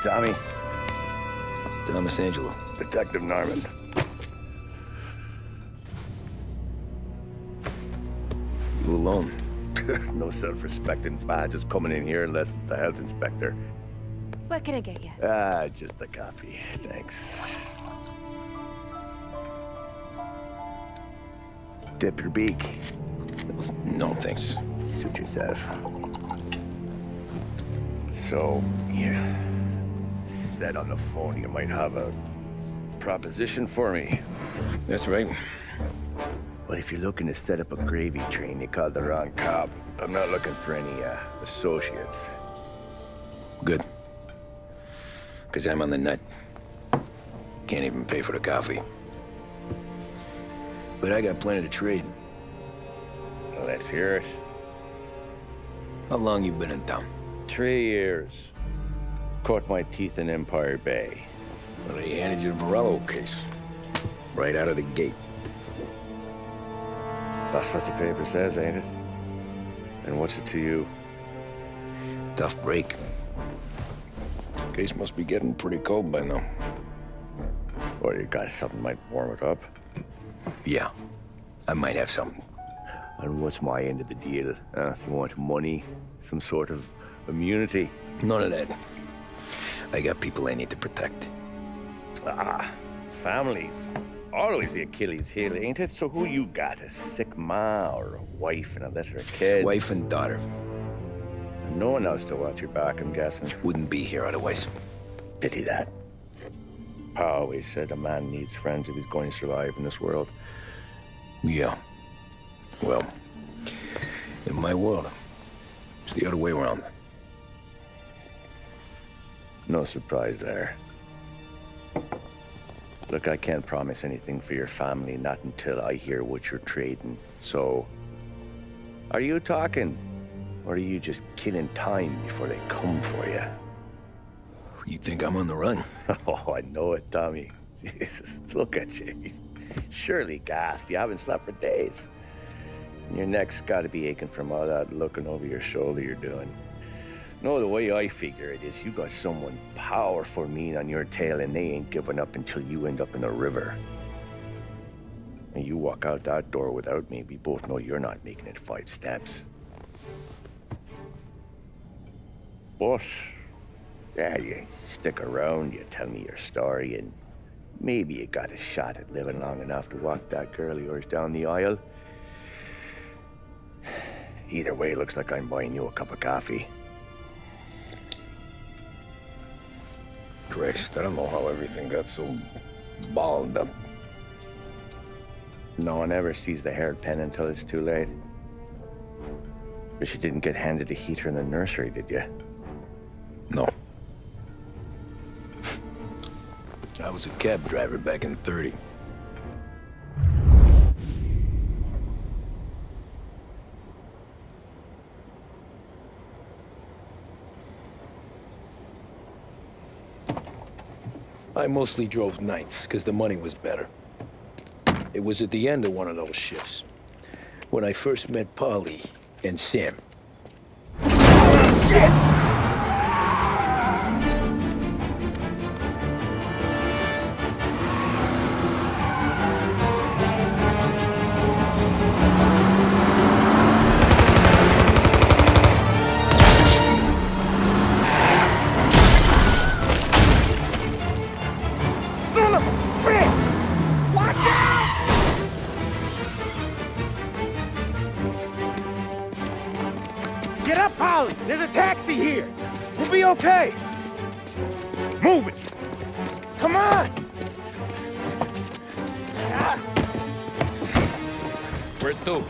Tommy. Thomas Angelo. Detective Norman. You alone? No self-respecting badges coming in here unless it's the health inspector. What can I get you? Just a coffee, thanks. Dip your beak. No, thanks. Suit yourself. So, you said on the phone you might have a proposition for me. That's right. Well, if you're looking to set up a gravy train, you called the wrong cop. I'm not looking for any, associates. Good. Because I'm on the nut. Can't even pay for the coffee. But I got plenty to trade. Let's hear it. How long you been in town? 3 years. Caught my teeth in Empire Bay. Well, they handed you the Morello case. Right out of the gate. That's what the paper says, ain't it? And what's it to you? Tough break. Case must be getting pretty cold by now. Or you got something might warm it up? Yeah, I might have something. And what's my end of the deal? You want money? Some sort of immunity? None of that. I got people I need to protect. Families. Always the Achilles heel, ain't it? So who you got? A sick ma or a wife and a litter of kids? Wife and daughter. And no one else to watch your back, I'm guessing. Wouldn't be here otherwise. Pity that. Pa always said a man needs friends if he's going to survive in this world. Yeah. Well, in my world, it's the other way around. No surprise there. Look, I can't promise anything for your family, not until I hear what you're trading. So, are you talking? Or are you just killing time before they come for you? You think I'm on the run? Oh, I know it, Tommy. Jesus, look at you. Surely gassed. You haven't slept for days. And your neck's got to be aching from all that looking over your shoulder you're doing. No, the way I figure it is you got someone powerful mean on your tail and they ain't giving up until you end up in the river. And you walk out that door without me, we both know you're not making it 5 steps. But, yeah, you stick around, you tell me your story, and maybe you got a shot at living long enough to walk that girl of yours down the aisle. Either way, it looks like I'm buying you a cup of coffee. Christ, I don't know how everything got so balled up. No one ever sees the haired pen until it's too late. But you didn't get handed a heater in the nursery, did you? No. I was a cab driver back in '30. I mostly drove nights, because the money was better. It was at the end of one of those shifts, when I first met Polly and Sam. Shit! Son of a bitch! Watch out! Get up, Polly! There's a taxi here! We'll be okay! Move it! Come on! Where to?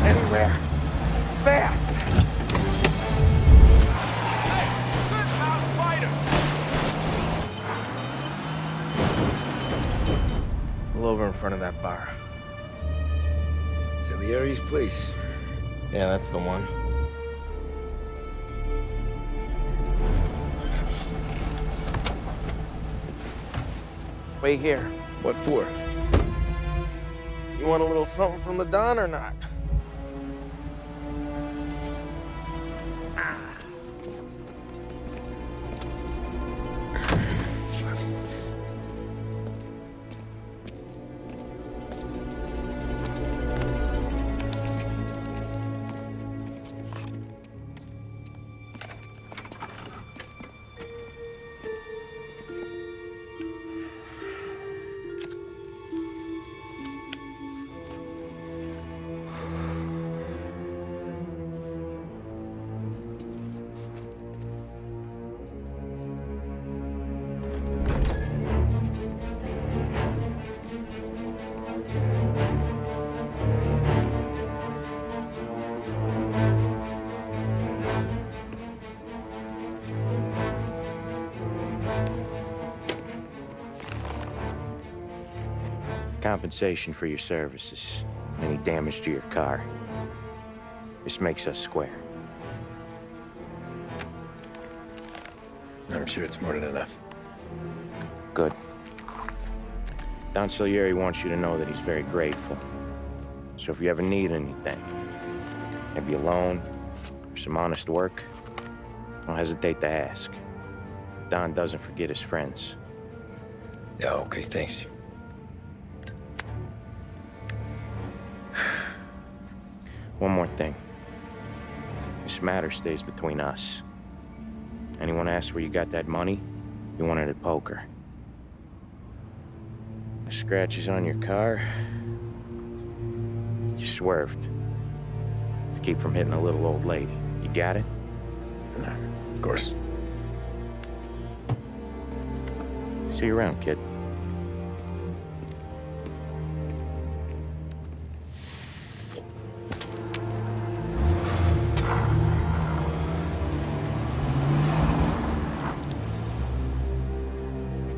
Anywhere. Fast! Pull over in front of that bar. Salieri's place. Yeah, that's the one. Wait here. What for? You want a little something from the Don or not? compensation for your services, any damage to your car. This makes us square. I'm sure it's more than enough. Good. Don Salieri wants you to know that he's very grateful. So if you ever need anything, maybe a loan or some honest work, don't hesitate to ask. Don doesn't forget his friends. Yeah, okay, thanks. One more thing. This matter stays between us. Anyone asks where you got that money, you won it at poker. The scratches on your car, you swerved to keep from hitting a little old lady. You got it? Nah, of course. See you around, kid.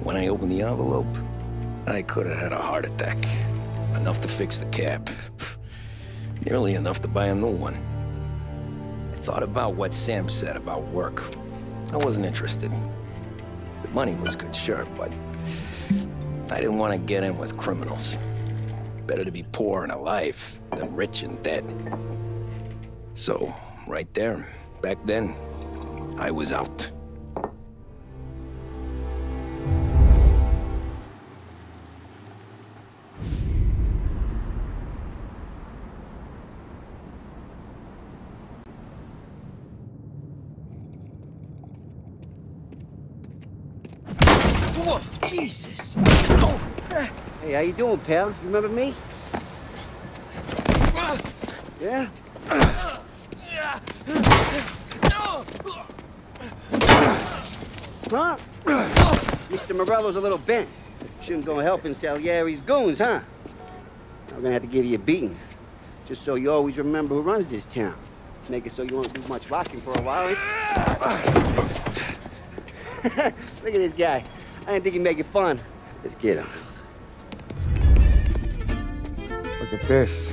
When I opened the envelope, I could have had a heart attack. Enough to fix the cab. Nearly enough to buy a new one. I thought about what Sam said about work. I wasn't interested. The money was good, sure, but I didn't want to get in with criminals. Better to be poor and alive than rich and dead. So, right there, back then, I was out. Whoa, Jesus! Hey, how you doing, pal? You remember me? Yeah? Huh? Mr. Morello's a little bent. Shouldn't go helping Salieri's goons, huh? I'm gonna have to give you a beating. Just so you always remember who runs this town. Make it so you won't do much rocking for a while. Look at this guy. I didn't think he'd make it fun. Let's get him. Look at this.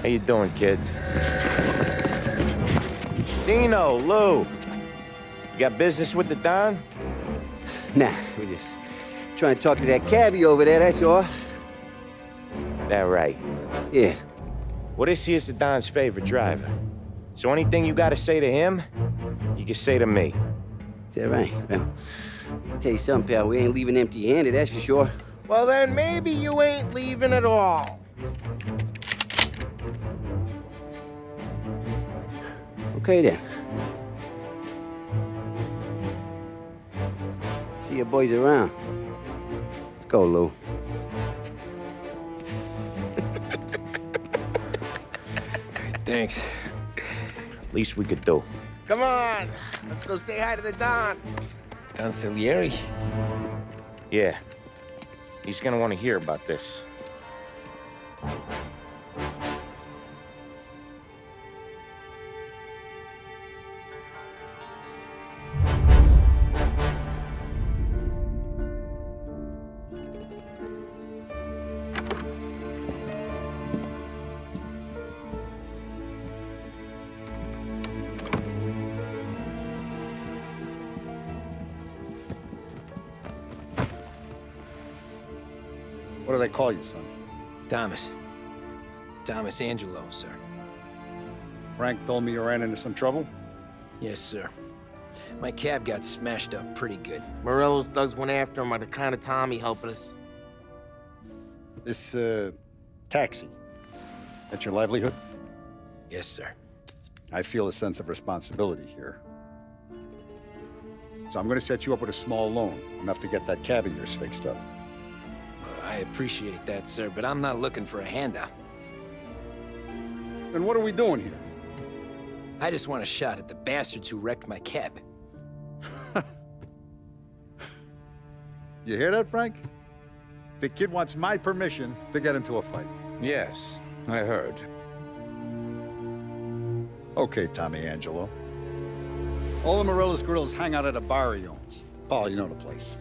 How you doing, kid? Dino, Lou. You got business with the Don? Nah, we just trying to talk to that cabbie over there, that's all. That right. Yeah. Well, this here's the Don's favorite driver. So anything you gotta say to him, you can say to me. Is that right? Well, I'll tell you something, pal. We ain't leaving empty-handed, that's for sure. Well, then maybe you ain't leaving at all. Okay, then. See your boys around. Let's go, Lou. Thanks. Least we could do. Come on, let's go say hi to the Don. Don Salieri? Yeah. He's gonna want to hear about this. What do they call you, son? Thomas. Thomas Angelo, sir. Frank told me you ran into some trouble? Yes, sir. My cab got smashed up pretty good. Morello's thugs went after him by the kind of Tommy helping us. This, taxi, that's your livelihood? Yes, sir. I feel a sense of responsibility here. So I'm gonna set you up with a small loan, enough to get that cab of yours fixed up. I appreciate that, sir, but I'm not looking for a handout. Then what are we doing here? I just want a shot at the bastards who wrecked my cab. You hear that, Frank? The kid wants my permission to get into a fight. Yes, I heard. Okay, Tommy Angelo. All the Morella's girls hang out at a bar he owns. Paul, you know the place.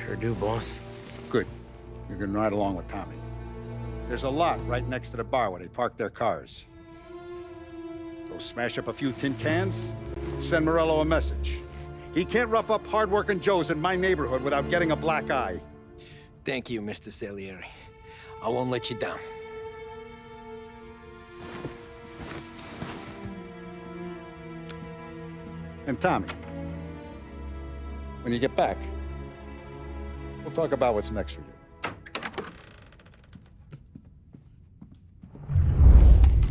Sure do, boss. Good. You can ride along with Tommy. There's a lot right next to the bar where they park their cars. Go smash up a few tin cans, send Morello a message. He can't rough up hard-working Joes in my neighborhood without getting a black eye. Thank you, Mr. Salieri. I won't let you down. And Tommy, when you get back, we'll talk about what's next for you.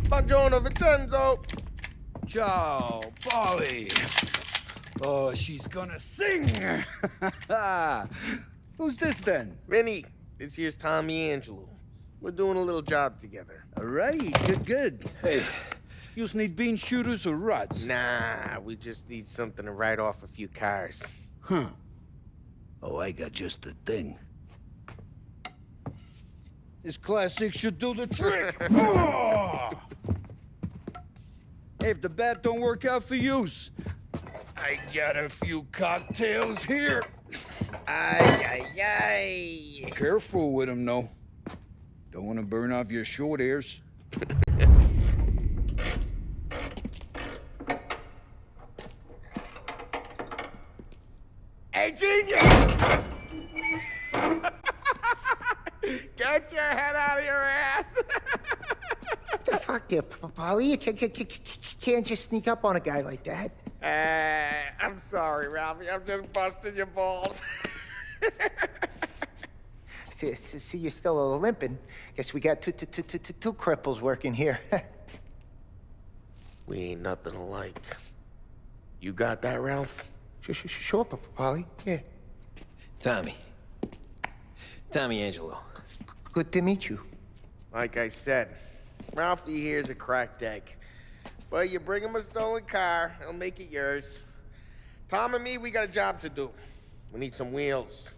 Buongiorno, Vincenzo. Ciao, Polly. Oh, she's gonna sing. Who's this then? Vinny, this here's Tommy Angelo. We're doing a little job together. All right, good. Hey, you just need bean shooters or rods? Nah, we just need something to write off a few cars. Huh. Oh, I got just the thing. This classic should do the trick. Oh! Hey, if the bat don't work out for use, I got a few cocktails here. Ay. Careful with them, though. Don't want to burn off your short hairs. Hey, genius! Get your head out of your ass! The fuck there, Polly? You can't just sneak up on a guy like that. I'm sorry, Ralphie. I'm just busting your balls. See, you're still limping. Guess we got two cripples working here. We ain't nothing alike. You got that, Ralph? Sure, Polly. Yeah. Tommy Angelo. Good to meet you. Like I said, Ralphie here's a cracked egg. But you bring him a stolen car, he'll make it yours. Tom and me, we got a job to do. We need some wheels.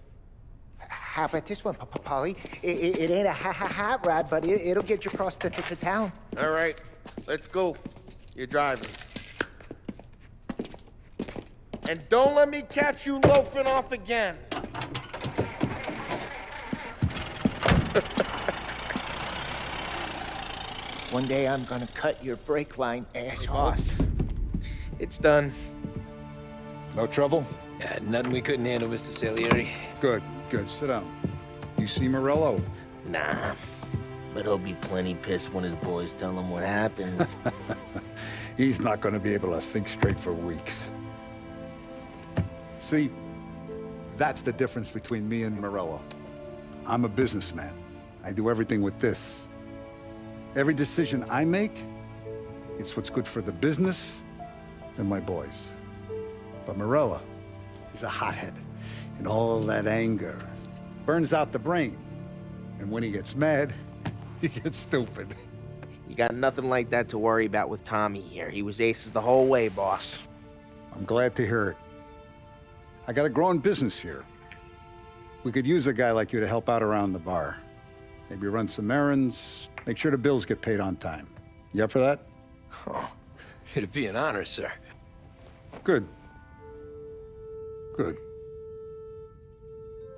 How about this one, Polly? It ain't a hot rod, but it'll get you across to town. All right, let's go. You're driving. And don't let me catch you loafing off again. One day I'm gonna cut your brake line, asshole. It's done. No trouble? Nothing we couldn't handle, Mr. Salieri. Good. Sit down. You see Morello? Nah. But he'll be plenty pissed when his boys tell him what happened. He's not going to be able to think straight for weeks. See, that's the difference between me and Morello. I'm a businessman. I do everything with this. Every decision I make, it's what's good for the business and my boys. But Morello, he's a hothead. And all that anger burns out the brain. And when he gets mad, he gets stupid. You got nothing like that to worry about with Tommy here. He was aces the whole way, boss. I'm glad to hear it. I got a growing business here. We could use a guy like you to help out around the bar. Maybe run some errands, make sure the bills get paid on time. You up for that? Oh, it'd be an honor, sir. Good.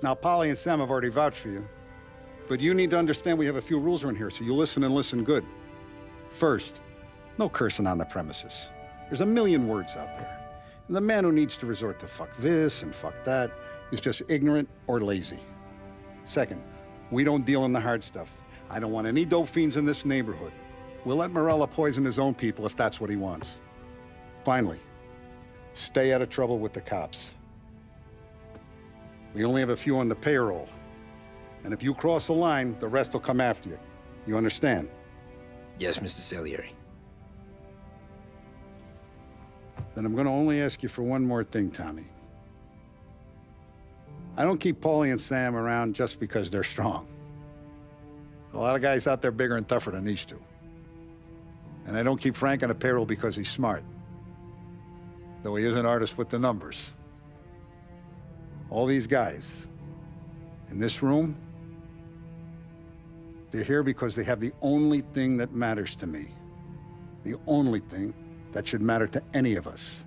Now, Polly and Sam have already vouched for you. But you need to understand we have a few rules around here, so you listen and listen good. First, no cursing on the premises. There's a million words out there. And the man who needs to resort to fuck this and fuck that is just ignorant or lazy. Second, we don't deal in the hard stuff. I don't want any dope fiends in this neighborhood. We'll let Morella poison his own people if that's what he wants. Finally, stay out of trouble with the cops. We only have a few on the payroll. And if you cross the line, the rest will come after you. You understand? Yes, Mr. Salieri. Then I'm going to only ask you for one more thing, Tommy. I don't keep Paulie and Sam around just because they're strong. A lot of guys out there bigger and tougher than these two. And I don't keep Frank on the payroll because he's smart. Though he is an artist with the numbers. All these guys in this room, they're here because they have the only thing that matters to me. The only thing that should matter to any of us.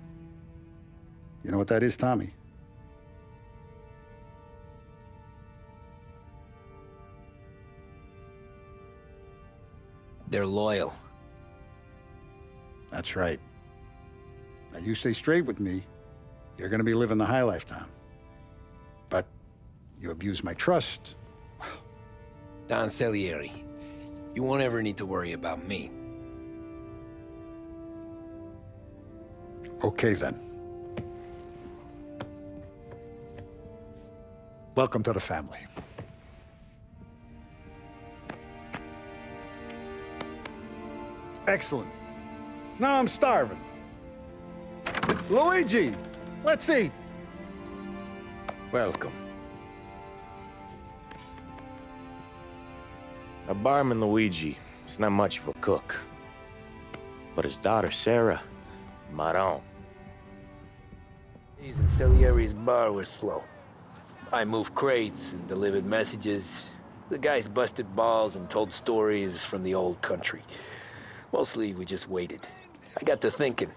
You know what that is, Tommy? They're loyal. That's right. Now, you stay straight with me, you're gonna be living the high life, Tom. But you abuse my trust. Don Salieri, you won't ever need to worry about me. Okay, then. Welcome to the family. Excellent. Now I'm starving. Luigi, let's eat. Welcome. Our barman Luigi is not much of a cook. But his daughter Sarah, Maron. Days in Salieri's bar were slow. I moved crates and delivered messages. The guys busted balls and told stories from the old country. Mostly, we just waited. I got to thinking,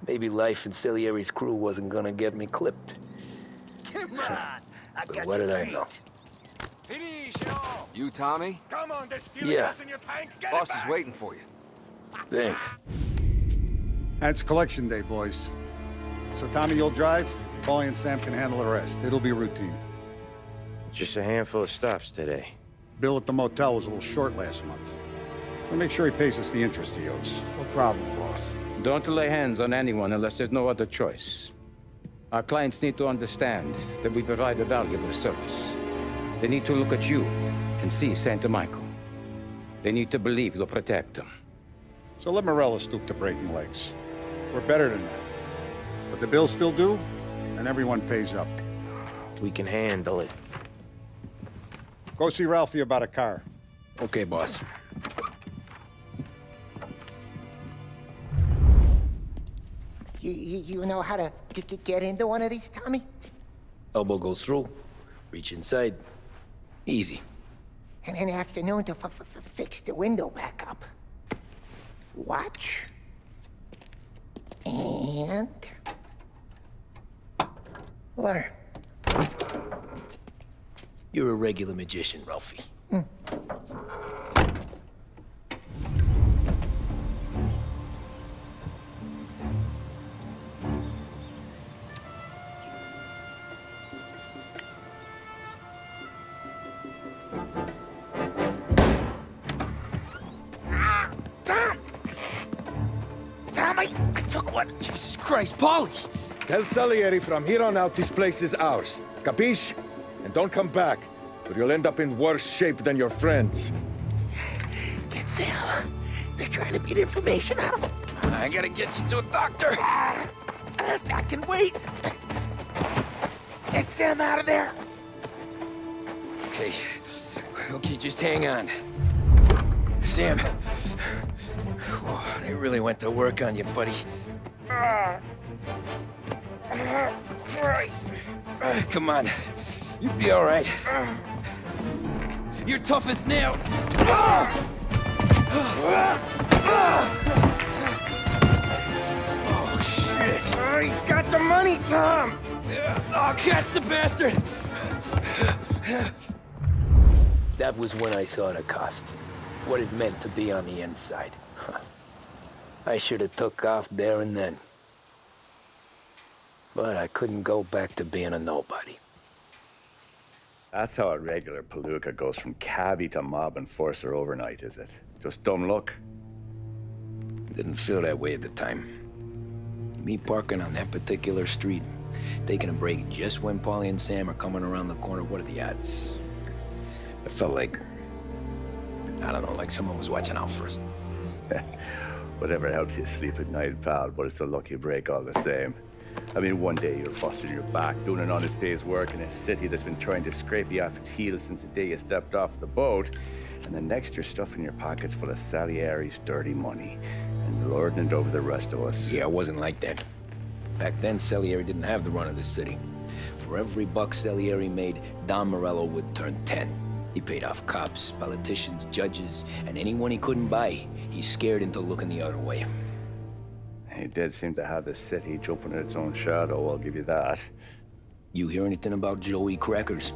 maybe life in Salieri's crew wasn't gonna get me clipped. Come on, I But got what you did I beat. know? You, Tommy? Come on, there's Yeah. gas in your tank. Get Boss it is back. waiting for you. Thanks. And it's collection day, boys. So Tommy, you'll drive. Paulie and Sam can handle the rest. It'll be routine. Just a handful of stops today. Bill at the motel was a little short last month. So make sure he pays us the interest he owes. No problem, boss. Don't lay hands on anyone unless there's no other choice. Our clients need to understand that we provide a valuable service. They need to look at you and see Santa Michael. They need to believe you'll protect them. So let Morella stoop to breaking legs. We're better than that. But the bill's still due, and everyone pays up. We can handle it. Go see Ralphie about a car. Okay, boss. You know how to get into one of these, Tommy? Elbow goes through. Reach inside. Easy. And an afternoon to fix the window back up. Watch. And... learn. You're a regular magician, Ralphie. Tom, I took one. Jesus Christ, Paulie! Tell Salieri from here on out this place is ours. Capiche? And don't come back, or you'll end up in worse shape than your friends. Get Sam. They're trying to beat information out of him. I gotta get you to a doctor. I can wait. Get Sam out of there. Okay. Okay, just hang on. Sam. They really went to work on you, buddy. Christ. Come on. You'll be all right. You're tough as nails. Oh, shit. Oh, he's got the money, Tom. Oh, catch the bastard! That was when I saw the cost. What it meant to be on the inside. I should have took off there and then. But I couldn't go back to being a nobody. That's how a regular palooka goes from cabbie to mob enforcer overnight, is it? Just dumb luck? Didn't feel that way at the time. Me parking on that particular street, taking a break just when Paulie and Sam are coming around the corner, what are the odds? It felt like, I don't know, like someone was watching out for us. Whatever helps you sleep at night, pal, but it's a lucky break all the same. I mean, one day you're busting your back, doing an honest day's work in a city that's been trying to scrape you off its heels since the day you stepped off the boat, and the next you're stuffing your pockets full of Salieri's dirty money and lording it over the rest of us. Yeah, it wasn't like that. Back then, Salieri didn't have the run of the city. For every buck Salieri made, Don Morello would turn 10. He paid off cops, politicians, judges, and anyone he couldn't buy, he scared into looking the other way. He did seem to have the city jumping in its own shadow, I'll give you that. You hear anything about Joey Crackers?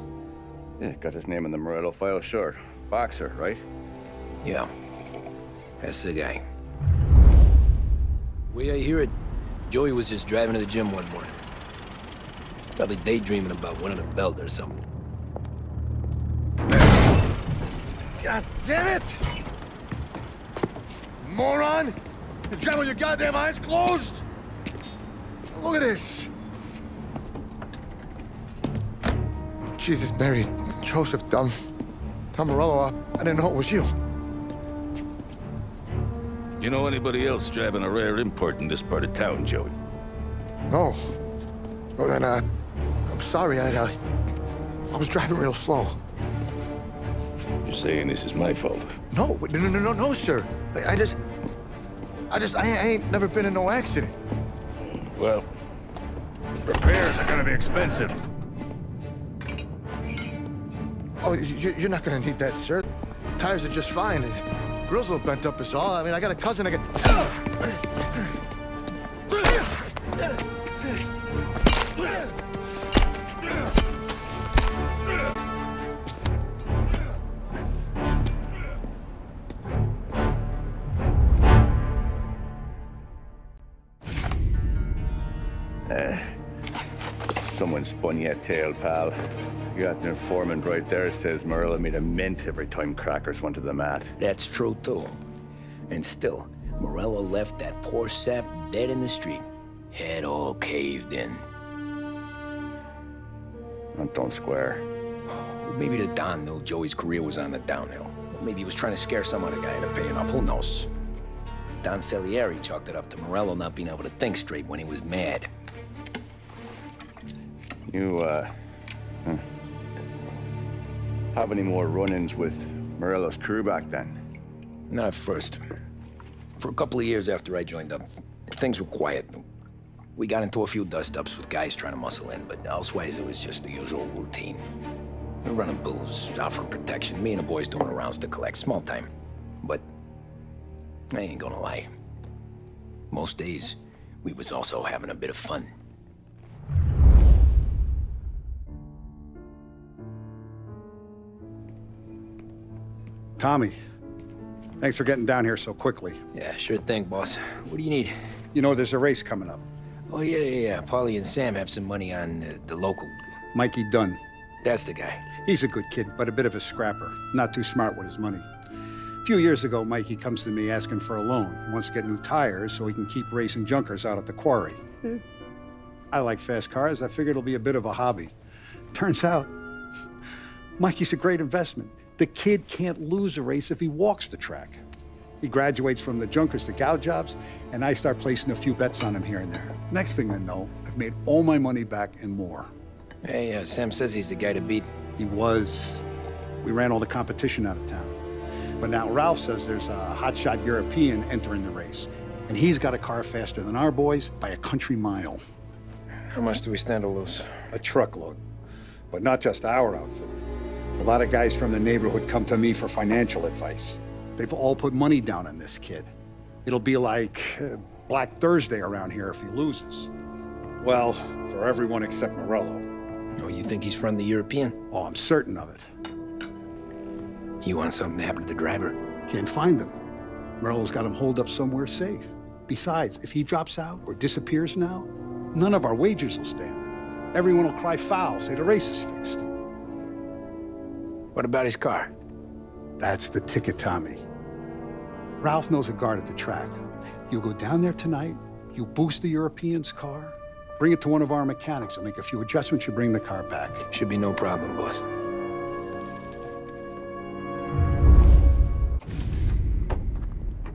Yeah, got his name in the Morello file, sure. Boxer, right? Yeah. That's the guy. Way I hear it, Joey was just driving to the gym one morning. Probably daydreaming about winning a belt or something. God damn it! Moron! You're driving with your goddamn eyes closed! Look at this! Jesus, Mary, Joseph, Tom Morello, I didn't know it was you. You know anybody else driving a rare import in this part of town, Joey? No. Well, then, I'm sorry, I was driving real slow. You're saying this is my fault? No, no, sir. I ain't never been in no accident. Well, repairs are gonna be expensive. Oh, you're not gonna need that, sir. Tires are just fine. His grill's a little bent up is all. I mean, I got a cousin I Someone spun you a tail, pal. You got an informant right there says Morello made a mint every time Crackers went to the mat. That's true, too. And still, Morello left that poor sap dead in the street. Head all caved in. That don't square. Well, maybe the Don knew Joey's career was on the downhill. Or maybe he was trying to scare some other guy into paying up. Who knows? Don Salieri chalked it up to Morello not being able to think straight when he was mad. You, have any more run-ins with Morello's crew back then? Not at first. For a couple of years after I joined up, things were quiet. We got into a few dust-ups with guys trying to muscle in, but elsewise it was just the usual routine. We're running booze, offering protection, me and the boys doing rounds to collect, small time. But I ain't gonna lie. Most days, we was also having a bit of fun. Tommy, thanks for getting down here so quickly. Yeah, sure thing, boss. What do you need? You know there's a race coming up. Oh, yeah. Paulie and Sam have some money on the local. Mikey Dunn. That's the guy. He's a good kid, but a bit of a scrapper. Not too smart with his money. A few years ago, Mikey comes to me asking for a loan. He wants to get new tires so he can keep racing junkers out at the quarry. I like fast cars. I figured it'll be a bit of a hobby. Turns out, Mikey's a great investment. The kid can't lose a race if he walks the track. He graduates from the junkers to gal jobs, and I start placing a few bets on him here and there. Next thing I know, I've made all my money back and more. Hey, Sam says he's the guy to beat. He was. We ran all the competition out of town. But now Ralph says there's a hotshot European entering the race, and he's got a car faster than our boys by a country mile. How much do we stand to lose? A truckload. But not just our outfit. A lot of guys from the neighborhood come to me for financial advice. They've all put money down on this kid. It'll be like Black Thursday around here if he loses. Well, for everyone except Morello. Oh, you think he's from the European? Oh, I'm certain of it. You want something to happen to the driver? Can't find him. Morello's got him holed up somewhere safe. Besides, if he drops out or disappears now, none of our wagers will stand. Everyone will cry foul, say the race is fixed. What about his car? That's the ticket, Tommy. Ralph knows a guard at the track. You go down there tonight, you boost the European's car, bring it to one of our mechanics, and make a few adjustments, you bring the car back. Should be no problem, boss.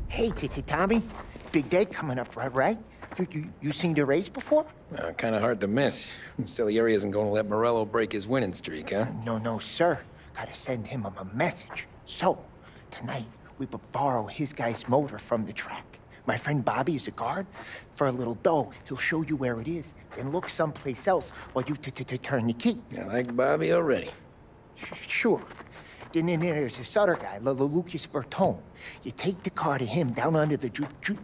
Hey, Tommy. Big day coming up, right? You seen the race before? Kind of hard to miss. Salieri isn't going to let Morello break his winning streak, huh? No, sir. Gotta send him a message. So, tonight, we will borrow his guy's motor from the track. My friend Bobby is a guard. For a little dough, he'll show you where it is, then look someplace else while you turn the key. I like Bobby already. Sure. then there's this other guy, Lucas Bertone. You take the car to him down under the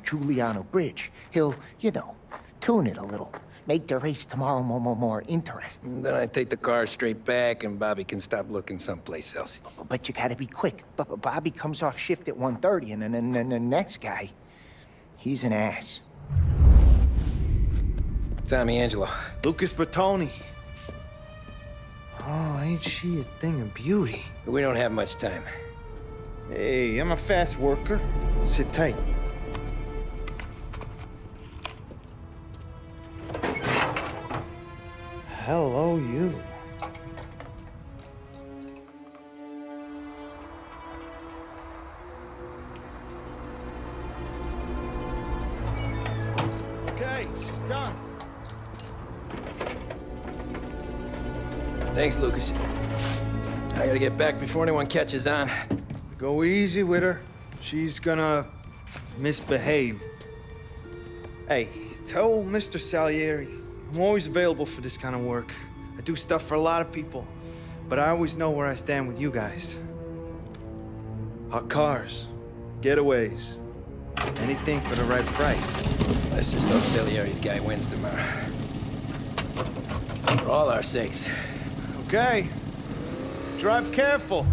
Giuliano Bridge. He'll, you know, tune it a little. Make the race tomorrow more interesting. Then I take the car straight back and Bobby can stop looking someplace else. But you gotta be quick. But Bobby comes off shift at 1:30, and then the next guy, he's an ass. Tommy Angelo. Lucas Bertoni. Oh, ain't she a thing of beauty? We don't have much time. Hey, I'm a fast worker. Sit tight. Hello, you. Okay, she's done. Thanks, Lucas. I gotta get back before anyone catches on. Go easy with her. She's gonna misbehave. Hey, tell Mr. Salieri I'm always available for this kind of work. I do stuff for a lot of people, but I always know where I stand with you guys. Hot cars, getaways, anything for the right price. Let's just hope Salieri's guy wins tomorrow. For all our sakes. Okay. Drive careful.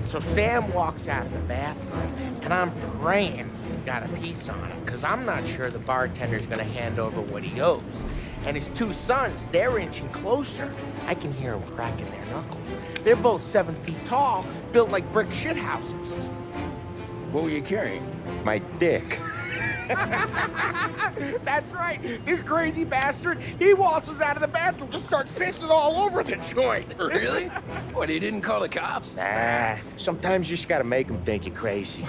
So Sam walks out of the bathroom, and I'm praying he's got a piece on him, because I'm not sure the bartender's gonna hand over what he owes. And his two sons, they're inching closer. I can hear them cracking their knuckles. They're both 7 feet tall, built like brick shithouses. What were you carrying? My dick. That's right. This crazy bastard, he waltzes out of the bathroom, just starts pissing all over the joint. Really? What, he didn't call the cops? Nah, sometimes you just gotta make them think you're crazy.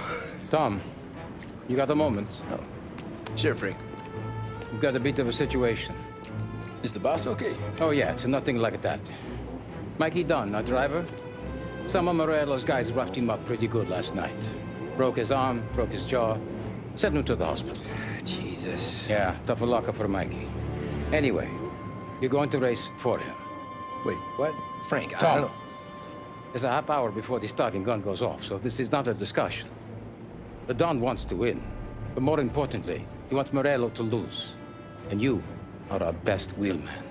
Tom, you got a moment? Oh. Sure, Frank. We've got a bit of a situation. Is the boss okay? Oh, yeah, it's nothing like that. Mikey Dunn, our driver. Some of Morello's guys roughed him up pretty good last night. Broke his arm, broke his jaw. Sent him to the hospital. Jesus. Yeah, tough luck for Mikey. Anyway, you're going to race for him. Wait, what? Frank, I Tom, don't know. it's a half hour before the starting gun goes off, so this is not a discussion. The Don wants to win, but more importantly, he wants Morello to lose. And you are our best wheelman.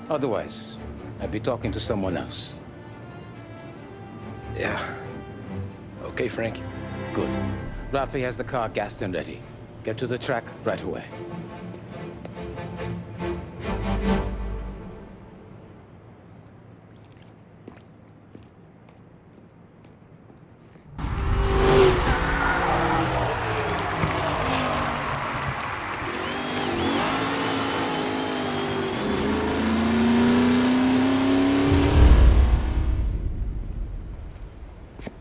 Otherwise, I'd be talking to someone else. Yeah. Okay, Frank. Good. Rafi has the car gassed and ready. Get to the track right away.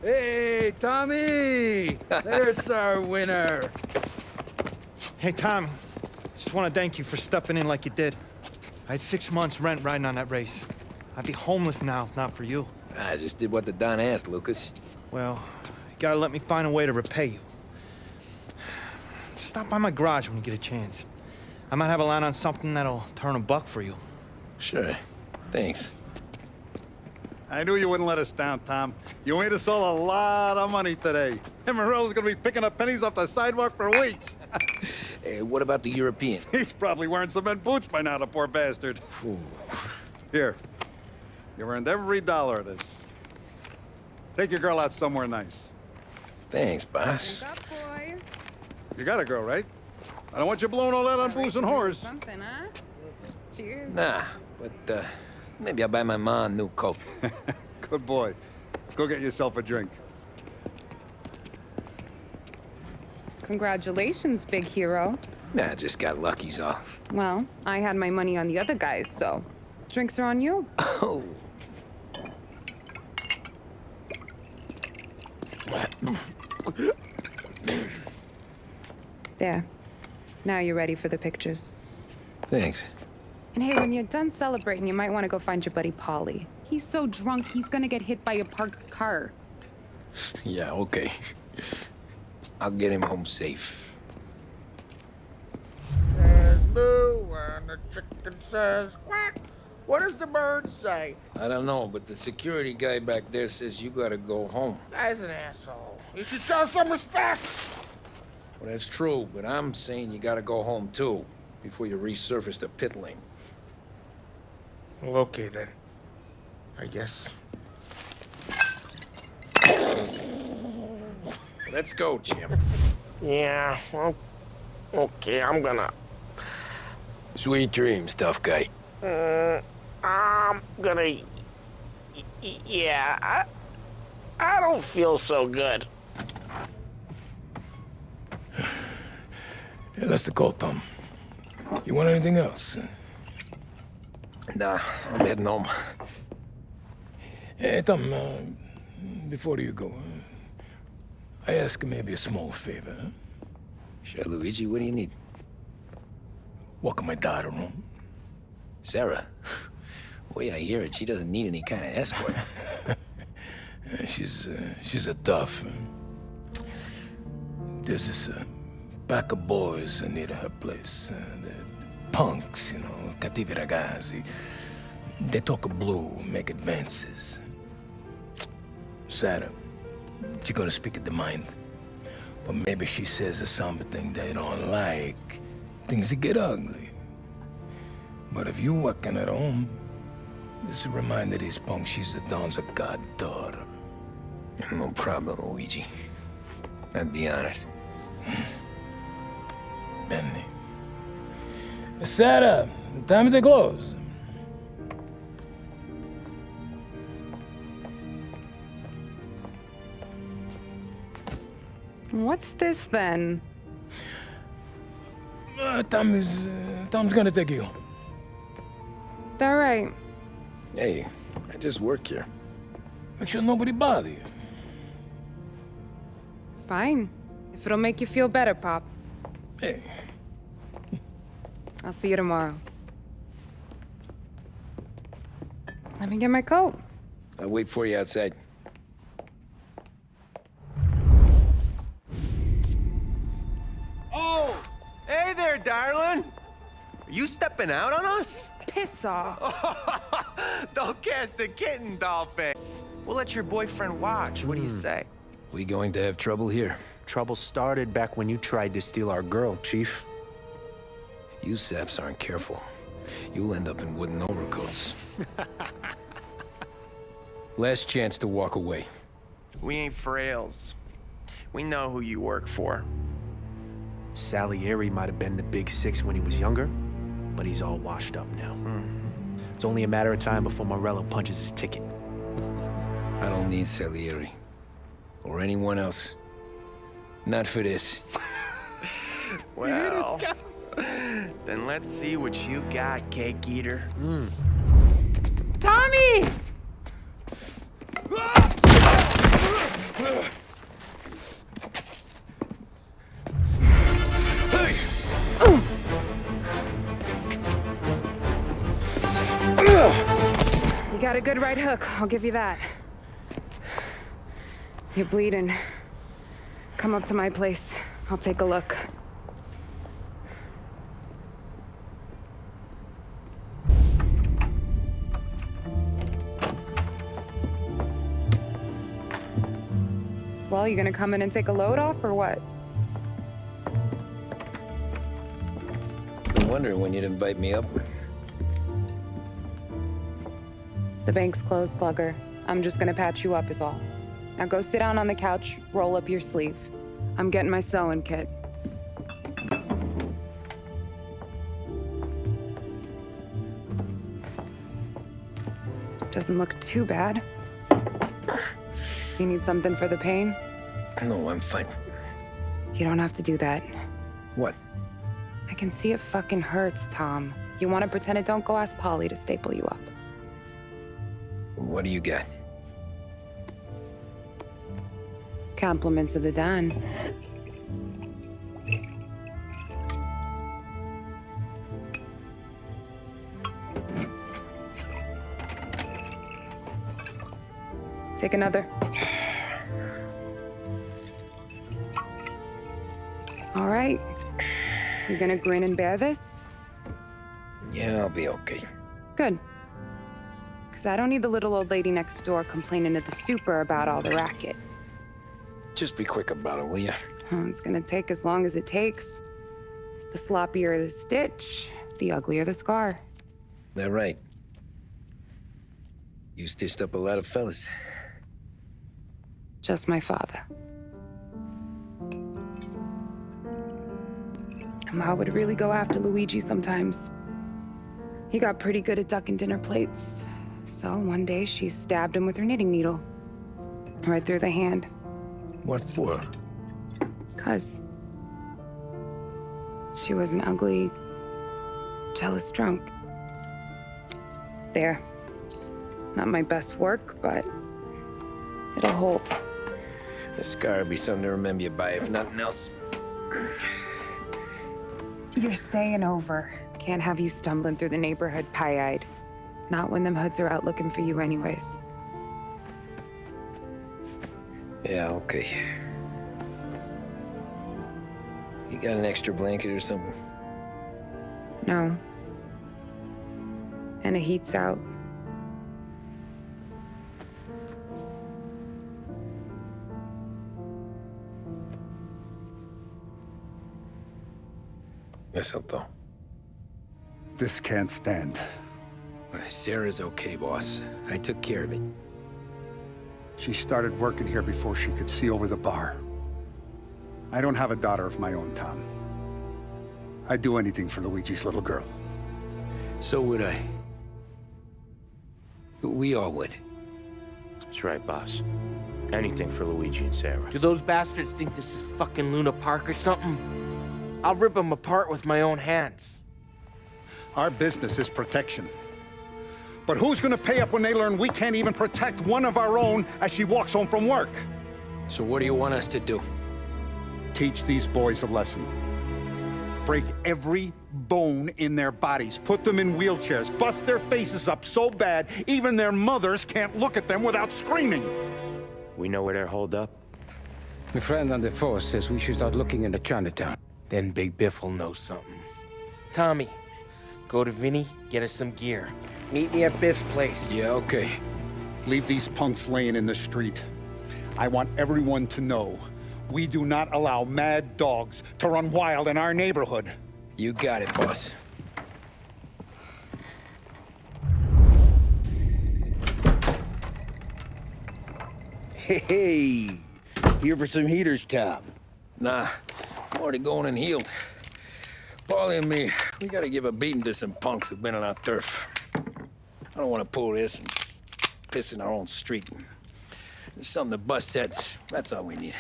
Hey, Tommy! There's our winner. Hey, Tom. Just want to thank you for stepping in like you did. I had 6 months rent riding on that race. I'd be homeless now if not for you. I just did what the Don asked, Lucas. Well, you gotta let me find a way to repay you. Stop by my garage when you get a chance. I might have a line on something that'll turn a buck for you. Sure. Thanks. I knew you wouldn't let us down, Tom. You made us all a lot of money today. And Morello's gonna be picking up pennies off the sidewalk for weeks. Hey, what about the European? He's probably wearing cement boots by now, the poor bastard. Here. You earned every dollar of this. Take your girl out somewhere nice. Thanks, boss. Wake up, boys. You got a girl, right? I don't want you blowing all that on booze and whores. Something, huh? Cheers. Nah, but, maybe I'll buy my mom a new coat. Good boy. Go get yourself a drink. Congratulations, big hero. Nah, I just got lucky's all. Well, I had my money on the other guys, so drinks are on you. Oh. There. Now you're ready for the pictures. Thanks. And hey, when you're done celebrating, you might want to go find your buddy Paulie. He's so drunk, he's gonna get hit by a parked car. Yeah, okay. I'll get him home safe. Says moo and the chicken says quack. What does the bird say? I don't know, but the security guy back there says you gotta go home. Guy's an asshole. You should show some respect. Well, that's true, but I'm saying you gotta go home too, before you resurface the pit lane. Well, okay then. I guess. Let's go, Jim. Yeah, well, okay, I'm gonna... Sweet dreams, tough guy. I'm gonna... Yeah, I don't feel so good. Hey, that's the call, Tom. You want anything else? Nah, I'm heading home. Hey, Tom, before you go, I ask maybe a small favor. Sure, Luigi, what do you need? Walk my daughter home. Sarah? Way I hear it, she doesn't need any kind of escort. She's a tough. There's this pack of boys near her place. They're punks, you know, cattivi ragazzi. They talk blue, make advances. Sarah, she gonna speak at the mind. But maybe she says something they don't like. Things that get ugly. But if you working at home, this is a reminder these punks she's the Don's a goddaughter. No problem, Luigi. I'd be honored. Benny. Sarah, time to close. What's this then? Tom's gonna take you. All right. Hey, I just work here. Make sure nobody bother you. Fine. If it'll make you feel better, Pop. Hey. I'll see you tomorrow. Let me get my coat. I'll wait for you outside. Oh! Hey there, darling! Are you stepping out on us? Piss off. Don't cast a kitten, dollface. We'll let your boyfriend watch. What do you say? We going to have trouble here? Trouble started back when you tried to steal our girl, Chief. You saps aren't careful. You'll end up in wooden overcoats. Last chance to walk away. We ain't frails. We know who you work for. Salieri might have been the big six when he was younger, but he's all washed up now. It's only a matter of time before Morello punches his ticket. I don't need Salieri. Or anyone else. Not for this. Well, then let's see what you got, cake eater. Tommy! You got a good right hook, I'll give you that. You're bleeding. Come up to my place. I'll take a look. Well, you gonna come in and take a load off, or what? Been wondering when you'd invite me up. The bank's closed, Slugger. I'm just gonna patch you up is all. Now go sit down on the couch, roll up your sleeve. I'm getting my sewing kit. Doesn't look too bad. You need something for the pain? No, I'm fine. You don't have to do that. What? I can see it fucking hurts, Tom. You want to pretend it don't? Go ask Polly to staple you up. What do you got? Compliments of the Don. Take another. All right. You gonna grin and bear this? Yeah, I'll be okay. Good. Because I don't need the little old lady next door complaining to the super about all the racket. Just be quick about it, will ya? It's gonna take as long as it takes. The sloppier the stitch, the uglier the scar. That right. You stitched up a lot of fellas. Just my father. Ma would really go after Luigi sometimes. He got pretty good at ducking dinner plates. So one day she stabbed him with her knitting needle. Right through the hand. What for? 'Cause she was an ugly, jealous drunk. There. Not my best work, but it'll hold. The scar will be something to remember you by, if nothing else. You're staying over. Can't have you stumbling through the neighborhood pie-eyed. Not when them hoods are out looking for you anyways. Yeah, okay. You got an extra blanket or something? No. And the heat's out. Yes, Otto. This can't stand. Sarah's okay, boss. I took care of it. She started working here before she could see over the bar. I don't have a daughter of my own, Tom. I'd do anything for Luigi's little girl. So would I. We all would. That's right, boss. Anything for Luigi and Sarah. Do those bastards think this is fucking Luna Park or something? I'll rip them apart with my own hands. Our business is protection. But who's gonna pay up when they learn we can't even protect one of our own as she walks home from work? So what do you want us to do? Teach these boys a lesson. Break every bone in their bodies, put them in wheelchairs, bust their faces up so bad even their mothers can't look at them without screaming. We know where they're holed up? My friend on the force says we should start looking into Chinatown. Then Big Biff will know something. Tommy, go to Vinny, get us some gear. Meet me at Biff's place. Yeah, okay. Leave these punks laying in the street. I want everyone to know we do not allow mad dogs to run wild in our neighborhood. You got it, boss. Hey, here for some heaters, Tom? Nah, I'm already going and healed. Paulie and me, we gotta give a beating to some punks who've been on our turf. I don't want to pull this and piss in our own street. There's something to bust heads. That's all we need.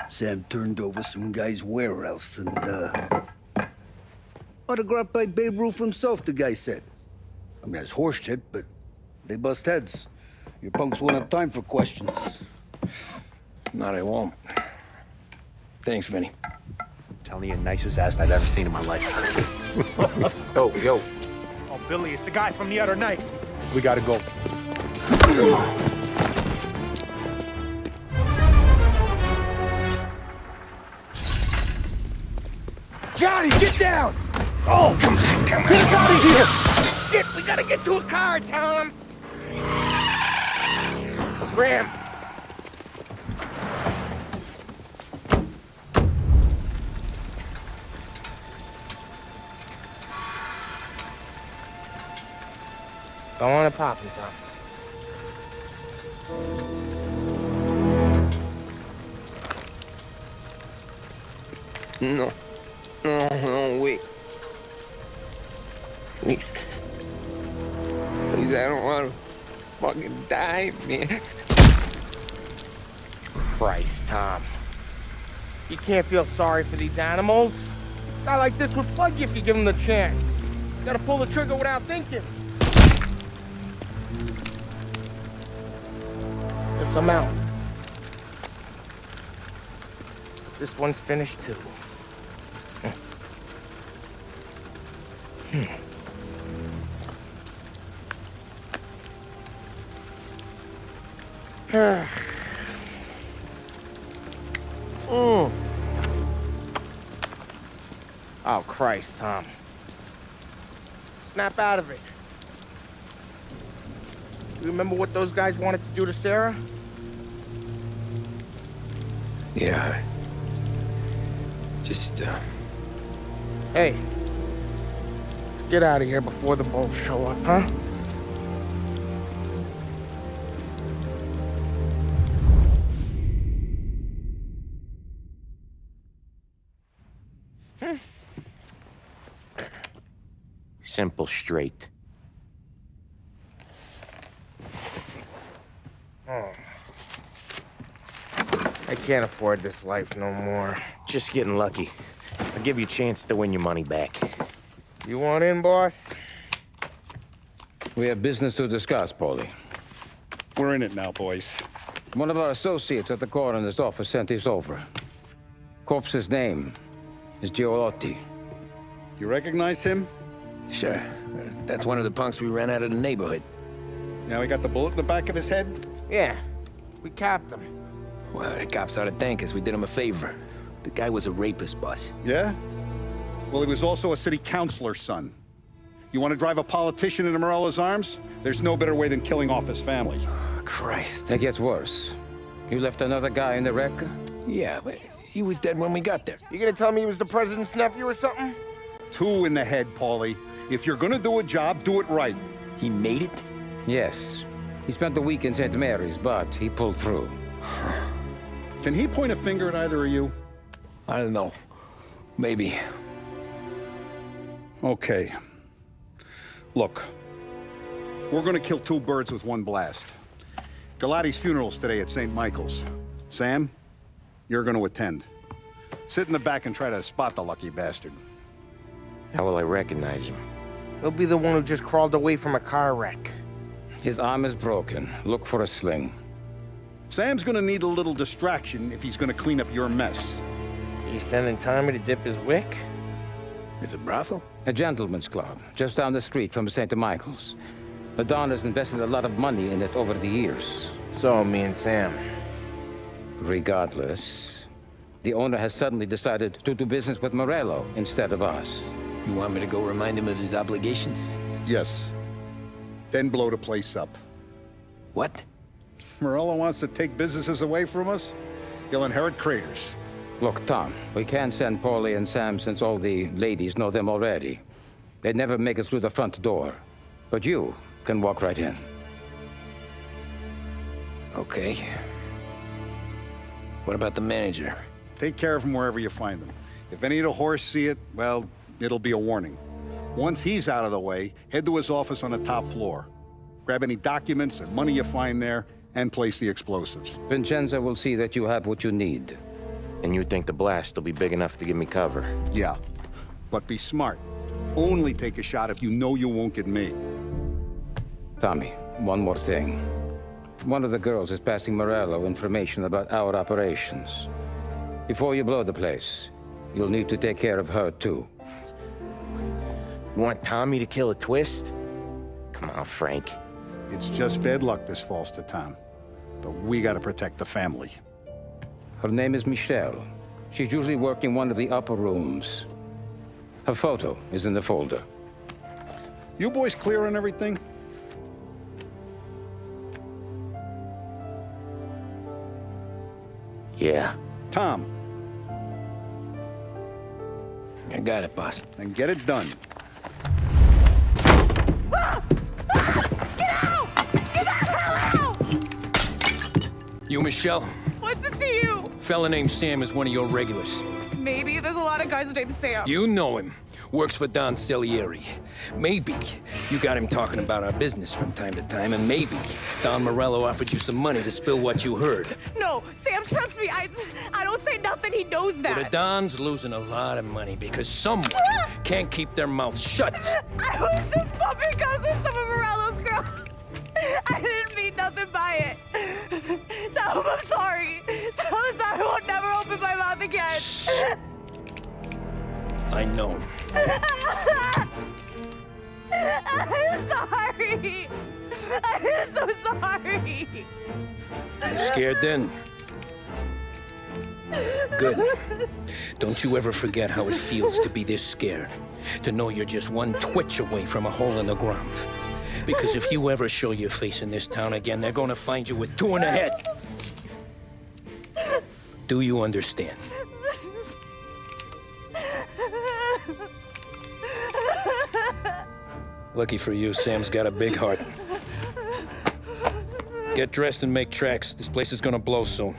Sam turned over some guy's warehouse and, autographed by Babe Ruth himself, the guy said. I mean, that's horse shit, but they bust heads. Your punks won't have time for questions. Not I won't. Thanks, Vinny. Telling you, nicest ass I've ever seen in my life. Yo. Oh, Billy, it's the guy from the other night. We gotta go. Johnny, get down! Oh, come on. Get us out of here! Shit, we gotta get to a car, Tom! Scram! Go on and pop him, Tom. No, wait. Please, I don't want to fucking die, man. Christ, Tom. You can't feel sorry for these animals. A guy like this would plug you if you give him the chance. You gotta pull the trigger without thinking. Guess I'm out. This one's finished too. Oh, Christ, Tom. Snap out of it. You remember what those guys wanted to do to Sarah? Yeah. Just, Hey. Let's get out of here before the bulls show up, huh? Simple, straight. Oh. I can't afford this life no more. Just getting lucky. I'll give you a chance to win your money back. You want in, boss? We have business to discuss, Paulie. We're in it now, boys. One of our associates at the coroner's office sent this over. Corpse's name is Giolotti. You recognize him? Sure. That's one of the punks we ran out of the neighborhood. Now he got the bullet in the back of his head? Yeah. We capped him. Well, the cops ought to thank us. We did him a favor. The guy was a rapist, boss. Yeah? Well, he was also a city councilor's son. You want to drive a politician into Morella's arms? There's no better way than killing off his family. Christ. It gets worse. You left another guy in the wreck? Yeah, but he was dead when we got there. You gonna tell me he was the president's nephew or something? 2 in the head, Paulie. If you're gonna do a job, do it right. He made it? Yes. He spent the week in St. Mary's, but he pulled through. Can he point a finger at either of you? I don't know. Maybe. Okay. Look. We're gonna kill 2 birds with 1 blast. Galati's funeral's today at St. Michael's. Sam, you're gonna attend. Sit in the back and try to spot the lucky bastard. How will I recognize him? He'll be the one who just crawled away from a car wreck. His arm is broken. Look for a sling. Sam's gonna need a little distraction if he's gonna clean up your mess. You sending Tommy to dip his wick? It's a brothel? A gentleman's club, just down the street from St. Michael's. The Don has invested a lot of money in it over the years. So, me and Sam. Regardless, the owner has suddenly decided to do business with Morello instead of us. You want me to go remind him of his obligations? Yes. Then blow the place up. What? Morello wants to take businesses away from us? He'll inherit craters. Look, Tom, we can't send Paulie and Sam since all the ladies know them already. They'd never make it through the front door. But you can walk right in. Okay. What about the manager? Take care of him wherever you find him. If any of the horse see it, well, it'll be a warning. Once he's out of the way, head to his office on the top floor. Grab any documents and money you find there, and place the explosives. Vincenzo will see that you have what you need. And you think the blast will be big enough to give me cover? Yeah, but be smart. Only take a shot if you know you won't get made. Tommy, one more thing. One of the girls is passing Morello information about our operations. Before you blow the place, you'll need to take care of her, too. You want Tommy to kill a twist? Come on, Frank. It's just bad luck this falls to Tom. But we gotta protect the family. Her name is Michelle. She's usually working one of the upper rooms. Her photo is in the folder. You boys clear on everything? Yeah. Tom. I got it, boss. Then get it done. You, Michelle? What's it to you? Fella named Sam is one of your regulars. Maybe there's a lot of guys named Sam. You know him. Works for Don Salieri. Maybe you got him talking about our business from time to time, and maybe Don Morello offered you some money to spill what you heard. No, Sam, trust me. I don't say nothing. He knows that. Well, the Don's losing a lot of money because someone can't keep their mouth shut. I was just bumping guns with some of Morello's girls. I didn't mean nothing by it. Tell him I'm sorry. Tell him I won't never open my mouth again. I know. I'm sorry. I'm so sorry. You scared then? Good. Don't you ever forget how it feels to be this scared. To know you're just one twitch away from a hole in the ground. Because if you ever show your face in this town again, they're gonna find you with two in the head. Do you understand? Lucky for you, Sam's got a big heart. Get dressed and make tracks. This place is gonna blow soon.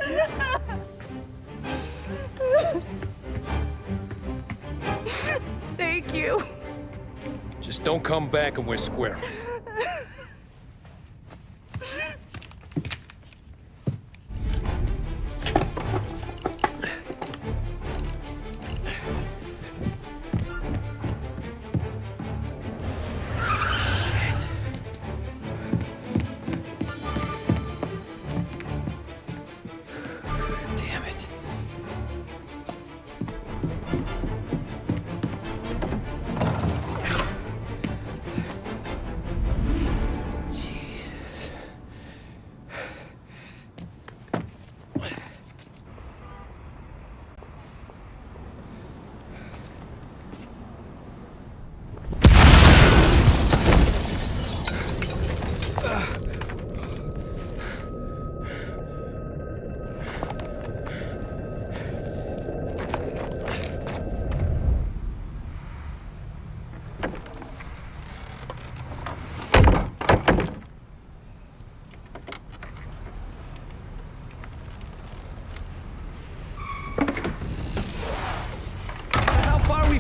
Thank you. Just don't come back and we're square.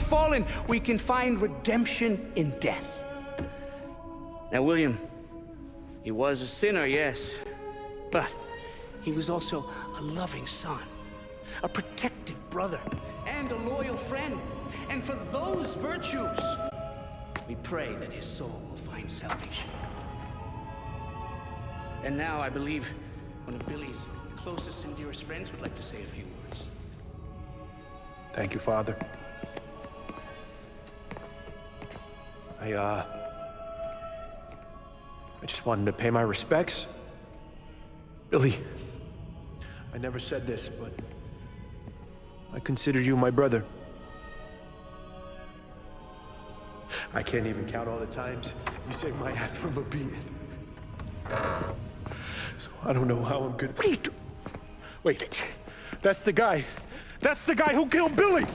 Fallen, we can find redemption in death. Now, William, he was a sinner, yes. But he was also a loving son, a protective brother, and a loyal friend. And for those virtues, we pray that his soul will find salvation. And now I believe one of Billy's closest and dearest friends would like to say a few words. Thank you, Father. I just wanted to pay my respects. Billy, I never said this, but I consider you my brother. I can't even count all the times you saved my ass from a beating. So I don't know how I'm good. What are you doing? Wait, that's the guy. That's the guy who killed Billy!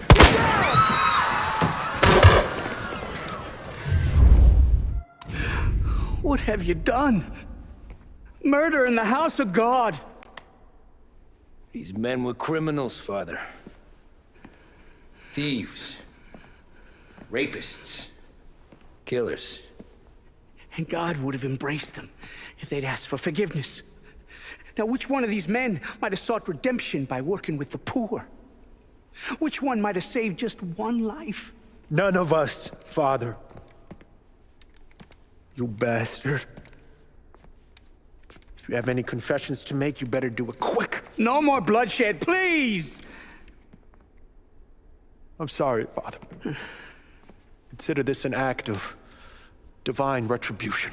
What have you done? Murder in the house of God. These men were criminals, Father. Thieves. Rapists. Killers. And God would have embraced them if they'd asked for forgiveness. Now, which one of these men might have sought redemption by working with the poor? Which one might have saved just one life? None of us, Father. You bastard. If you have any confessions to make, you better do it quick. No more bloodshed, please! I'm sorry, Father. Consider this an act of divine retribution.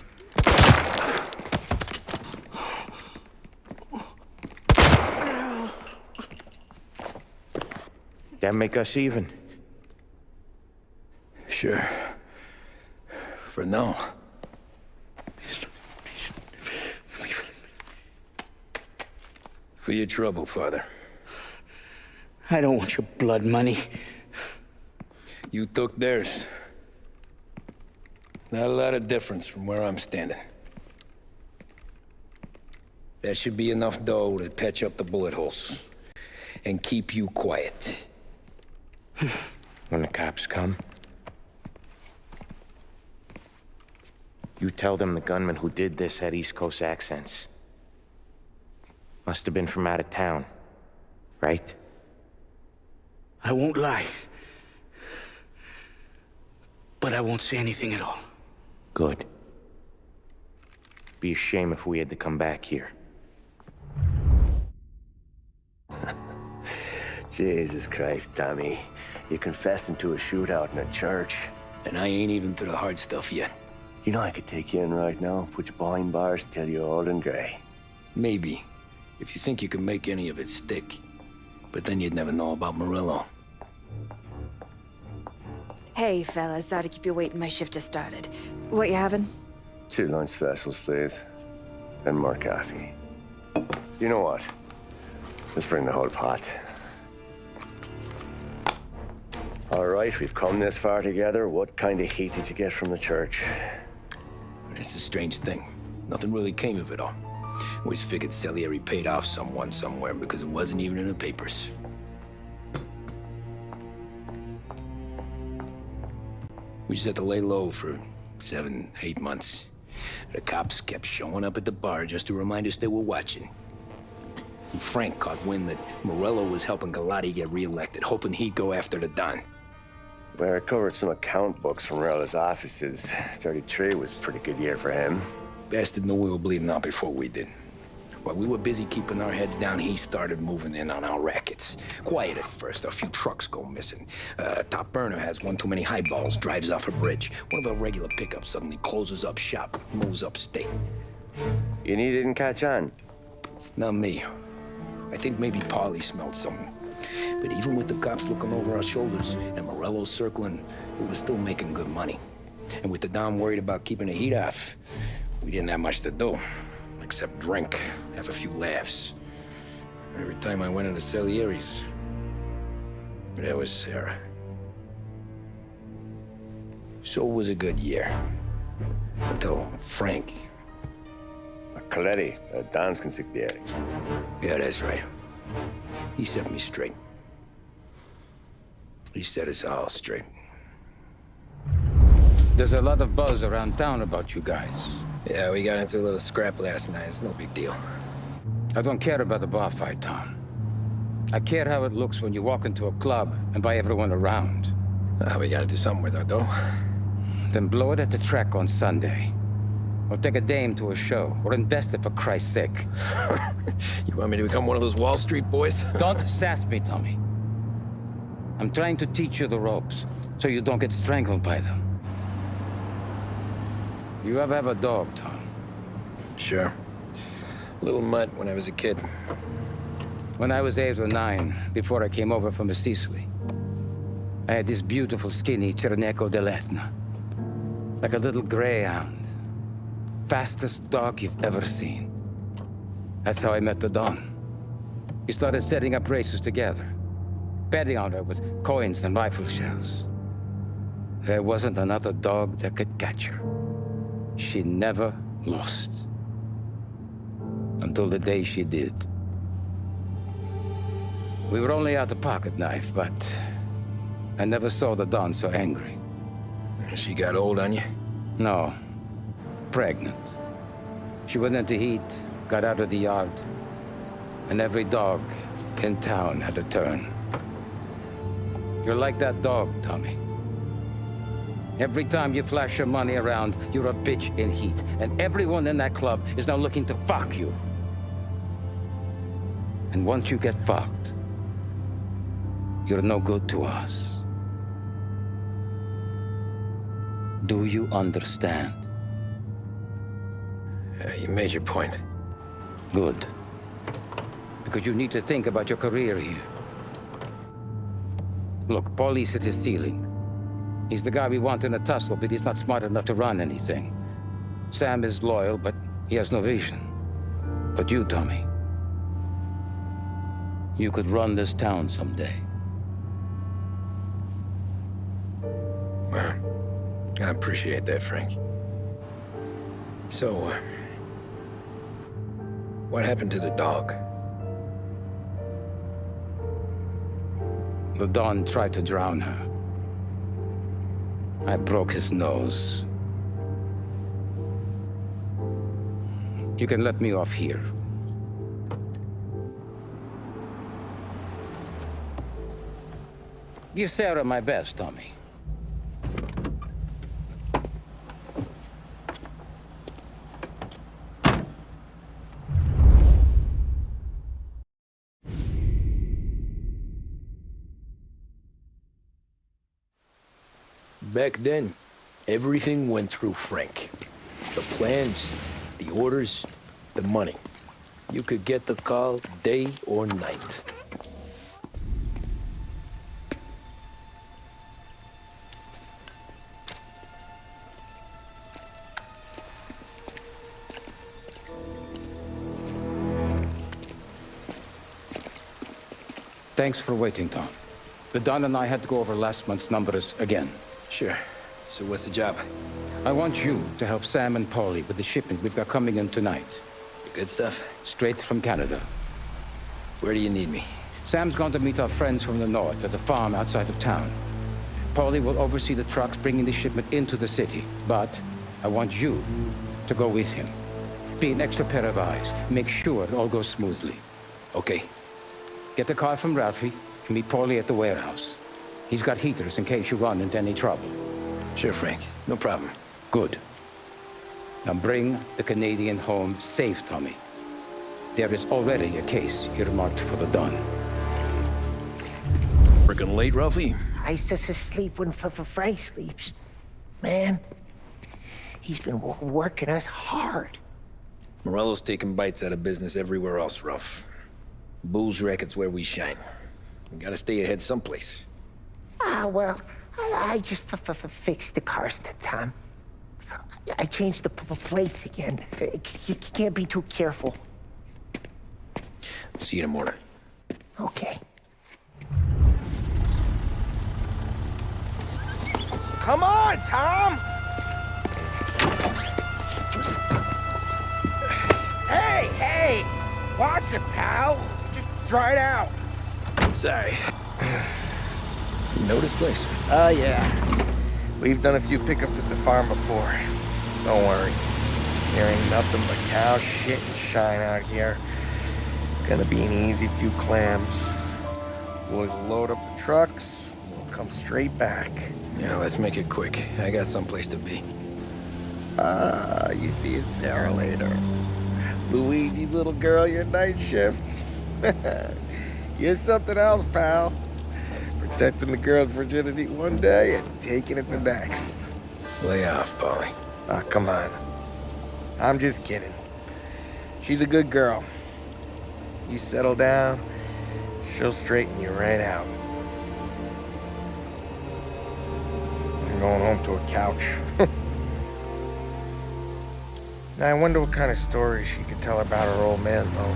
That make us even? Sure. For now. For your trouble, Father. I don't want your blood money. You took theirs. Not a lot of difference from where I'm standing. That should be enough dough to patch up the bullet holes. And keep you quiet. When the cops come, you tell them the gunman who did this had East Coast accents. Must have been from out of town, right? I won't lie. But I won't say anything at all. Good. Be a shame if we had to come back here. Jesus Christ, Tommy. You're confessing to a shootout in a church. And I ain't even to the hard stuff yet. You know I could take you in right now, put you behind bars until you're old and gray. Maybe. If you think you can make any of it stick. But then you'd never know about Morello. Hey, fellas. Sorry to keep you waiting. My shift just started. What you having? 2 lunch specials, please. And more coffee. You know what? Let's bring the whole pot. All right, we've come this far together. What kind of heat did you get from the church? It's a strange thing. Nothing really came of it all. Always figured Salieri paid off someone somewhere because it wasn't even in the papers. We just had to lay low for 7, 8 months. The cops kept showing up at the bar just to remind us they were watching. And Frank caught wind that Morello was helping Galati get reelected, hoping he'd go after the Don. Well, I recovered some account books from Morello's offices. 33 was a pretty good year for him. Bastard knew we were bleeding out before we did. While we were busy keeping our heads down, he started moving in on our rackets. Quiet at first, a few trucks go missing. Top burner has one too many highballs, drives off a bridge. One of our regular pickups suddenly closes up shop, moves upstate. And he didn't catch on? Not me. I think maybe Paulie smelled something. But even with the cops looking over our shoulders and Morello circling, we were still making good money. And with the Don worried about keeping the heat off, we didn't have much to do. Except drink, have a few laughs. Every time I went into Salieri's, there was Sarah. So it was a good year. Until Frank. Coletti, Don's consigliere. Yeah, that's right. He set me straight. He set us all straight. There's a lot of buzz around town about you guys. Yeah, we got into a little scrap last night. It's no big deal. I don't care about the bar fight, Tom. I care how it looks when you walk into a club and buy everyone around. We gotta do something with our dough. Then blow it at the track on Sunday. Or take a dame to a show. Or invest it, for Christ's sake. You want me to become one of those Wall Street boys? Don't sass me, Tommy. I'm trying to teach you the ropes, so you don't get strangled by them. You ever have a dog, Tom? Sure. Little mutt when I was a kid. When I was 8 or 9, before I came over from Sicily, I had this beautiful, skinny Cerneco dell'Etna. Like a little greyhound. Fastest dog you've ever seen. That's how I met the Don. We started setting up races together. Betting on her with coins and rifle shells. There wasn't another dog that could catch her. She never lost. Until the day she did. We were only out a pocket knife, but I never saw the Don so angry. She got old on you? No. Pregnant. She went into heat, got out of the yard, and every dog in town had a turn. You're like that dog, Tommy. Every time you flash your money around, you're a bitch in heat. And everyone in that club is now looking to fuck you. And once you get fucked, you're no good to us. Do you understand? You made your point. Good. Because you need to think about your career here. Look, Paulie's hit his ceiling. He's the guy we want in a tussle, but he's not smart enough to run anything. Sam is loyal, but he has no vision. But you, Tommy, you could run this town someday. Well, I appreciate that, Frank. So, what happened to the dog? The Don tried to drown her. I broke his nose. You can let me off here. Give Sarah my best, Tommy. Back then, everything went through Frank. The plans, the orders, the money. You could get the call day or night. Thanks for waiting, Tom. The Don and I had to go over last month's numbers again. Sure. So what's the job? I want you to help Sam and Paulie with the shipment we've got coming in tonight. Good stuff? Straight from Canada. Where do you need me? Sam's going to meet our friends from the north at the farm outside of town. Paulie will oversee the trucks bringing the shipment into the city, but I want you to go with him. Be an extra pair of eyes. Make sure it all goes smoothly. Okay. Get the car from Ralphie and meet Paulie at the warehouse. He's got heaters in case you run into any trouble. Sure, Frank. No problem. Good. Now bring the Canadian home safe, Tommy. There is already a case earmarked for the Don. Working late, Ralphie? I sleep when Frank sleeps. Man, he's been working us hard. Morello's taking bites out of business everywhere else, Ralph. Bull's racket's where we shine. We gotta stay ahead someplace. Well, I just fixed the cars, Tom. I changed the plates again. You can't be too careful. See you in the morning. Okay. Come on, Tom! Hey! Watch it, pal. Just dry it out. Sorry. You know this place? Yeah. We've done a few pickups at the farm before. Don't worry. There ain't nothing but cow shit and shine out here. It's gonna be an easy few clams. Boys will load up the trucks, and we'll come straight back. Yeah, let's make it quick. I got someplace to be. You see it, Sarah, later. Luigi's little girl, your night shift. You're something else, pal. Protecting the girl's virginity one day and taking it the next. Lay off, Paulie. Ah, come on. I'm just kidding. She's a good girl. You settle down, she'll straighten you right out. I'm going home to a couch. Now, I wonder what kind of stories she could tell about her old man, though.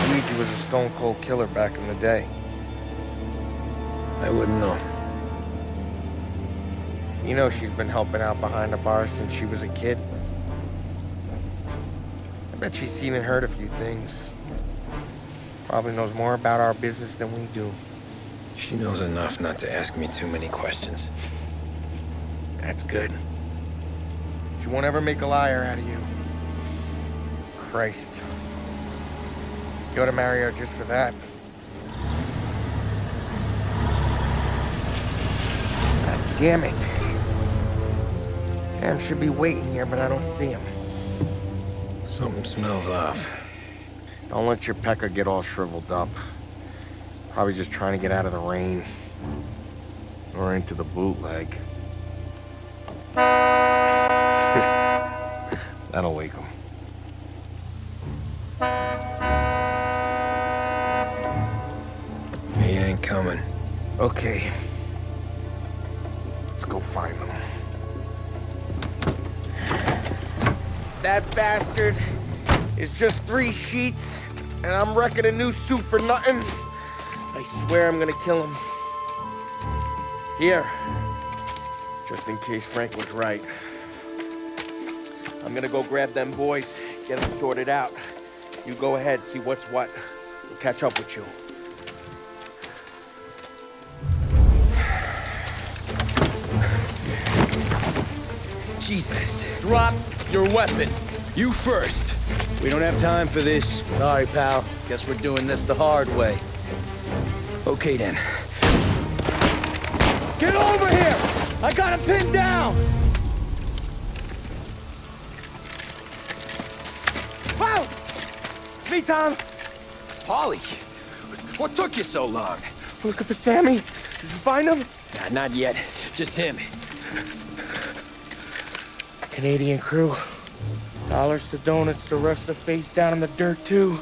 Luigi was a stone-cold killer back in the day. I wouldn't know. You know she's been helping out behind the bar since she was a kid. I bet she's seen and heard a few things. Probably knows more about our business than we do. She knows enough not to ask me too many questions. That's good. She won't ever make a liar out of you. Christ. You ought to marry her just for that. God damn it. Sam should be waiting here, but I don't see him. Something smells off. Don't let your pecker get all shriveled up. Probably just trying to get out of the rain. Or into the bootleg. That'll wake him. He ain't coming. Okay. Let's go find him. That bastard is just 3 sheets, and I'm wrecking a new suit for nothing. I swear I'm gonna kill him. Here. Just in case Frank was right. I'm gonna go grab them boys, get them sorted out. You go ahead, see what's what. We'll catch up with you. Jesus. Drop your weapon. You first. We don't have time for this. Sorry, pal. Guess we're doing this the hard way. Okay, then. Get over here! I got him pinned down! Wow! It's me, Tom. Paulie, what took you so long? Looking for Sammy. Did you find him? Nah, not yet. Just him. Canadian crew. Dollars to donuts to rust the face down in the dirt, too.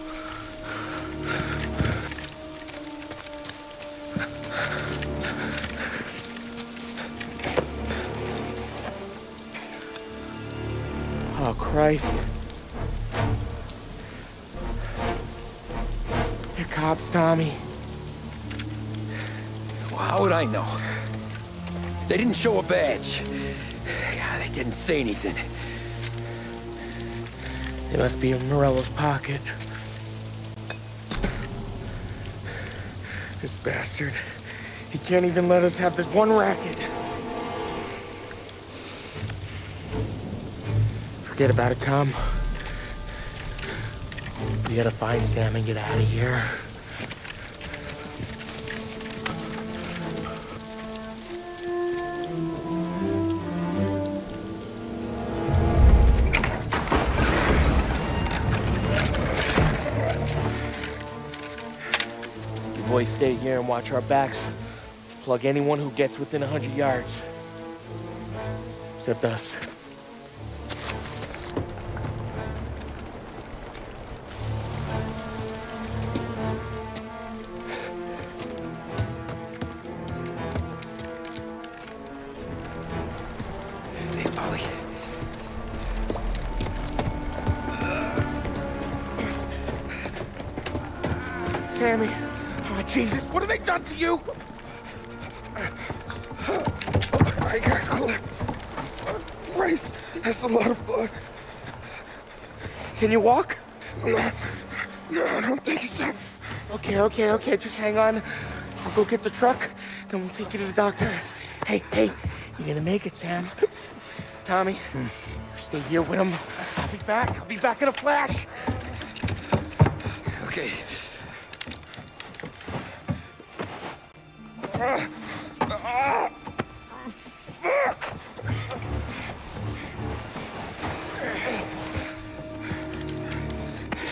Oh, Christ. They're cops, Tommy. How would I know? They didn't show a badge. God, they didn't say anything. They must be in Morello's pocket. This bastard. He can't even let us have this one racket. Forget about it, Tom. We gotta find Sam and get out of here. You boys stay here and watch our backs. Plug anyone who gets within 100 yards. Except us. Hey, Polly. Sammy. Oh, Jesus. What have they done to you? I got clipped. Christ. That's a lot of blood. Can you walk? No, I don't think so. Okay. Just hang on. I'll go get the truck, then we'll take you to the doctor. Hey, you're gonna make it, Sam. Tommy, you stay here with him. I'll be back in a flash. Okay. Fuck!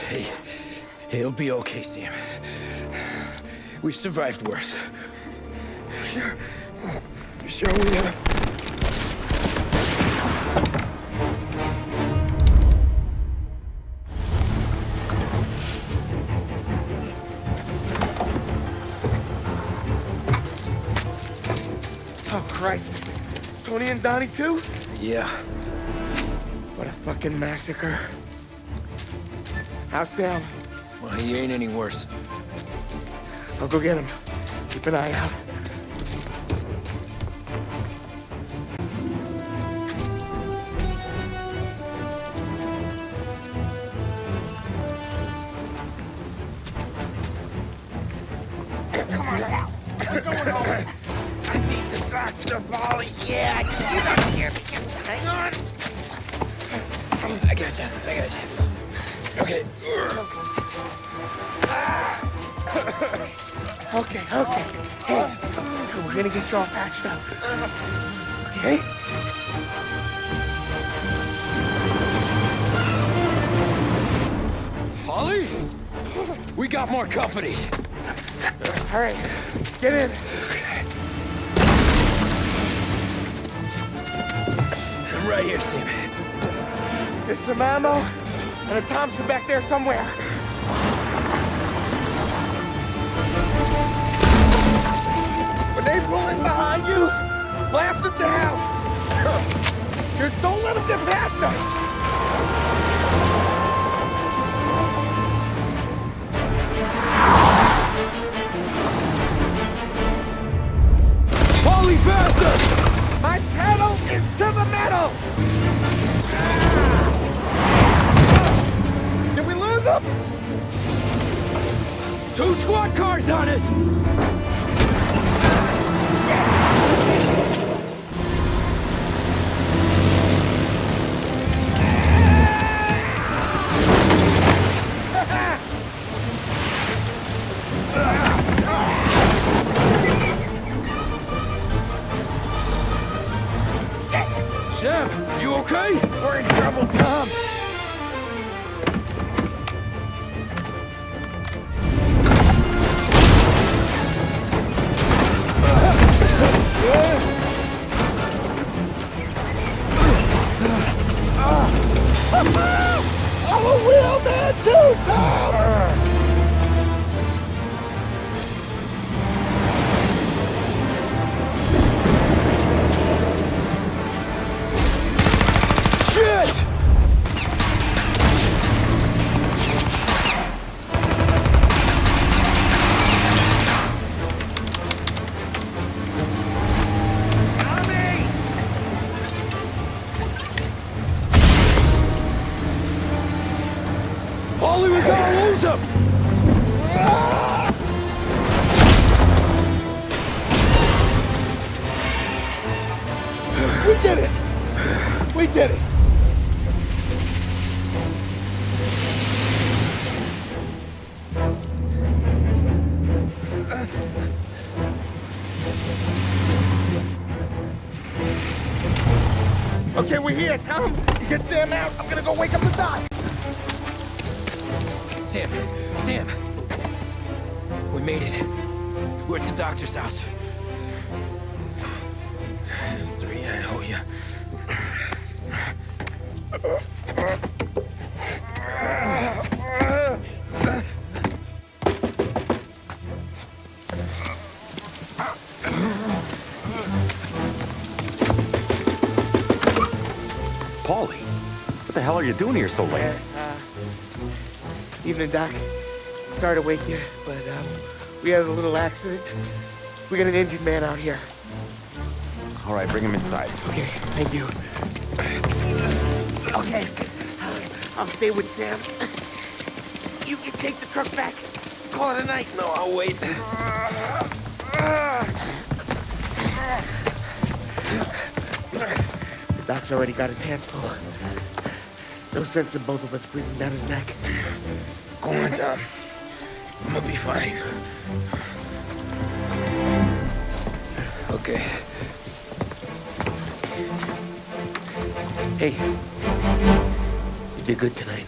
Hey, he'll be okay, Sam. We've survived worse. Sure we have. Oh, Christ. Tony and Donnie, too? Yeah. What a fucking massacre. How's Sam? Well, he ain't any worse. I'll go get him. Keep an eye out. Come on now. We're going home. I need the doctor, Polly. Yeah, I can see that here. Just hang on. I gotcha. Okay. Okay. Hey, we're gonna get you all patched up. Okay? Polly? We got more company. All right, get in. I'm right here, Sam. There's some ammo and a Thompson back there somewhere. When they pull in behind you, blast them down. Just don't let them get past us. Polly, faster! My pedal is to the metal! Did we lose them? 2 squad cars on us! Sam, you okay? We're in trouble, Tom. I'm a real man too, Tom! up! We did it! We did it! Okay, we're here, Tom. You get Sam out. I'm gonna go wake up the doc. Sam! We made it. We're at the doctor's house. 3, I owe you. Paulie, what the hell are you doing here so late? Evening, Doc. Sorry to wake you, but we had a little accident. We got an injured man out here. All right, bring him inside. Okay, thank you. Okay, I'll stay with Sam. You can take the truck back. Call it a night. No, I'll wait. The doc's already got his hands full. No sense in both of us breathing down his neck. Go on, Tom. I'm gonna be fine. Okay. Hey, you did good tonight.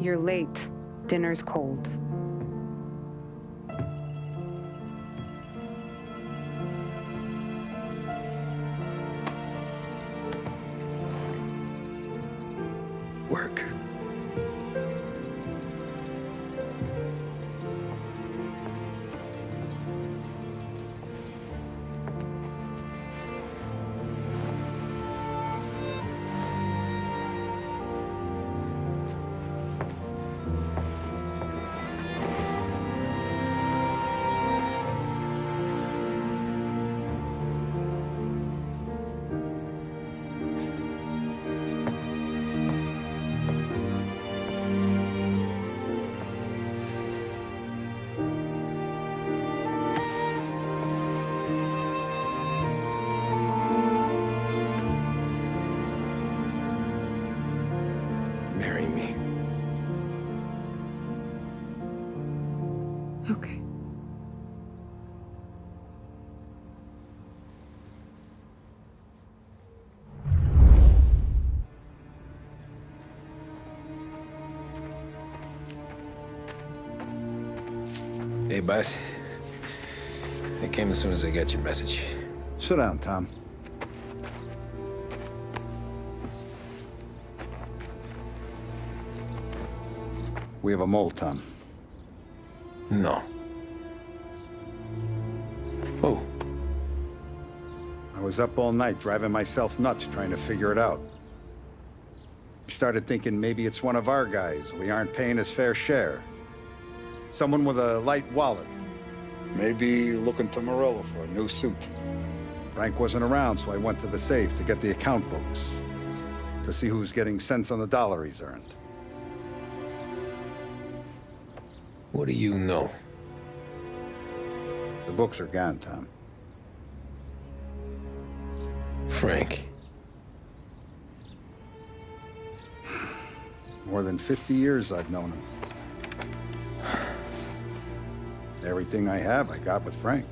You're late. Dinner's cold. Work. Marry me. Okay. Hey, boss. I came as soon as I got your message. Sit down, Tom. We have a mole, Tom. No. Oh. I was up all night driving myself nuts trying to figure it out. I started thinking maybe it's one of our guys. We aren't paying his fair share. Someone with a light wallet. Maybe looking to Morello for a new suit. Frank wasn't around, so I went to the safe to get the account books. To see who's getting cents on the dollar he's earned. What do you know? The books are gone, Tom. Frank. More than 50 years I've known him. Everything I have, I got with Frank.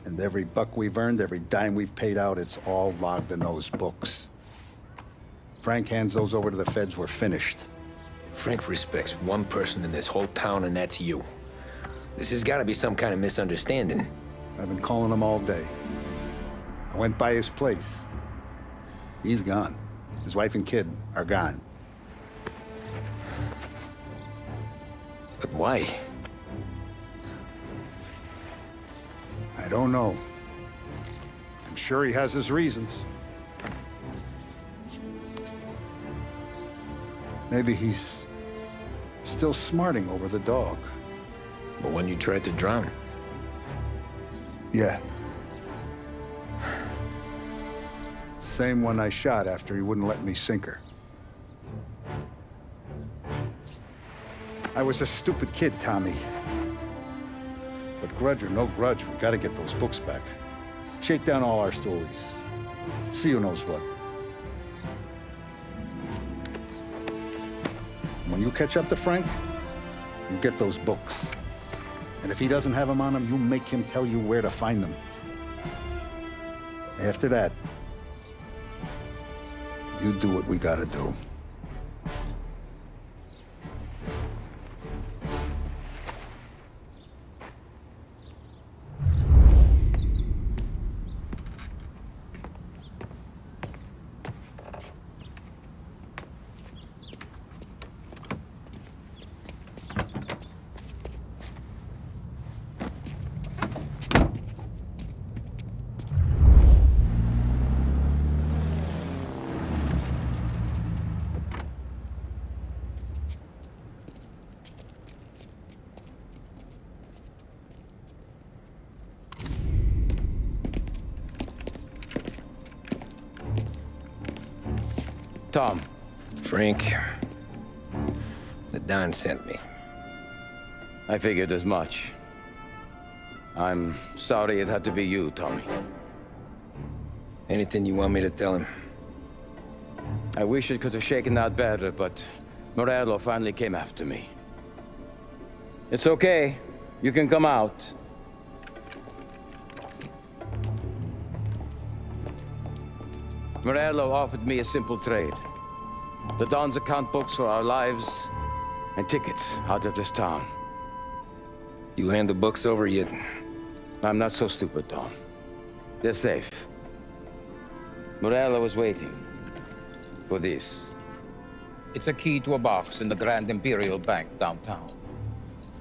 And every buck we've earned, every dime we've paid out, it's all logged in those books. Frank hands those over to the feds, we're finished. Frank respects one person in this whole town, and that's you. This has got to be some kind of misunderstanding. I've been calling him all day. I went by his place. He's gone. His wife and kid are gone. But why? I don't know. I'm sure he has his reasons. Maybe he's still smarting over the dog. The one you tried to drown? Yeah. Same one I shot after he wouldn't let me sink her. I was a stupid kid, Tommy. But grudge or no grudge, we gotta get those books back. Shake down all our stories. See who knows what. When you catch up to Frank, you get those books. And if he doesn't have them on him, you make him tell you where to find them. After that, you do what we gotta do. Tom. Frank. The Don sent me. I figured as much. I'm sorry it had to be you, Tommy. Anything you want me to tell him? I wish it could have shaken out better, but Morello finally came after me. It's okay. You can come out. Morello offered me a simple trade. The Don's account books for our lives and tickets out of this town. You hand the books over yet? I'm not so stupid, Don. They're safe. Morello was waiting for this. It's a key to a box in the Grand Imperial Bank downtown.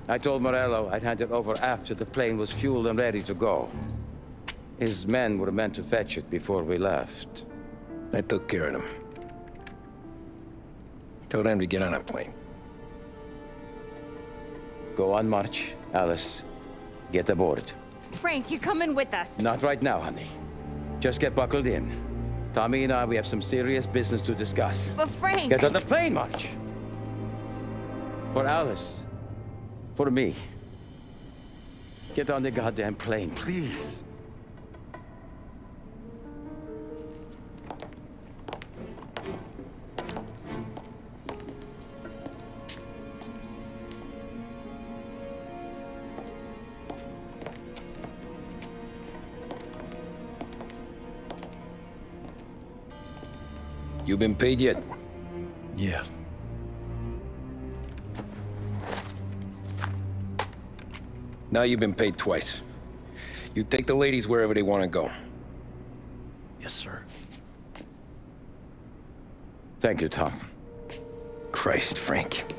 I told Morello I'd hand it over after the plane was fueled and ready to go. His men were meant to fetch it before we left. I took care of them. Told them to get on a plane. Go on march, Alice. Get aboard. Frank, you're coming with us. Not right now, honey. Just get buckled in. Tommy and I, we have some serious business to discuss. But Frank... Get on the plane, March. For Alice. For me. Get on the goddamn plane, please. You been paid yet? Yeah. Now you've been paid twice. You take the ladies wherever they want to go. Yes, sir. Thank you, Tom. Christ, Frank.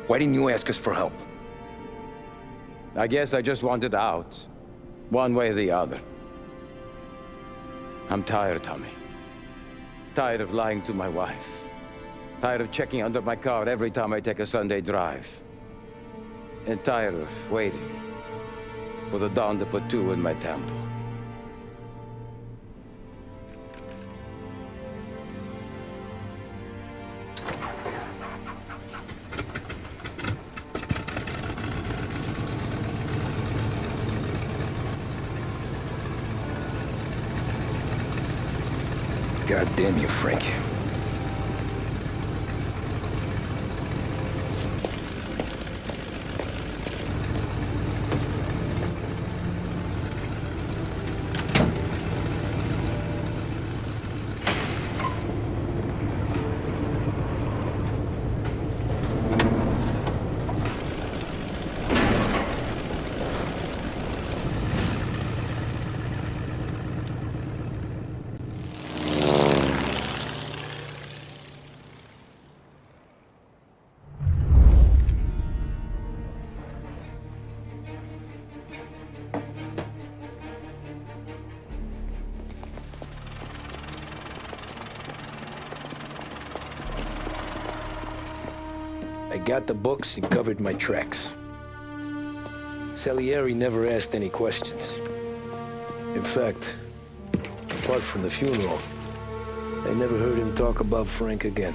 Why didn't you ask us for help? I guess I just wanted out. One way or the other. I'm tired, Tommy. Tired of lying to my wife. Tired of checking under my car every time I take a Sunday drive. And tired of waiting for the dawn to put two in my temple. God damn you, Frank. got the books and covered my tracks. Salieri never asked any questions. In fact, apart from the funeral, I never heard him talk about Frank again.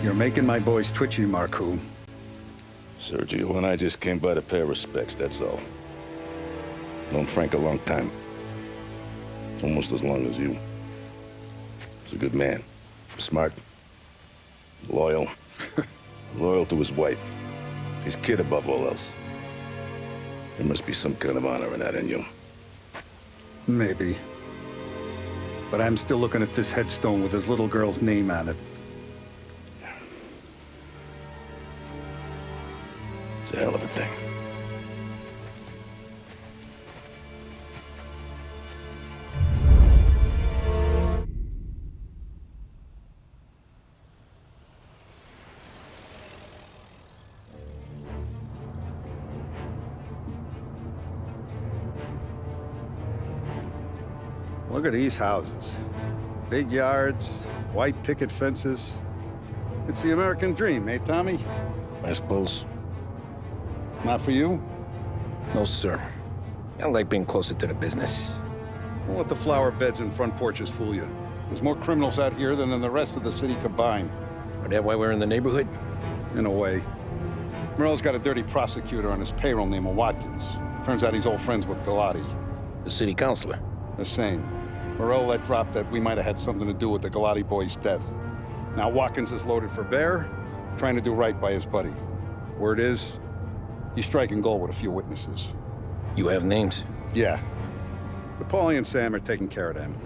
You're making my boys twitchy, Marcoux. Sergio and I just came by to pay our respects, that's all. Known Frank a long time. Almost as long as you. He's a good man. Smart. Loyal. Loyal to his wife. His kid above all else. There must be some kind of honor in that in you. Maybe. But I'm still looking at this headstone with his little girl's name on it. It's a hell of a thing. Look at these houses. Big yards, white picket fences. It's the American dream, eh, Tommy? I suppose. Not for you? No, sir. I like being closer to the business. Don't let the flower beds and front porches fool you. There's more criminals out here than in the rest of the city combined. Are that why we're in the neighborhood? In a way. Morello's got a dirty prosecutor on his payroll named Watkins. Turns out he's old friends with Galati. The city councilor? The same. Morello let drop that we might have had something to do with the Galati boy's death. Now Watkins is loaded for bear, trying to do right by his buddy. Word is, he's striking gold with a few witnesses. You have names? Yeah. But Paulie and Sam are taking care of them.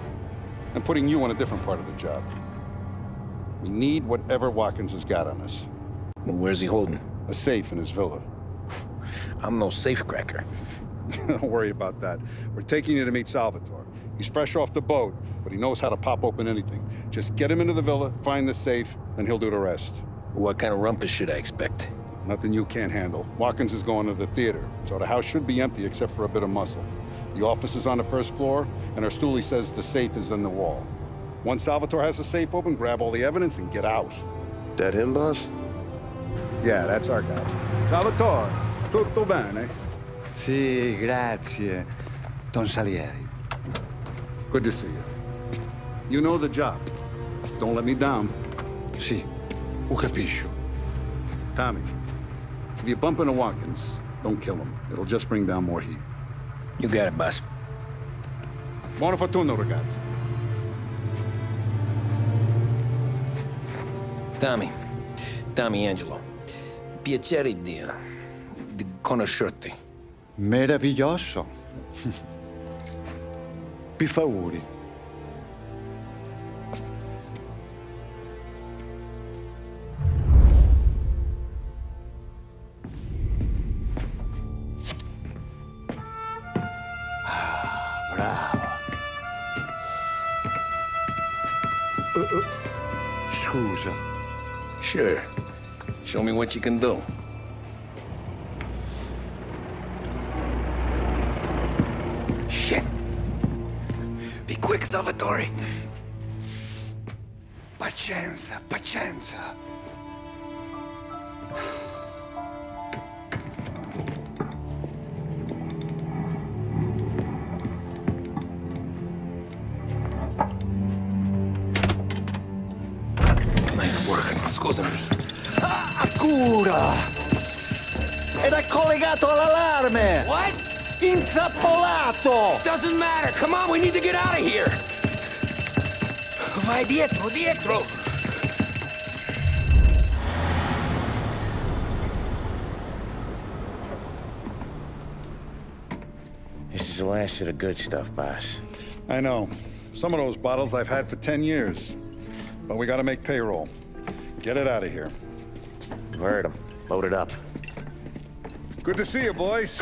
I'm putting you on a different part of the job. We need whatever Watkins has got on us. Well, where's he holding? A safe in his villa. I'm no safecracker. Don't worry about that. We're taking you to meet Salvatore. He's fresh off the boat, but he knows how to pop open anything. Just get him into the villa, find the safe, and he'll do the rest. What kind of rumpus should I expect? Nothing you can't handle. Watkins is going to the theater, so the house should be empty except for a bit of muscle. The office is on the first floor, and our stoolie says the safe is in the wall. Once Salvatore has the safe open, grab all the evidence and get out. That him, boss? Yeah, that's our guy. Salvatore, tutto bene? Sì, grazie, Don Salieri. Good to see you. You know the job. Don't let me down. Sì, ho capisco. Tommy, if you bump into Watkins, don't kill him. It'll just bring down more heat. You got it, boss. Buona fortuna, ragazzi. Tommy Angelo. Piacere di conoscerti. Meraviglioso. Per favore. Bravo. Scusa. Sure. Show me what you can do. Shit. Be quick, Salvatore. Pazienza, pazienza. Nice work, scusami. Cura! Era collegato all'allarme! What? Intrappolato! Doesn't matter. Come on, we need to get out of here. Vai dietro, dietro. the last of the good stuff, boss. I know. Some of those bottles I've had for 10 years. But we gotta make payroll. Get it out of here. You've heard him. Load it up. Good to see you, boys.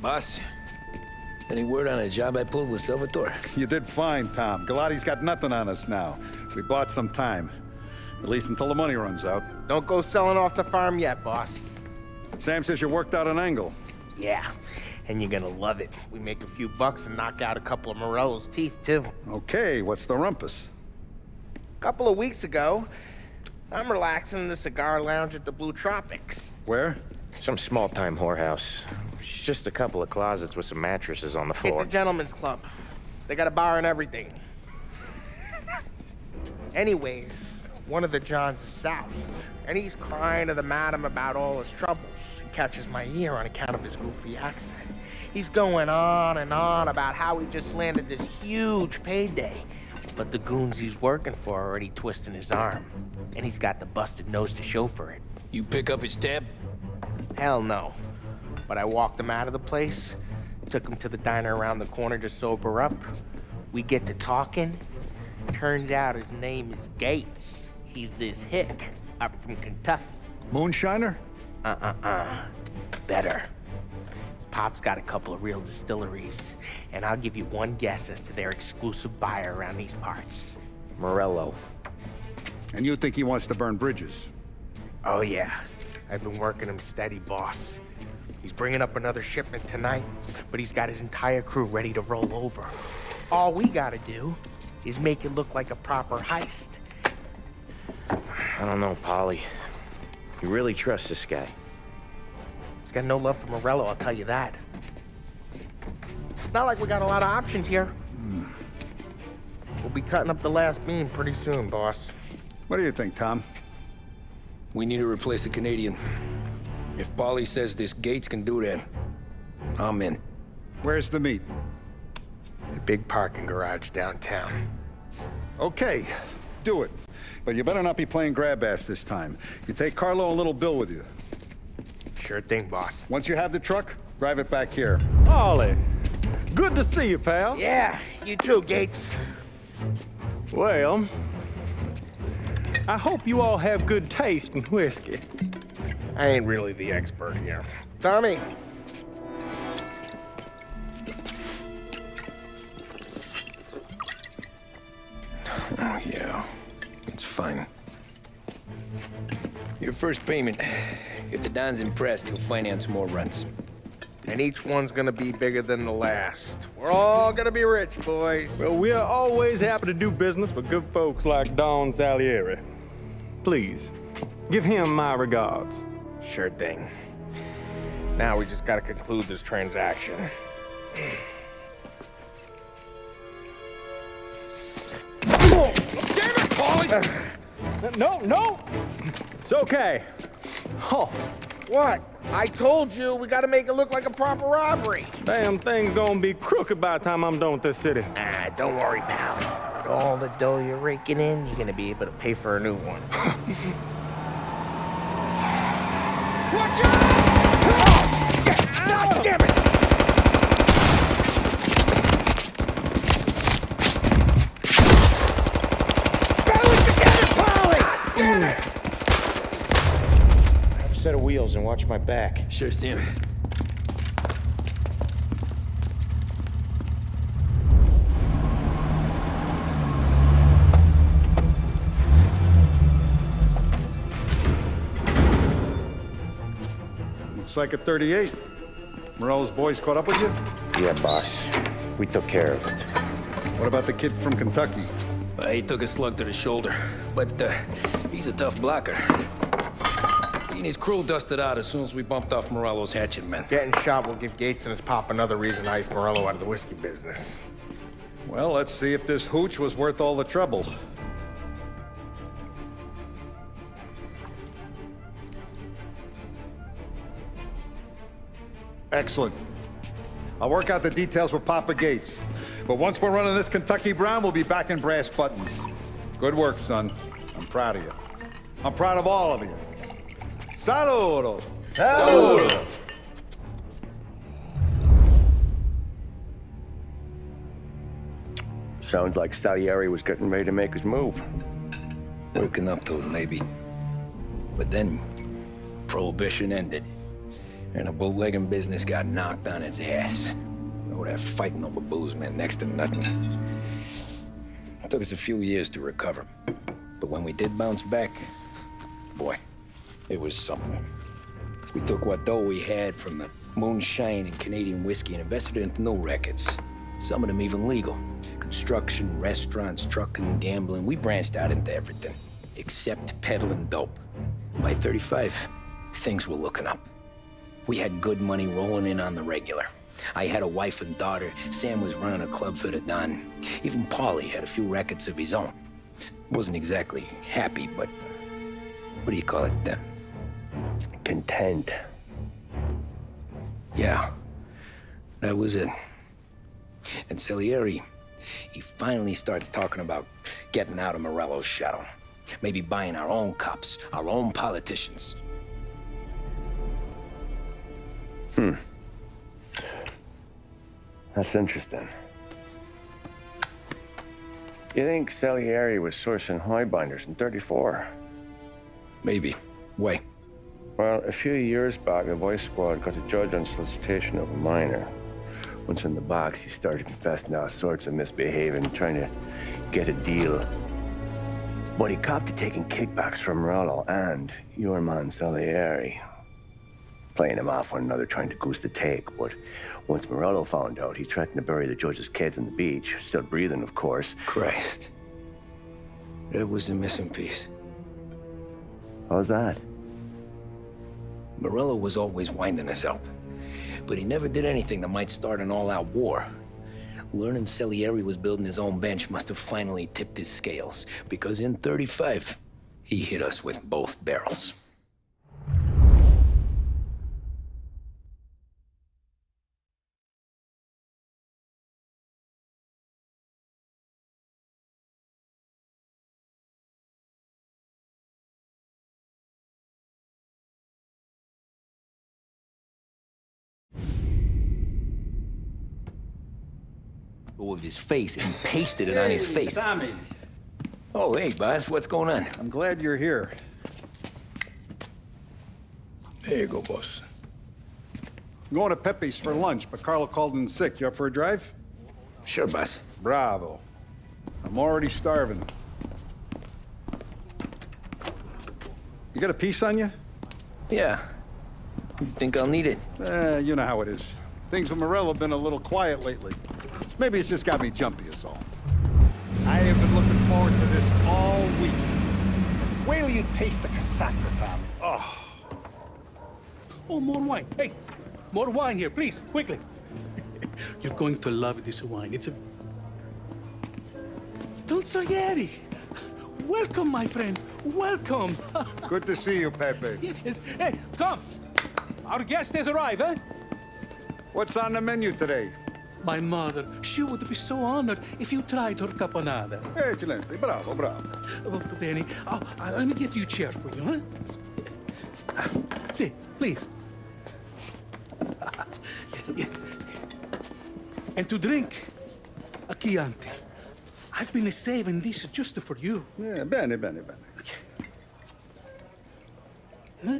Boss, any word on a job I pulled with Salvatore? You did fine, Tom. Galati's got nothing on us now. We bought some time. At least until the money runs out. Don't go selling off the farm yet, boss. Sam says you worked out an angle. Yeah, and you're gonna love it. We make a few bucks and knock out a couple of Morello's teeth, too. Okay, what's the rumpus? A couple of weeks ago, I'm relaxing in the cigar lounge at the Blue Tropics. Where? Some small-time whorehouse. It's just a couple of closets with some mattresses on the floor. It's a gentleman's club. They got a bar and everything. Anyways, one of the Johns is south, and he's crying to the madam about all his troubles. He catches my ear on account of his goofy accent. He's going on and on about how he just landed this huge payday, but the goons he's working for are already twisting his arm, and he's got the busted nose to show for it. You pick up his tab? Hell no. But I walked him out of the place, took him to the diner around the corner to sober up. We get to talking. Turns out his name is Gates. He's this hick up from Kentucky. Moonshiner? Better. His pop's got a couple of real distilleries, and I'll give you one guess as to their exclusive buyer around these parts. Morello. And you think he wants to burn bridges? Oh yeah. I've been working him steady, boss. He's bringing up another shipment tonight, but he's got his entire crew ready to roll over. All we gotta do is make it look like a proper heist. I don't know, Polly. You really trust this guy? He's got no love for Morello, I'll tell you that. Not like we got a lot of options here. We'll be cutting up the last beam pretty soon, boss. What do you think, Tom? We need to replace the Canadian. If Polly says this Gates can do that, I'm in. Where's the meet? The big parking garage downtown. Okay, do it. But you better not be playing grab ass this time. You take Carlo and Little Bill with you. Sure thing, boss. Once you have the truck, drive it back here. Ollie, good to see you, pal. Yeah, you too, Gates. Well, I hope you all have good taste in whiskey. I ain't really the expert here. Tommy. Oh, yeah. It's fine. Your first payment. If the Don's impressed, he'll finance more runs. And each one's gonna be bigger than the last. We're all gonna be rich, boys. Well, we're always happy to do business with good folks like Don Salieri. Please, give him my regards. Sure thing. Now we just gotta conclude this transaction. Oh, damn it, Paulie! No! It's okay. Oh. What? I told you, we gotta make it look like a proper robbery. Damn thing's gonna be crooked by the time I'm done with this city. Ah, don't worry, pal. With all the dough you're raking in, you're gonna be able to pay for a new one. Watch out! God damn it! Balance together, Polly! Damn it! Have a set of wheels and watch my back. Sure, Sam. Looks like a 38. Morello's boys caught up with you? Yeah, boss. We took care of it. What about the kid from Kentucky? He took a slug to the shoulder, but he's a tough blocker. He and his crew dusted out as soon as we bumped off Morello's hatchet men. Getting shot will give Gates and his pop another reason to ice Morello out of the whiskey business. Well, let's see if this hooch was worth all the trouble. Excellent. I'll work out the details with Papa Gates. But once we're running this Kentucky Brown, we'll be back in brass buttons. Good work, son. I'm proud of you. I'm proud of all of you. Saludo! Saludo! Sounds like Salieri was getting ready to make his move. Working up to it, maybe. But then, Prohibition ended, and the bootlegging business got knocked on its ass. All that fighting over booze meant next to nothing. It took us a few years to recover. But when we did bounce back, boy, it was something. We took what dough we had from the moonshine and Canadian whiskey and invested it into new rackets. Some of them even legal. Construction, restaurants, trucking, gambling. We branched out into everything, except peddling dope. And by 35, things were looking up. We had good money rolling in on the regular. I had a wife and daughter. Sam was running a club for the Don. Even Paulie had a few rackets of his own. He wasn't exactly happy, but what do you call it then? Content. Yeah, that was it. And Salieri, he finally starts talking about getting out of Morello's shadow. Maybe buying our own cops, our own politicians. That's interesting. You think Salieri was sourcing highbinders in 34? Maybe. Why? Well, a few years back, the Vice Squad got a judge on solicitation of a minor. Once in the box, he started confessing all sorts of misbehaving, trying to get a deal. But he copped to taking kickbacks from Morello and your man Salieri. Playing them off one another, trying to goose the take. But once Morello found out, he threatened to bury the judge's kids on the beach. Still breathing, of course. Christ. That was the missing piece. How's that? Morello was always winding us up. But he never did anything that might start an all-out war. Learning Salieri was building his own bench must have finally tipped his scales. Because in 35, he hit us with both barrels. Of his face and pasted it on his face. Tommy. Oh, hey, boss, what's going on? I'm glad you're here. There you go, boss. I'm going to Pepe's for lunch, but Carlo called in sick. You up for a drive? Sure, boss. Bravo. I'm already starving. You got a piece on you? Yeah. You think I'll need it? You know how it is. Things with Morello have been a little quiet lately. Maybe it's just got me jumpy is all. I have been looking forward to this all week. Wait till you taste the casaca, Tommy. Oh. Oh, more wine. Hey, more wine here, please, quickly. You're going to love this wine. It's a... Don Salieri. Welcome, my friend. Welcome. Good to see you, Pepe. Yes. Hey, come. Our guest has arrived, eh? What's on the menu today? My mother, she would be so honored if you tried her caponata. Excellent. Bravo, bravo. Molto bene. Oh, let me get you a chair for you, huh? See, please. And to drink, a Chianti. I've been saving this just for you. Yeah, bene. Huh?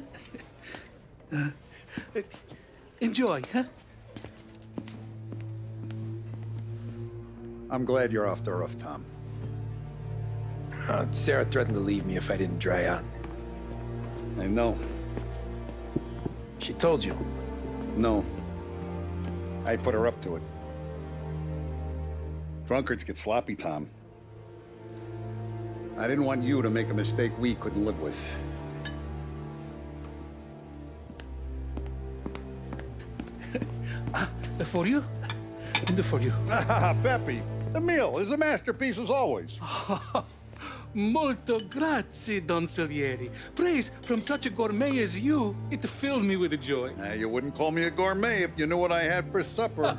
Enjoy, huh? I'm glad you're off the roof, Tom. Sarah threatened to leave me if I didn't dry out. I know. She told you? No. I put her up to it. Drunkards get sloppy, Tom. I didn't want you to make a mistake we couldn't live with. For you? And for you. Pepe, the meal is a masterpiece as always. Molto grazie, Don Salieri. Praise from such a gourmet as you, it filled me with joy. You wouldn't call me a gourmet if you knew what I had for supper.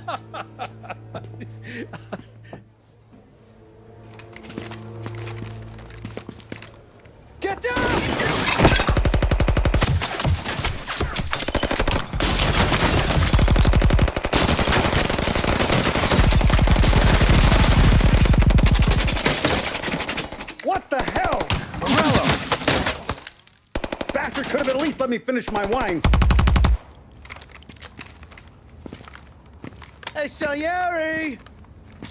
Get down! let me finish my wine. Hey, Salieri!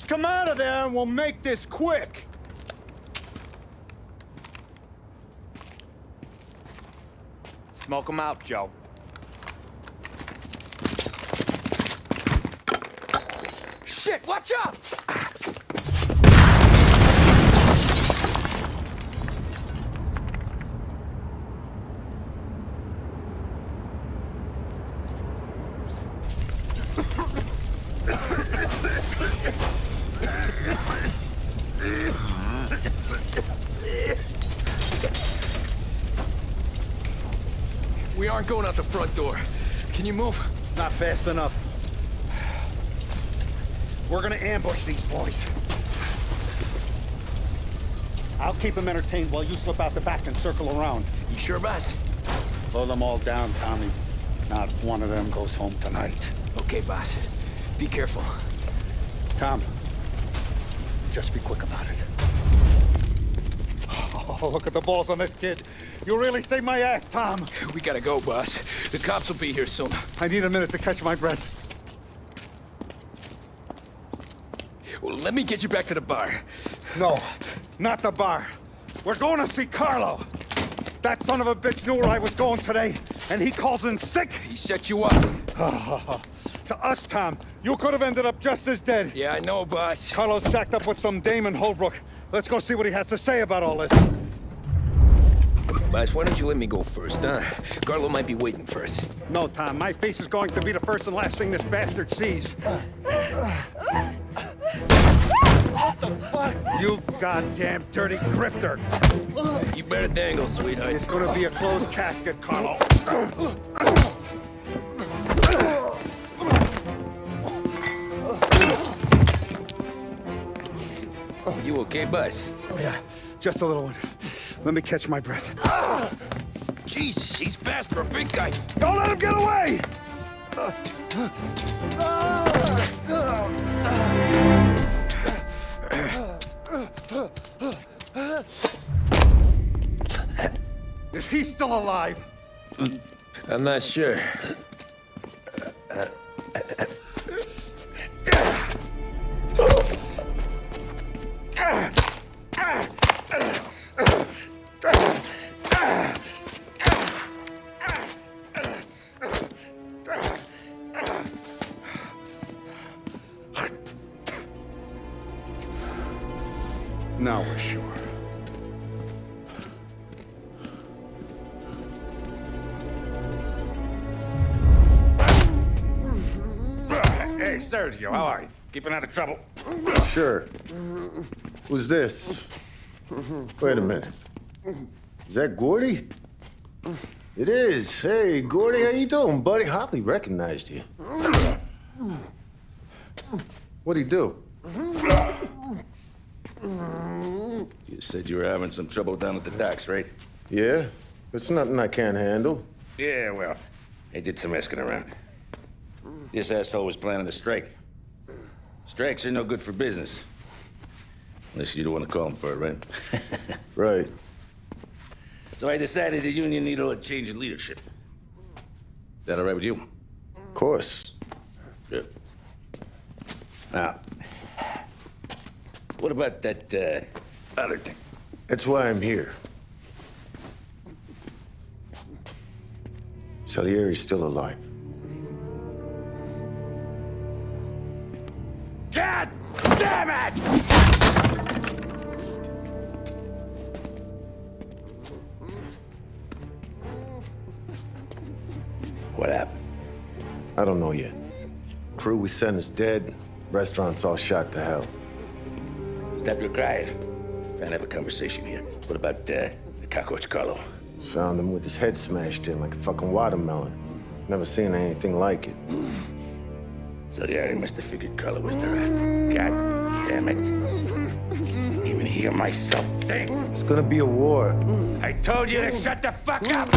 Come out of there and we'll make this quick. Smoke him out, Joe. Shit, watch out! We aren't going out the front door. Can you move? Not fast enough. We're gonna ambush these boys. I'll keep them entertained while you slip out the back and circle around. You sure, boss? Blow them all down, Tommy. Not one of them goes home tonight. Okay, boss. Be careful. Tom, just be quick about it. Oh, look at the balls on this kid. You really saved my ass, Tom. We gotta go, boss. The cops will be here soon. I need a minute to catch my breath. Well, let me get you back to the bar. No, not the bar. We're going to see Carlo. That son of a bitch knew where I was going today, and he calls in sick. He set you up. To us, Tom, you could have ended up just as dead. Yeah, I know, boss. Carlo's shacked up with some dame in Holbrook. Let's go see what he has to say about all this. Boss, why don't you let me go first, huh? Carlo might be waiting for us. No, Tom, my face is going to be the first and last thing this bastard sees. What the fuck? You goddamn dirty grifter. You better dangle, sweetheart. It's gonna be a closed casket, Carlo. You okay, boss? Yeah, just a little one. Let me catch my breath. Jesus, he's fast for a big guy. Don't let him get away! Is he still alive? I'm not sure. Now we're sure. Hey, Sergio, how are you? Keeping out of trouble? Sure. Who's this? Wait a minute. Is that Gordy? It is. Hey, Gordy, how you doing, buddy? Hardly recognized you. What'd he do? You said you were having some trouble down at the docks, right? Yeah? It's nothing I can't handle. Yeah, well, I did some asking around. This asshole was planning a strike. Strikes are no good for business. Unless you don't want to call him for it, right? Right. So I decided the union needed a change in leadership. Is that all right with you? Of course. Good. Now, what about that, other thing? That's why I'm here. Salieri's still alive. God damn it! What happened? I don't know yet. Crew we sent is dead. Restaurant's all shot to hell. Stop your crying. Trying to have a conversation here. What about, the cockroach Carlo? Found him with his head smashed in like a fucking watermelon. Never seen anything like it. So yeah, he must have figured Carlo was the rat. God damn it. Can't even hear myself think. It's gonna be a war. I told you to shut the fuck up!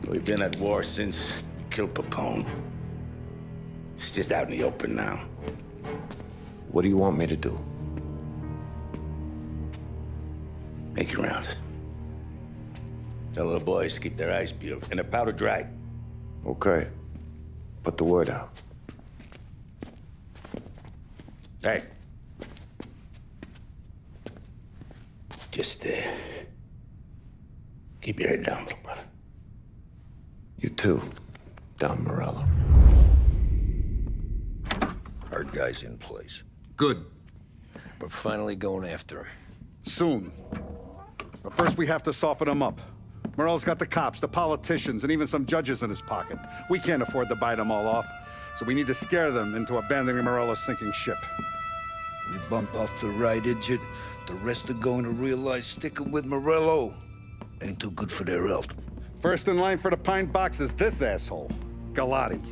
We've been at war since we killed Papone. It's just out in the open now. What do you want me to do? Make your rounds. Tell the boys to keep their eyes peeled and their powder dry. Okay. Put the word out. Hey. Just, keep your head down, little brother. You too, Don Morello. Our guy's in place. Good. We're finally going after him. Soon. But first we have to soften him up. Morello's got the cops, the politicians, and even some judges in his pocket. We can't afford to bite them all off, so we need to scare them into abandoning Morello's sinking ship. We bump off the right idiot, the rest are going to realize sticking with Morello ain't too good for their health. First in line for the pine box is this asshole, Galati.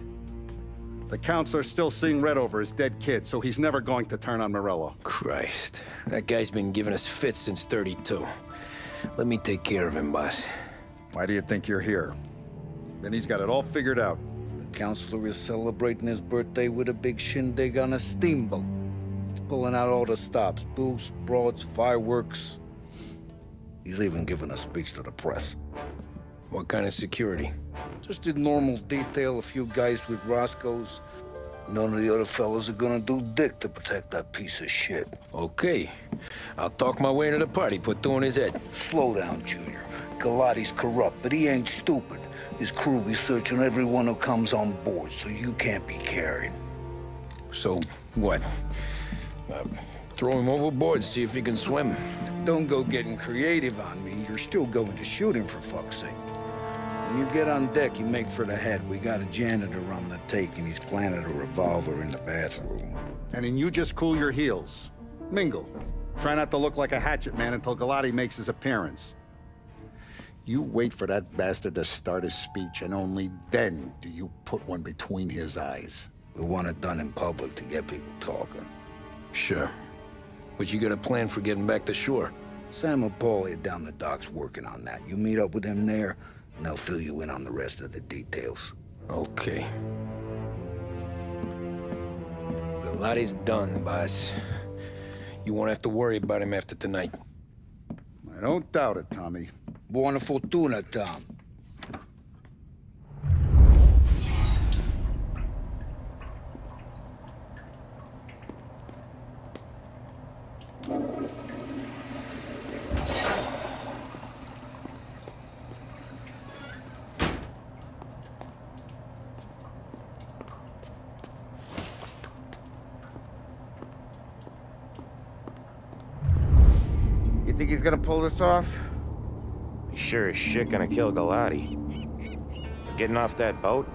The counselor's still seeing red over his dead kid, so he's never going to turn on Morello. Christ, that guy's been giving us fits since 32. Let me take care of him, boss. Why do you think you're here? Then he's got it all figured out. The counselor is celebrating his birthday with a big shindig on a steamboat. He's pulling out all the stops, booze, broads, fireworks. He's even giving a speech to the press. What kind of security? Just did normal detail, a few guys with Roscoe's. None of the other fellas are gonna do dick to protect that piece of shit. Okay. I'll talk my way into the party, put two in his head. Slow down, Junior. Galati's corrupt, but he ain't stupid. His crew be searching everyone who comes on board, so you can't be carried. So, what? Throw him overboard, see if he can swim. Don't go getting creative on me. You're still going to shoot him, for fuck's sake. When you get on deck, you make for the head. We got a janitor on the take, and he's planted a revolver in the bathroom. And then you just cool your heels. Mingle. Try not to look like a hatchet man until Galati makes his appearance. You wait for that bastard to start his speech, and only then do you put one between his eyes. We want it done in public to get people talking. Sure. But you got a plan for getting back to shore? Sam and Paulie are down the docks working on that. You meet up with them there, and they'll fill you in on the rest of the details. Okay. Galati's done, boss. You won't have to worry about him after tonight. I don't doubt it, Tommy. Buona fortuna, Tom. You think he's gonna pull this off? He's sure as shit gonna kill Galati. Getting off that boat?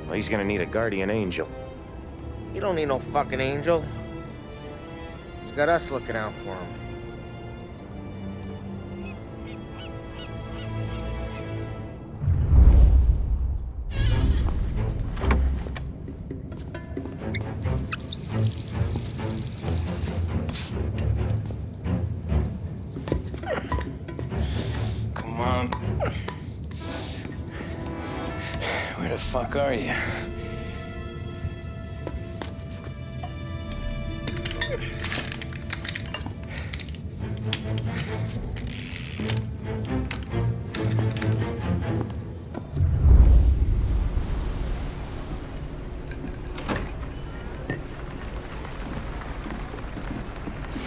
Well, he's gonna need a guardian angel. He don't need no fucking angel. He's got us looking out for him. Come on. Where the fuck are you?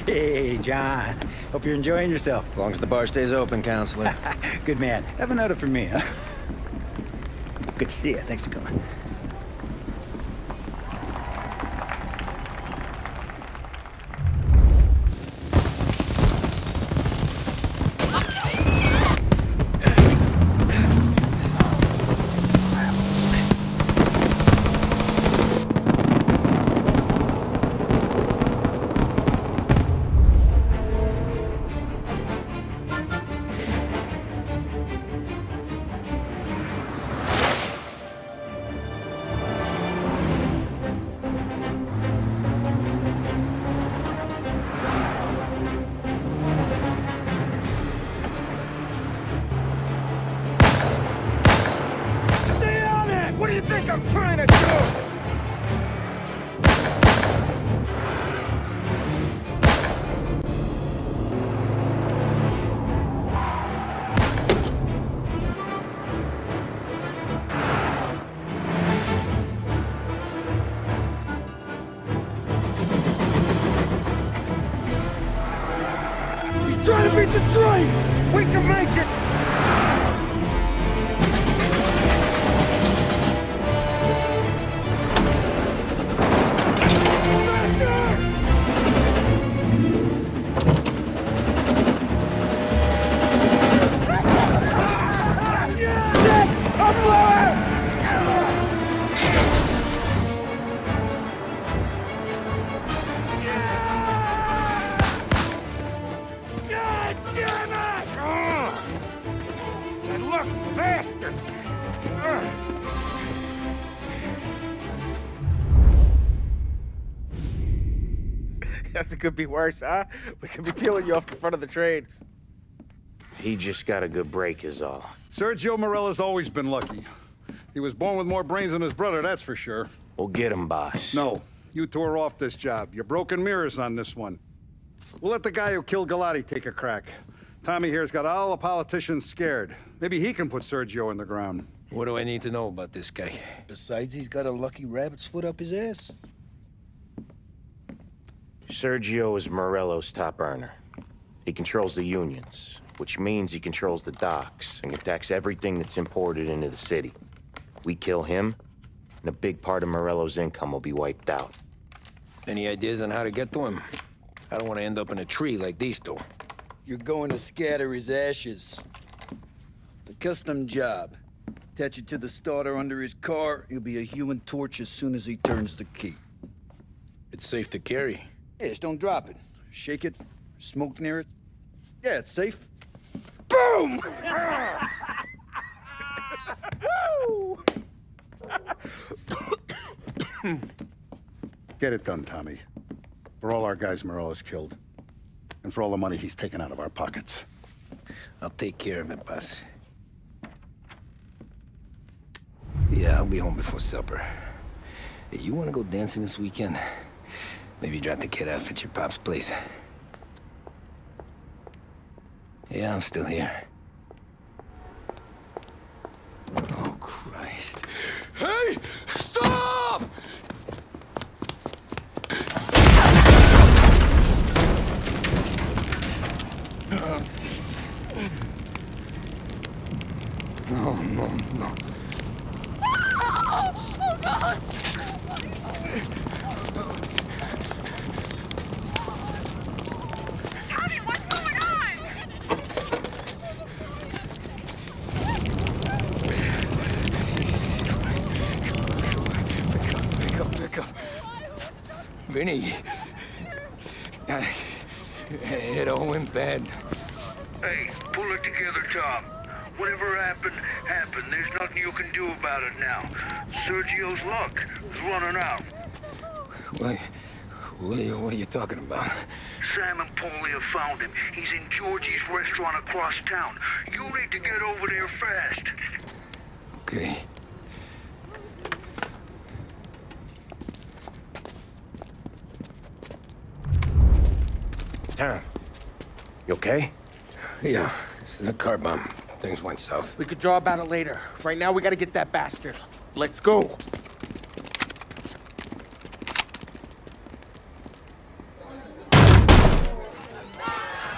Hey, John. Hope you're enjoying yourself. As long as the bar stays open, counselor. Good man. Have a note for me, huh? Good to see you. Thanks for coming. beat the train! We can make it! It could be worse, huh? We could be peeling you off the front of the train. He just got a good break is all. Sergio Morella's always been lucky. He was born with more brains than his brother, that's for sure. We'll get him, boss. No, you two are off this job. You're broken mirrors on this one. We'll let the guy who killed Galati take a crack. Tommy here's got all the politicians scared. Maybe he can put Sergio in the ground. What do I need to know about this guy? Besides, he's got a lucky rabbit's foot up his ass. Sergio is Morello's top earner. He controls the unions, which means he controls the docks and can tax everything that's imported into the city. We kill him, and a big part of Morello's income will be wiped out. Any ideas on how to get to him? I don't want to end up in a tree like these two. You're going to scatter his ashes. It's a custom job. Attach it to the starter under his car. He'll be a human torch as soon as he turns the key. It's safe to carry. Yeah, just don't drop it. Shake it, smoke near it. Yeah, it's safe. Boom! Get it done, Tommy. For all our guys Morella's killed. And for all the money he's taken out of our pockets. I'll take care of it, boss. Yeah, I'll be home before supper. Hey, you want to go dancing this weekend? Maybe drop the kid off at your pop's place. Yeah, I'm still here. Oh, Christ. Hey! Stop! No, no, no. Oh, God! Tommy, what's going on? Pick up. Vinny. It all went bad. Hey, pull it together, Tom. Whatever happened, happened. There's nothing you can do about it now. Sergio's luck is running out. What are you talking about? Sam and Paulie have found him. He's in Georgie's restaurant across town. You need to get over there fast. Okay. Tom, you okay? Yeah, it's a car bomb. Things went south. We could draw about it later. Right now, we gotta get that bastard. Let's go.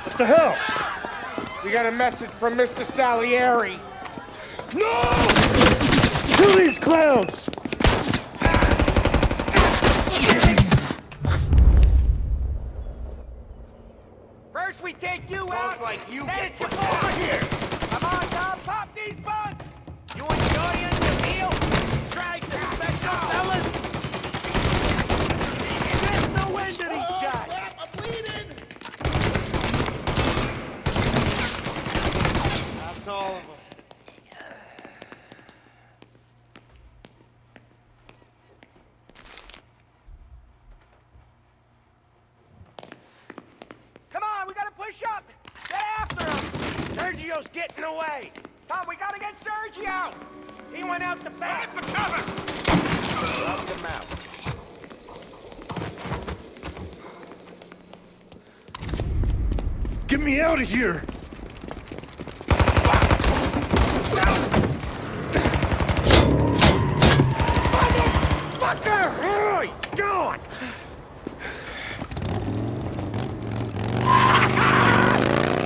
What the hell? We got a message from Mr. Salieri. No! Kill these clowns! First we take you out, like you then get it's put over down. here. Come on, Tom, pop these bugs. You enjoying the meal? Try the special, fellas. There's no end to these guys. I'm bleeding. That's all of them. Come on, we gotta push up. Get after him. Sergio's getting away. Tom, we gotta get Sergio. He went out the back. For cover. Love him out. Get me out of here! Motherfucker! Oh, he's gone.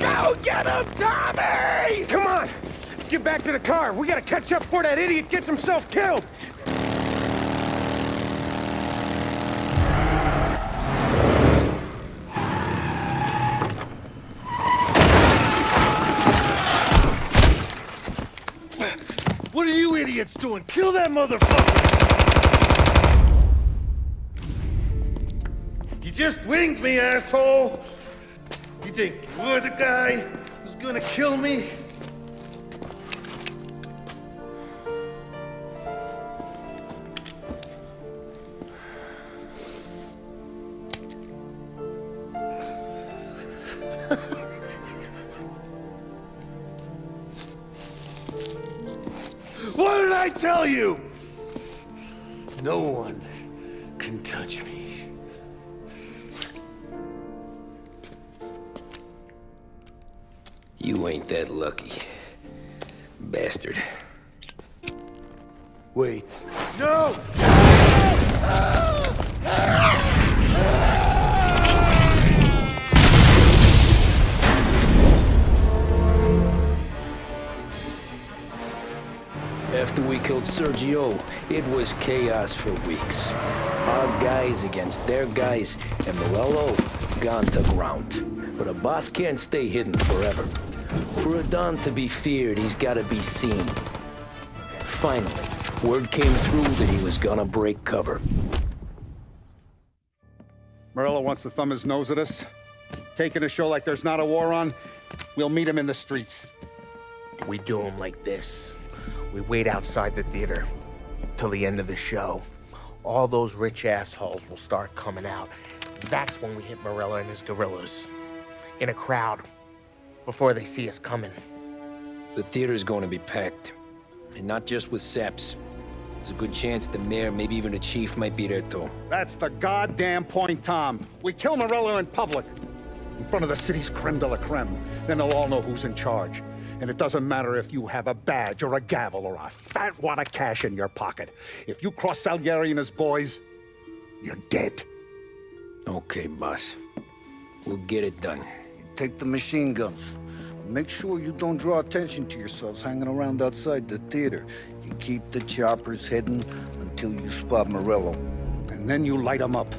Go, Get him, Tommy! Come on! Let's get back to the car. We gotta catch up before that idiot gets himself killed! What are you idiots doing? Kill that motherfucker! You just winged me, asshole! You think you're the guy who's gonna kill me? What did I tell you? No one can touch me. You ain't that lucky, bastard. Wait. No! After we killed Sergio, it was chaos for weeks. Our guys against their guys, and Morello gone to ground. But a boss can't stay hidden forever. For a Don to be feared, he's gotta be seen. Finally, word came through that he was gonna break cover. Morello wants to thumb his nose at us. Taking a show like there's not a war on, we'll meet him in the streets. We do them like this. We wait outside the theater till the end of the show. All those rich assholes will start coming out. That's when we hit Morello and his guerrillas. In a crowd, before they see us coming. The theater's going to be packed. And not just with saps. There's a good chance the mayor, maybe even the chief, might be there too. That's the goddamn point, Tom. We kill Morello in public. In front of the city's creme de la creme. Then they'll all know who's in charge. And it doesn't matter if you have a badge or a gavel or a fat wad of cash in your pocket. If you cross Salieri and his boys, you're dead. Okay, boss. We'll get it done. Take the machine guns. Make sure you don't draw attention to yourselves hanging around outside the theater. You keep the choppers hidden until you spot Morello. And then you light them up.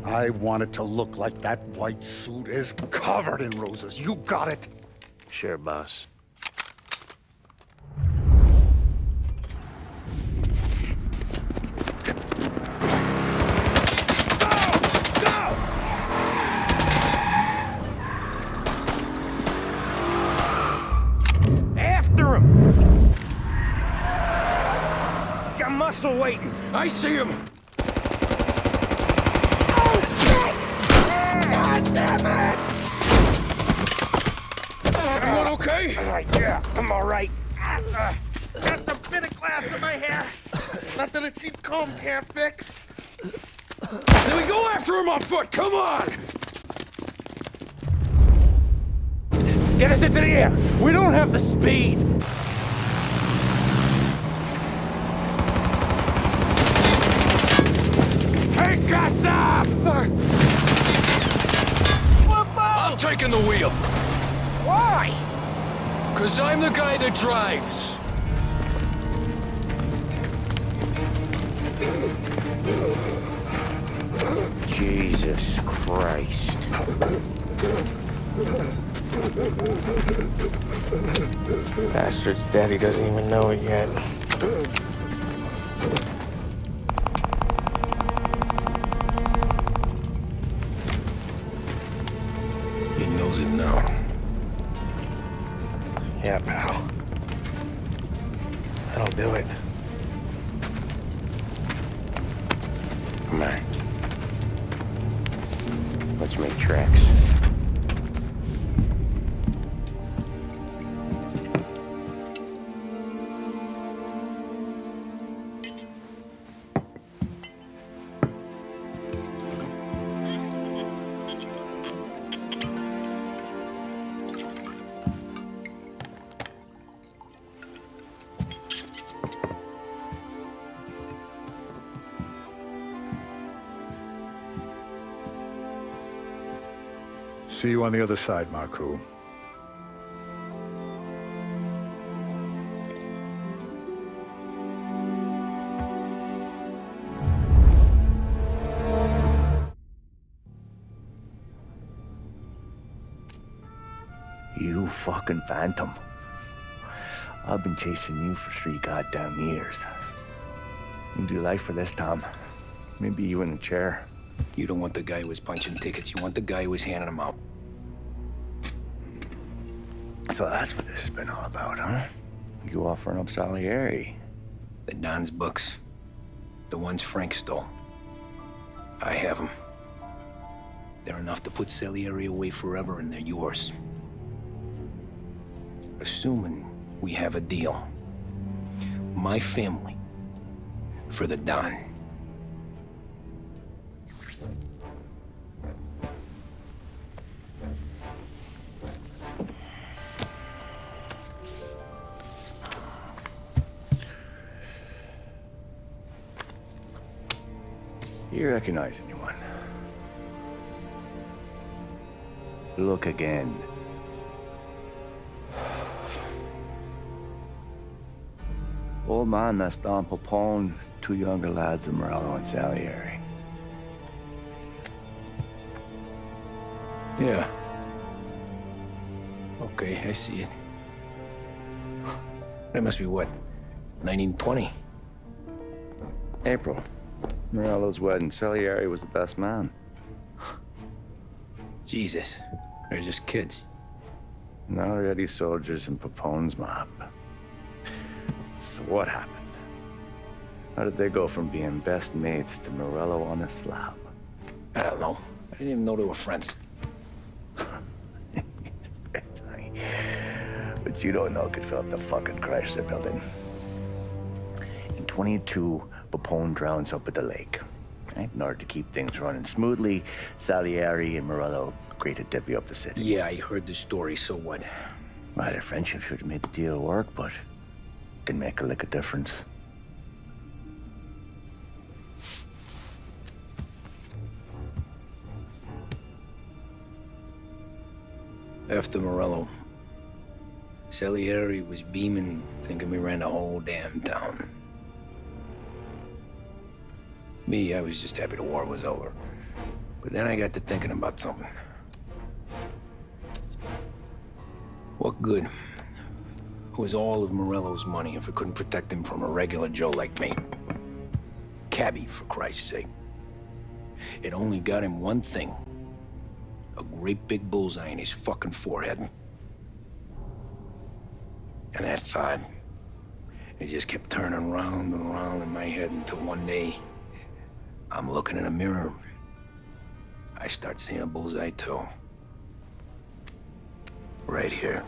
I want it to look like that white suit is covered in roses. You got it? Sure, boss. After him! He's got muscle waiting. I see him. Oh, shit! God damn it! Everyone okay? Yeah, I'm all right. Just a bit of glass in my hair. Nothing a cheap comb can't fix. Then we go after him on foot. Come on! Get us into the air. We don't have the speed. Take us up! I'm taking the wheel. Why? 'Cause I'm the guy that drives. Jesus Christ. Bastard's daddy doesn't even know it yet. He knows it now. Yeah, pal. That'll do it. Come on. Let's make tracks. See you on the other side, Marku. You fucking phantom. I've been chasing you for 3 goddamn years. You do life for this, Tom. Maybe you in a chair. You don't want the guy who was punching tickets. You want the guy who was handing them out. So that's what this has been all about, huh? You offering up Salieri. The Don's books. The ones Frank stole. I have them. They're enough to put Salieri away forever, and they're yours. Assuming we have a deal. My family for the Don. You recognize anyone? Look again. Old man, that's Don Popone, 2 younger lads of Morello and Salieri. Yeah. Okay, I see it. That must be what, 1920? April. Morello's wedding. Salieri was the best man. Jesus, they're just kids. Now already soldiers in Papone's mob. So what happened? How did they go from being best mates to Morello on a slab? I don't know. I didn't even know they were friends. But you don't know could fill up the fucking Chrysler building. In 22, Papone drowns up at the lake. Right? In order to keep things running smoothly, Salieri and Morello agreed to divvy up the city. Yeah, I heard the story, so what? Well, their friendship should have made the deal work, but didn't make a lick of difference. After Morello, Salieri was beaming, thinking we ran the whole damn town. Me, I was just happy the war was over. But then I got to thinking about something. What good was all of Morello's money if it couldn't protect him from a regular Joe like me? Cabbie, for Christ's sake. It only got him one thing. A great big bullseye in his fucking forehead. And that thought, it just kept turning round and round in my head until one day, I'm looking in a mirror. I start seeing a bullseye too. Right here.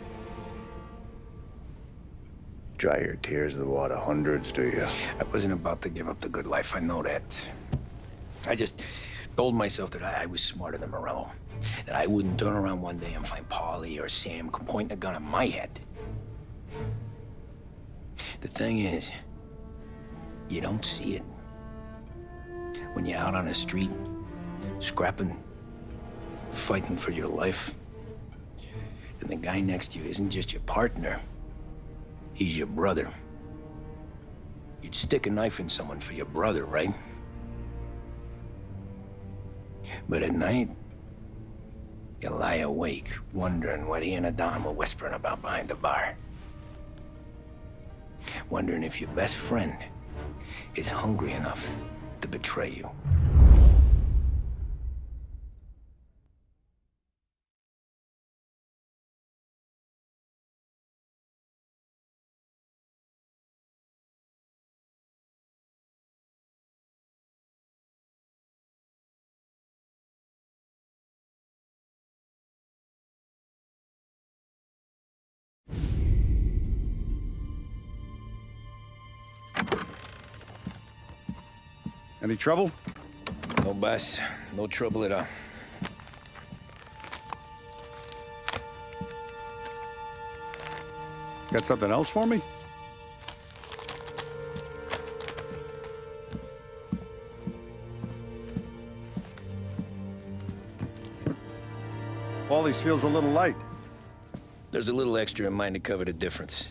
Dry your tears of the water hundreds, do you? I wasn't about to give up the good life, I know that. I just told myself that I was smarter than Morello. That I wouldn't turn around one day and find Paulie or Sam pointing a gun at my head. The thing is, you don't see it. When you're out on the street, scrapping, fighting for your life, then the guy next to you isn't just your partner, he's your brother. You'd stick a knife in someone for your brother, right? But at night, you lie awake, wondering what he and Adam were whispering about behind the bar. Wondering if your best friend is hungry enough to betray you. Any trouble? No, boss. No trouble at all. Got something else for me? Paulie's feels a little light. There's a little extra in mine to cover the difference.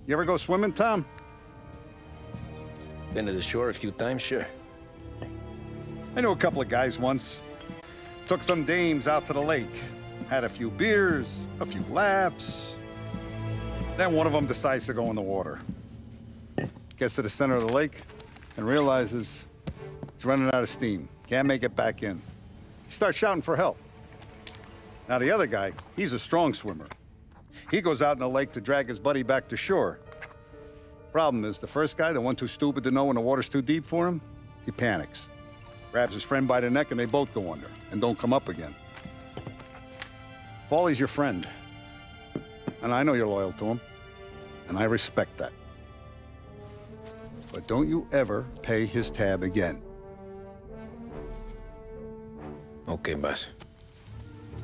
You ever go swimming, Tom? Been to the shore a few times, sure. I knew a couple of guys once. Took some dames out to the lake. Had a few beers, a few laughs. Then one of them decides to go in the water. Gets to the center of the lake and realizes he's running out of steam. Can't make it back in. He starts shouting for help. Now the other guy, he's a strong swimmer. He goes out in the lake to drag his buddy back to shore. Problem is, the first guy, the one too stupid to know when the water's too deep for him, he panics. Grabs his friend by the neck and they both go under and don't come up again. Paulie's your friend. And I know you're loyal to him. And I respect that. But don't you ever pay his tab again. Okay, boss.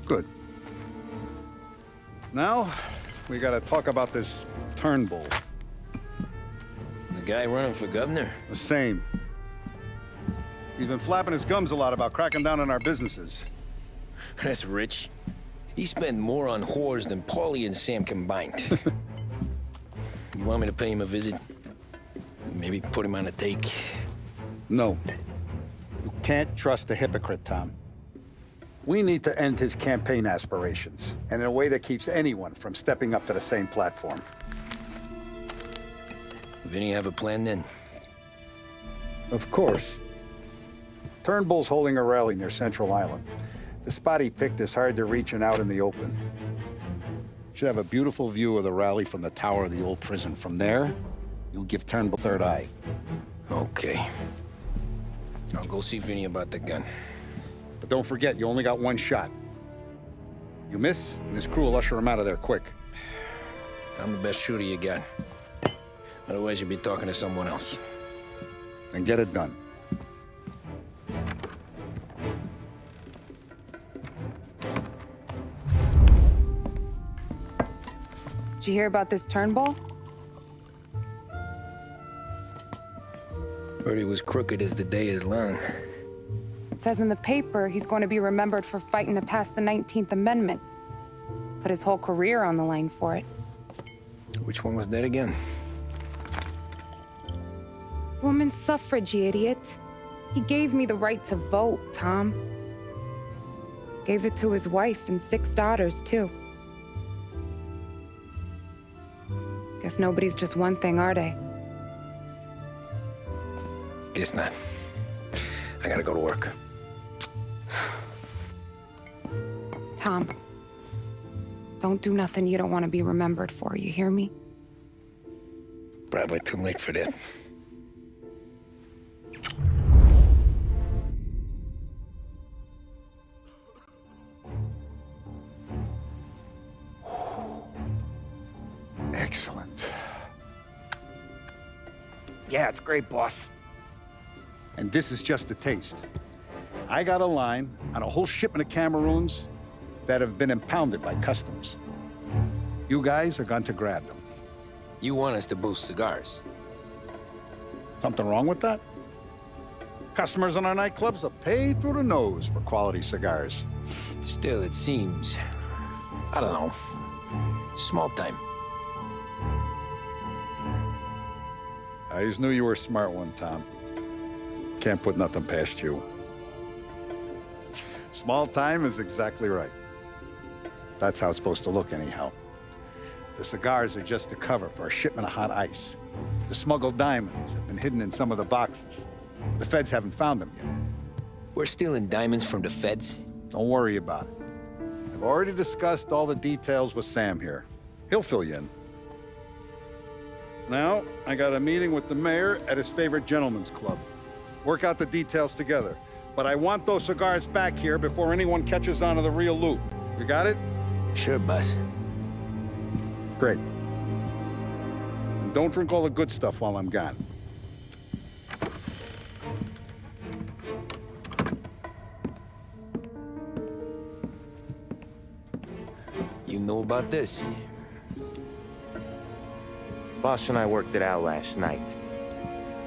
Good. Now, we gotta talk about this Turnbull. The guy running for governor? The same. He's been flapping his gums a lot about cracking down on our businesses. That's rich. He spent more on whores than Paulie and Sam combined. You want me to pay him a visit? Maybe put him on a take? No. You can't trust a hypocrite, Tom. We need to end his campaign aspirations, and in a way that keeps anyone from stepping up to the same platform. Vinny have a plan then? Of course. Turnbull's holding a rally near Central Island. The spot he picked is hard to reach and out in the open. Should have a beautiful view of the rally from the tower of the old prison. From there, you'll give Turnbull third eye. Okay. I'll go see Vinny about the gun. But don't forget, you only got one shot. You miss, and his crew will usher him out of there quick. I'm the best shooter you got. Otherwise, you'd be talking to someone else. Then get it done. Did you hear about this Turnbull? Heard he was crooked as the day is long. It says in the paper he's going to be remembered for fighting to pass the 19th Amendment. Put his whole career on the line for it. Which one was that again? Women's suffrage, you idiot. He gave me the right to vote, Tom. Gave it to his wife and 6 daughters, too. Guess nobody's just one thing, are they? Guess not. I gotta go to work. Tom, don't do nothing you don't want to be remembered for, you hear me? Probably too late for that. Excellent. Yeah, it's great, boss. And this is just a taste. I got a line on a whole shipment of Cameroons that have been impounded by customs. You guys are going to grab them. You want us to boost cigars? Something wrong with that? Customers in our nightclubs are paid through the nose for quality cigars. Still, it seems... I don't know. Small time. I just knew you were a smart one, Tom. Can't put nothing past you. Small time is exactly right. That's how it's supposed to look anyhow. The cigars are just a cover for a shipment of hot ice. The smuggled diamonds have been hidden in some of the boxes. The feds haven't found them yet. We're stealing diamonds from the feds? Don't worry about it. I've already discussed all the details with Sam here. He'll fill you in. Now, I got a meeting with the mayor at his favorite gentleman's club. Work out the details together. But I want those cigars back here before anyone catches on to the real loot. You got it? Sure, boss. Great. And don't drink all the good stuff while I'm gone. You know about this? Boss and I worked it out last night.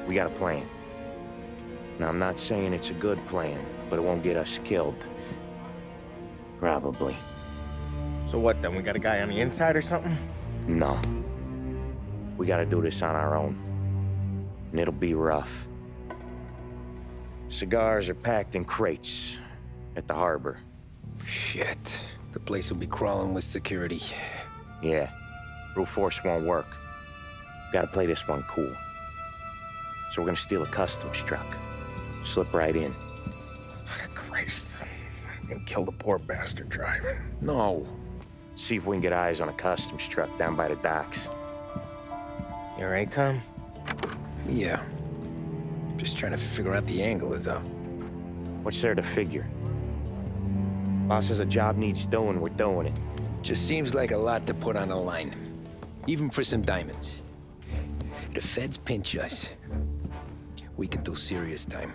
We got a plan. Now, I'm not saying it's a good plan, but it won't get us killed. Probably. So what then? We got a guy on the inside or something? No. We gotta do this on our own. And it'll be rough. Cigars are packed in crates at the harbor. Shit. The place will be crawling with security. Yeah. Brute force won't work. Gotta play this one cool. So we're gonna steal a customs truck. Slip right in. Christ. And kill the poor bastard driver. No. See if we can get eyes on a customs truck down by the docks. You all right, Tom? Yeah. Just trying to figure out the angle is up. What's there to figure? Boss says a job needs doing, we're doing it. Just seems like a lot to put on the line. Even for some diamonds. If the feds pinch us, we could do serious time.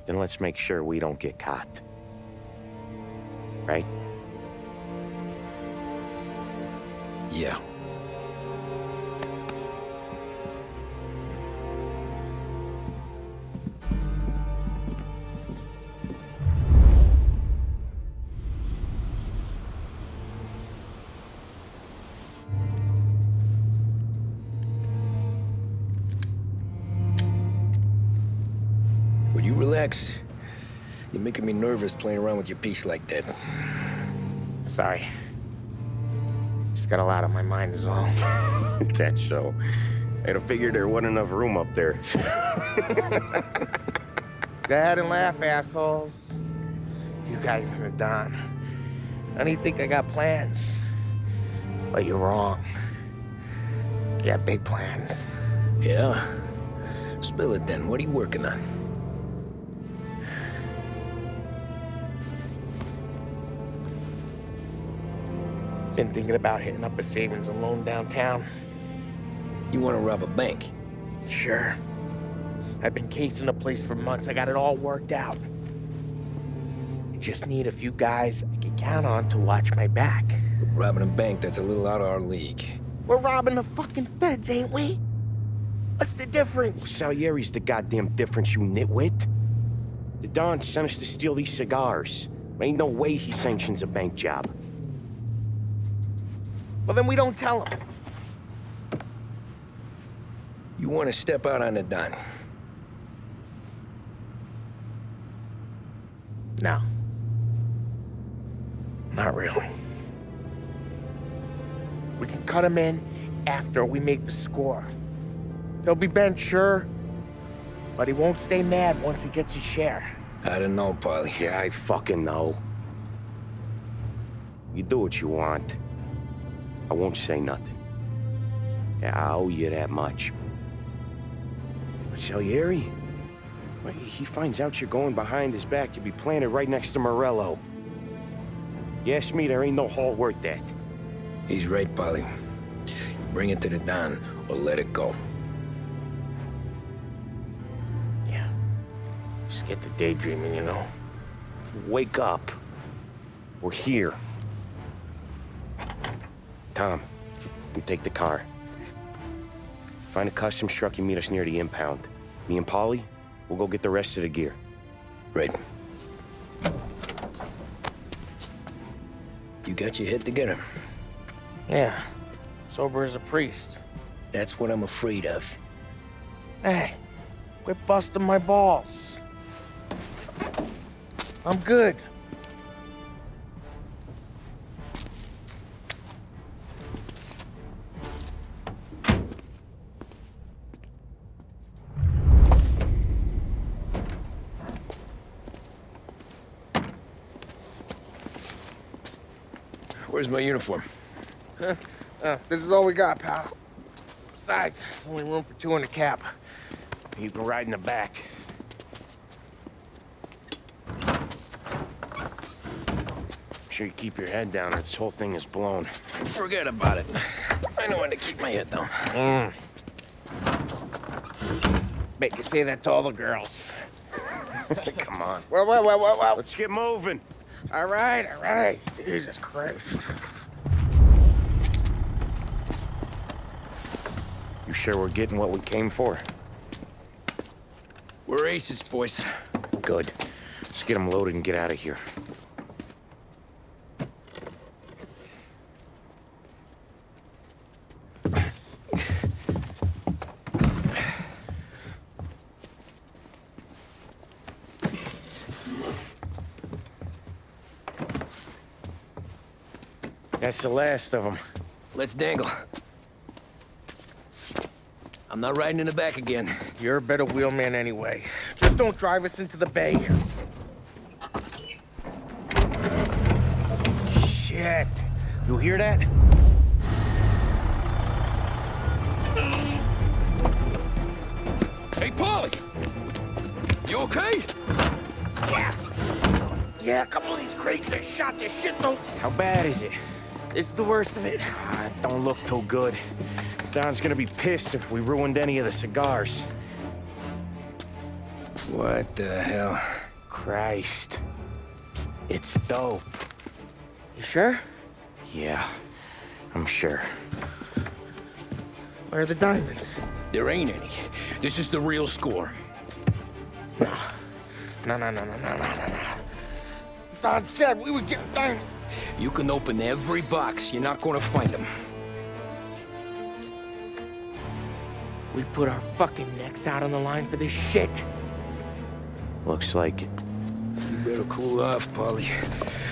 Then let's make sure we don't get caught. Right? Yeah. Would you relax? You're making me nervous playing around with your piece like that. Sorry. Just got a lot on my mind is all. That's so. I'd have figured there wasn't enough room up there. Go ahead and laugh, assholes. You guys are done. I don't think I got plans. But you're wrong. I got big plans. Yeah? Spill it then. What are you working on? Been thinking about hitting up a savings and loan downtown. You want to rob a bank? Sure. I've been casing the place for months. I got it all worked out. I just need a few guys I can count on to watch my back. Robbing a bank, that's a little out of our league. We're robbing the fucking feds, ain't we? What's the difference? Salieri's the goddamn difference, you nitwit. The Don sent us to steal these cigars. Ain't no way he sanctions a bank job. Well, then we don't tell him. You want to step out on the Don? No. Not really. We can cut him in after we make the score. He'll be bent, sure, but he won't stay mad once he gets his share. I don't know, Polly. Yeah, I fucking know. You do what you want. I won't say nothing. Yeah, I owe you that much. But Salieri? Well, he finds out you're going behind his back, you'll be planted right next to Morello. You ask me, there ain't no haul worth that. He's right, Polly. You bring it to the Don, or let it go. Yeah. Just get to daydreaming, you know. Wake up. We're here. Tom, you take the car. Find a customs truck, you meet us near the impound. Me and Polly, we'll go get the rest of the gear. Right. You got your head together. Yeah. Sober as a priest. That's what I'm afraid of. Hey, quit busting my balls. I'm good. Where's my uniform? This is all we got, pal. Besides, there's only room for two in the cab. You can ride in the back. Sure you keep your head down or this whole thing is blown. Forget about it. I know when to keep my head down. Bet you say that to all the girls. Come on. Well. Let's get moving. All right. Jesus Christ. You sure we're getting what we came for? We're aces, boys. Good. Let's get them loaded and get out of here. That's the last of them. Let's dangle. I'm not riding in the back again. You're a better wheelman anyway. Just don't drive us into the bay. Shit. You hear that? Hey, Paulie! You okay? Yeah, a couple of these crates are shot to shit, though. How bad is it? It's the worst of it. It don't look too good. Don's gonna be pissed if we ruined any of the cigars. What the hell? Christ. It's dope. You sure? Yeah, I'm sure. Where are the diamonds? There ain't any. This is the real score. No. Don said we would get diamonds. You can open every box. You're not gonna find them. We put our fucking necks out on the line for this shit. Looks like it. You better cool off, Paulie.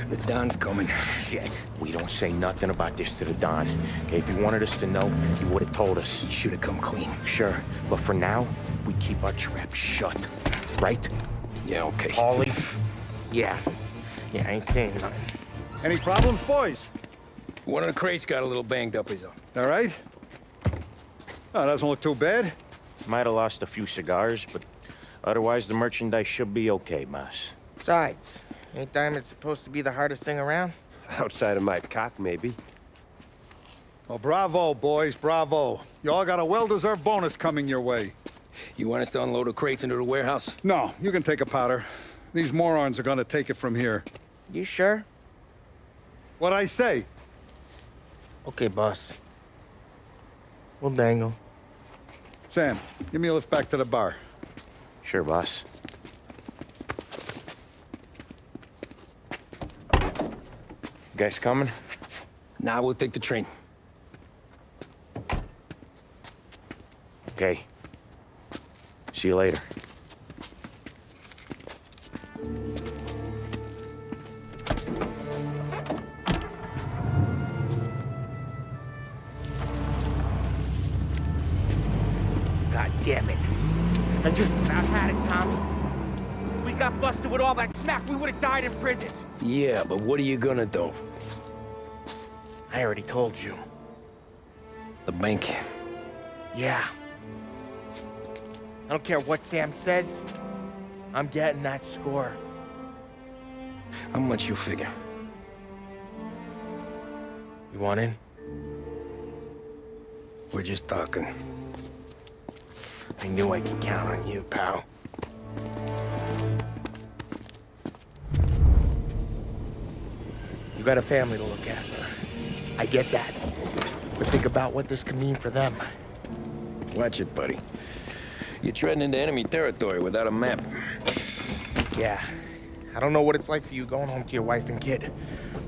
The Don's coming. Shit. We don't say nothing about this to the Don. Okay, if he wanted us to know, he would have told us. He should have come clean. Sure, but for now, we keep our trap shut. Right? Yeah, okay. Paulie? Yeah, I ain't saying nothing. Any problems, boys? One of the crates got a little banged up, is all. All right? Oh, doesn't look too bad. Might have lost a few cigars, but otherwise the merchandise should be okay, Mas. Besides, ain't diamonds supposed to be the hardest thing around? Outside of my cock, maybe. Well, bravo, boys, bravo. You all got a well-deserved bonus coming your way. You want us to unload the crates into the warehouse? No, you can take a powder. These morons are gonna take it from here. You sure? What'd I say? Okay, boss. We'll dangle. Sam, give me a lift back to the bar. Sure, boss. You guys coming? Nah, we'll take the train. Okay. See you later. God damn it. I just about had it, Tommy. We got busted with all that smack, we would have died in prison. Yeah, but what are you gonna do? I already told you. The bank. Yeah. I don't care what Sam says. I'm getting that score. How much you figure? You want in? We're just talking. I knew I could count on you, pal. You got a family to look after. I get that. But think about what this could mean for them. Watch it, buddy. You're treading into enemy territory without a map. Yeah. I don't know what it's like for you going home to your wife and kid.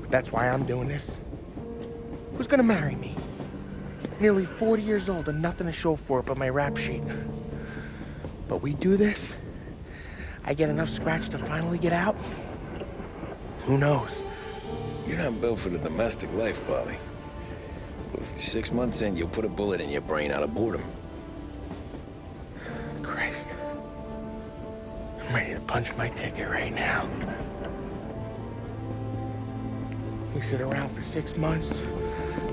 But that's why I'm doing this. Who's gonna marry me? Nearly 40 years old and nothing to show for it but my rap sheet. But we do this, I get enough scratch to finally get out? Who knows? You're not built for the domestic life, Paulie. 6 months in, you'll put a bullet in your brain out of boredom. Christ. I'm ready to punch my ticket right now. We sit around for 6 months,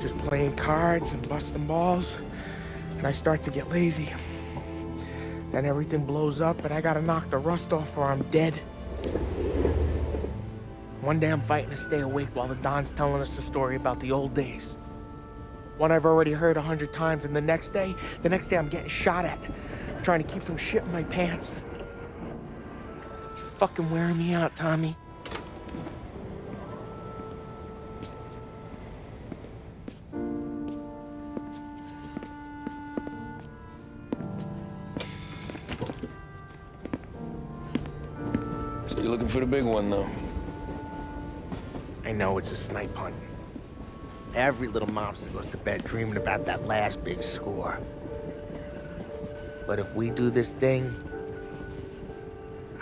just playing cards and busting balls, and I start to get lazy. Then everything blows up and I gotta knock the rust off or I'm dead. One day I'm fighting to stay awake while the Don's telling us a story about the old days. One I've already heard 100 times, and the next day I'm getting shot at, trying to keep from shitting my pants. It's fucking wearing me out, Tommy. So you're looking for the big one, though? I know it's a snipe hunt. Every little mobster goes to bed dreaming about that last big score. But if we do this thing,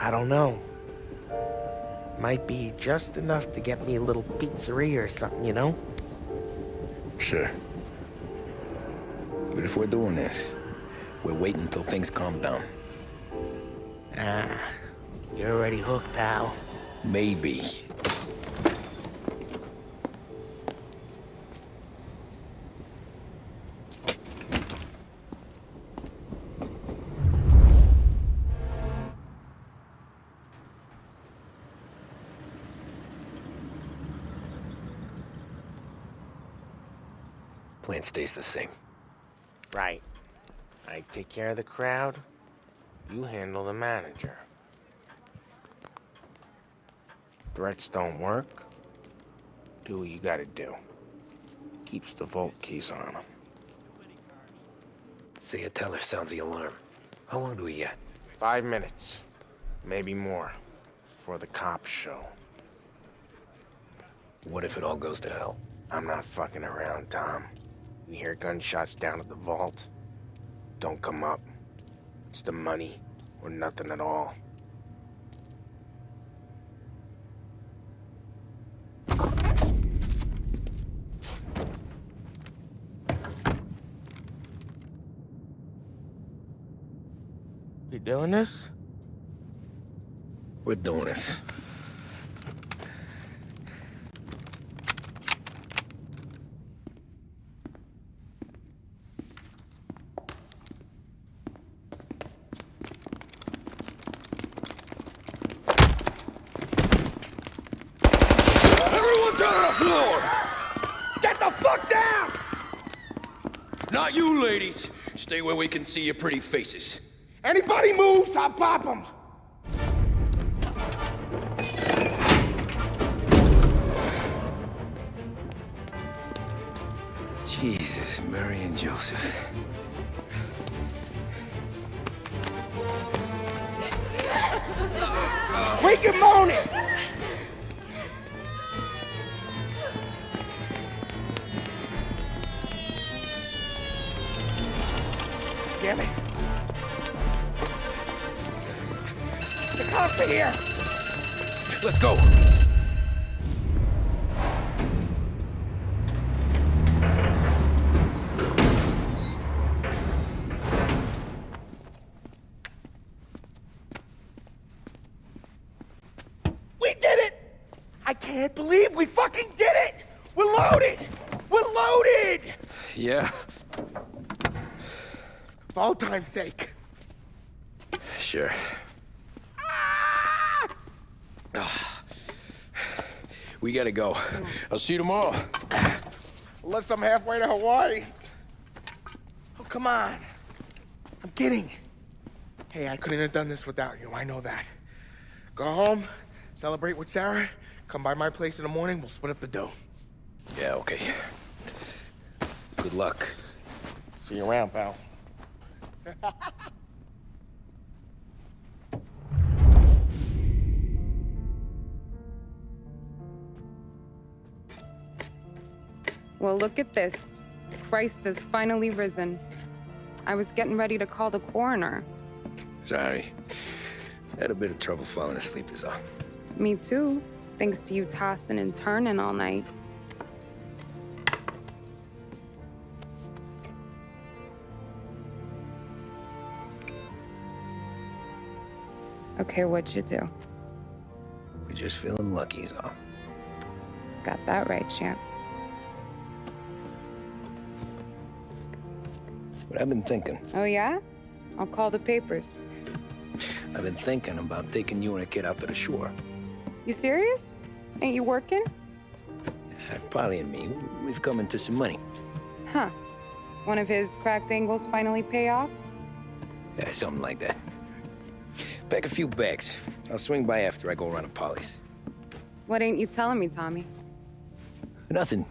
I don't know. Might be just enough to get me a little pizzeria or something, you know? Sure. But if we're doing this, we're waiting until things calm down. You're already hooked, pal. Maybe. Plan stays the same. Right. I take care of the crowd. You handle the manager. Threats don't work. Do what you gotta do. Keeps the vault keys on him. Say a teller sounds the alarm. How long do we get? 5 minutes. Maybe more. Before the cops show. What if it all goes to hell? I'm not fucking around, Tom. You hear gunshots down at the vault? Don't come up. It's the money, or nothing at all. We doing this? We're doing this. Everyone down on the floor! Get the fuck down! Not you, ladies. Stay where we can see your pretty faces. Anybody moves, I'll pop them! Jesus, Mary and Joseph. Wake him on it! Damn it. The cops are here! Let's go! We did it! I can't believe we fucking did it! We're loaded! We're loaded! Yeah, For all time's sake. sure. We gotta go. I'll see you tomorrow. Unless I'm halfway to Hawaii. Oh, come on. I'm kidding. Hey, I couldn't have done this without you. I know that. Go home, celebrate with Sarah, come by my place in the morning, we'll split up the dough. Yeah, okay. Good luck. See you around, pal. Well, look at this. Christ has finally risen. I was getting ready to call the coroner. Sorry. Had a bit of trouble falling asleep is all. Me too, thanks to you tossing and turning all night. Okay, what'd you do? We're just feeling lucky is all. Got that right, champ. But I've been thinking. Oh, yeah? I'll call the papers. I've been thinking about taking you and a kid out to the shore. You serious? Ain't you working? Polly and me, we've come into some money. Huh. One of his cracked angles finally pay off? Yeah, something like that. Pack a few bags. I'll swing by after I go around to Polly's. What ain't you telling me, Tommy? Nothing.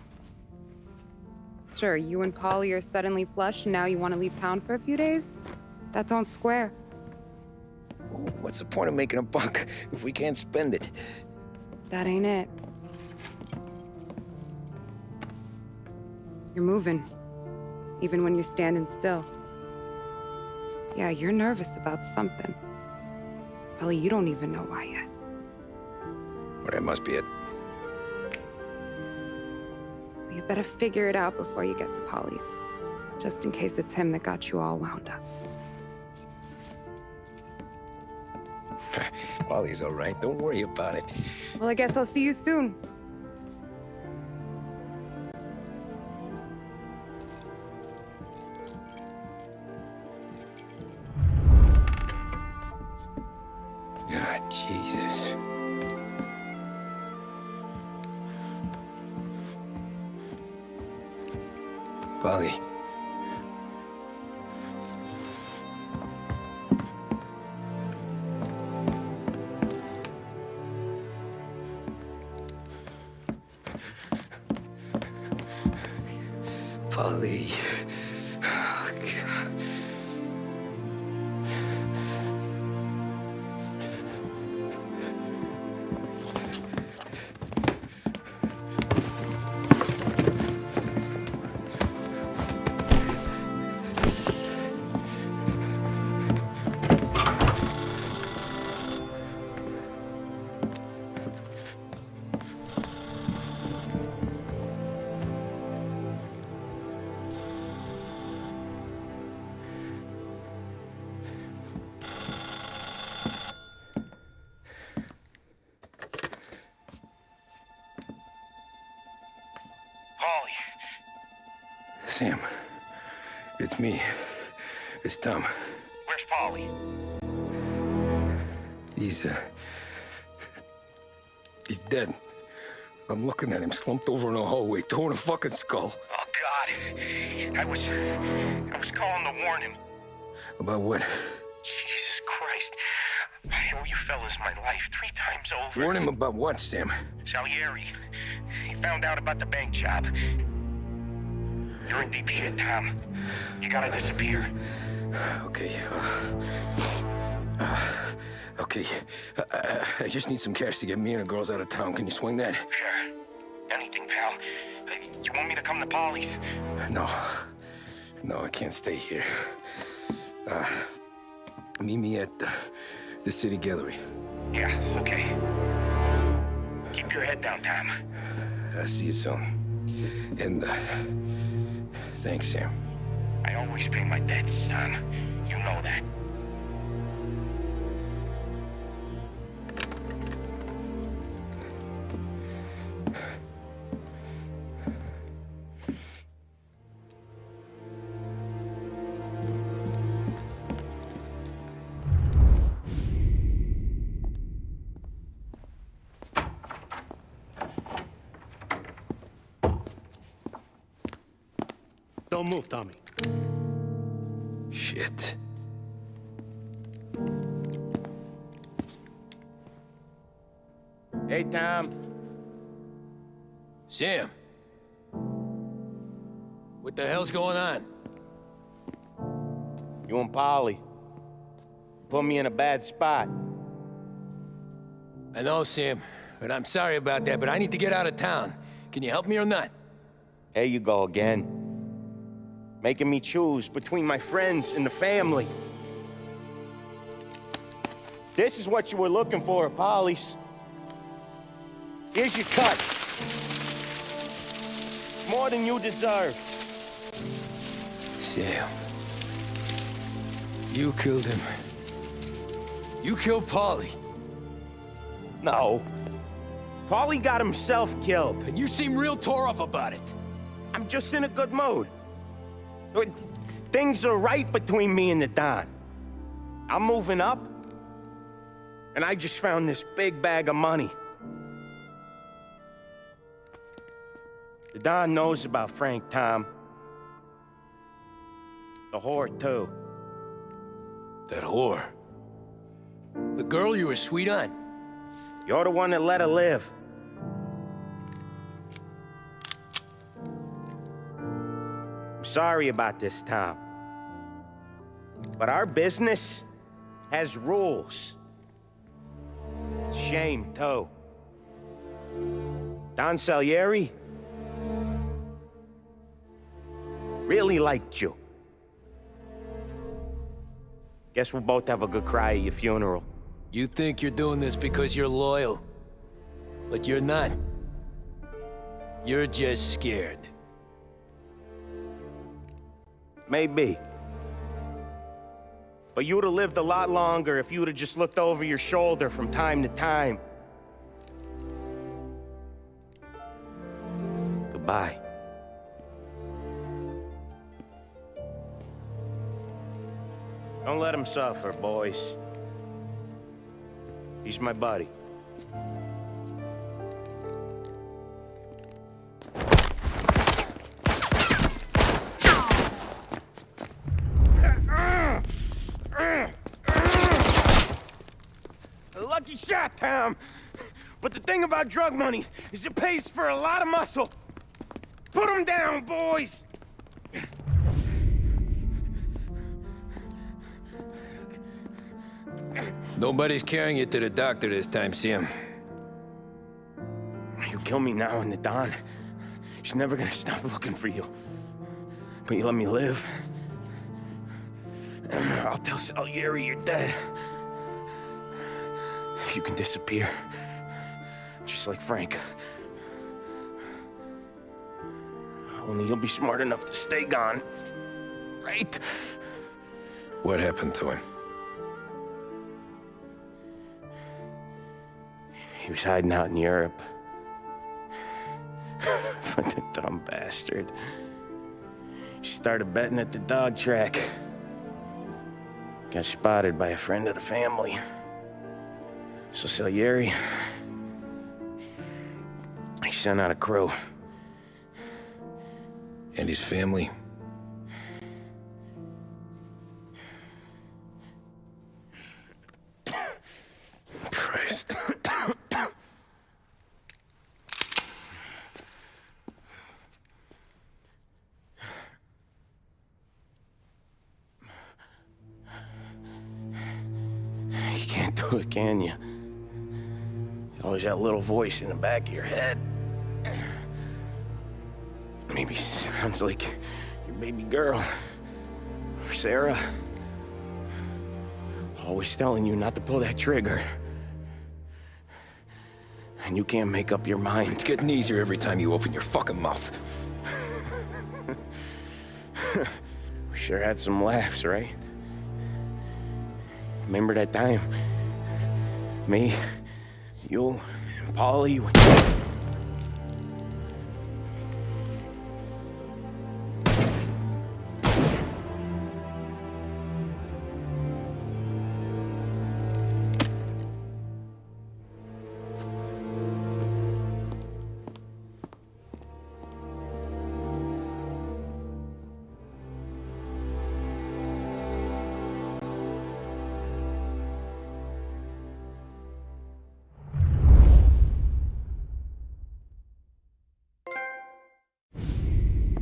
Sure, you and Polly are suddenly flush and now you want to leave town for a few days? That don't square. What's the point of making a buck if we can't spend it? That ain't it. You're moving, even when you're standing still. Yeah, you're nervous about something. Probably you don't even know why yet. Well, that must be it. You Better figure it out before you get to Polly's. Just in case it's him that got you all wound up. Polly's all right. Don't worry about it. Well, I guess I'll see you soon. Ah, Jesus. Polly. Polly. Oh, God. Polly. Sam, it's me. It's Tom. Where's Polly? He's dead. I'm looking at him slumped over in a hallway, torn a fucking skull. Oh, God. I was calling to warn him. About what? Jesus Christ. I owe you fellas my life 3 times over. Warn him about what, Sam? Salieri. He found out about the bank job. You're in deep shit, Tom. You gotta disappear. Okay. Okay. I just need some cash to get me and the girls out of town. Can you swing that? Sure. Anything, pal. You want me to come to Polly's? No. No, I can't stay here. Meet me at the city gallery. Yeah, okay. Keep your head down, Tom. I'll see you soon. And, thanks, Sam. I always pay my debts, Tom. You know that. Don't move, Tommy. Shit. Hey, Tom. Sam. What the hell's going on? You and Polly. Put me in a bad spot. I know, Sam, and I'm sorry about that, but I need to get out of town. Can you help me or not? There you go again. Making me choose between my friends and the family. This is what you were looking for at Polly's. Here's your cut. It's more than you deserve. Sam. You killed him. You killed Polly. No. Polly got himself killed. And you seem real tore up about it. I'm just in a good mood. Things are right between me and the Don. I'm moving up, and I just found this big bag of money. The Don knows about Frank, Tom. The whore, too. That whore? The girl you were sweet on? You're the one that let her live. I'm sorry about this, Tom. But our business has rules. Shame, too. Don Salieri really liked you. Guess we'll both have a good cry at your funeral. You think you're doing this because you're loyal, but you're not. You're just scared. Maybe. But you would have lived a lot longer if you would have just looked over your shoulder from time to time. Goodbye. Don't let him suffer, boys. He's my buddy. A lucky shot, Tom. But the thing about drug money is it pays for a lot of muscle. Put him down, boys! Nobody's carrying you to the doctor this time, Sam. You kill me now in the dawn. She's never gonna stop looking for you. But you let me live. I'll tell Salieri you're dead. You can disappear. Just like Frank. Only you'll be smart enough to stay gone. Right? What happened to him? He was hiding out in Europe. But the dumb bastard. He started betting at the dog track. Got spotted by a friend of the family. So Salieri, he sent out a crew. And his family? Christ. You can't do it, can you? Always that little voice in the back of your head. Maybe sounds like your baby girl. Or Sarah. Always telling you not to pull that trigger. And you can't make up your mind. It's getting easier every time you open your fucking mouth. We sure had some laughs, right? Remember that time? Me, you, and Paulie.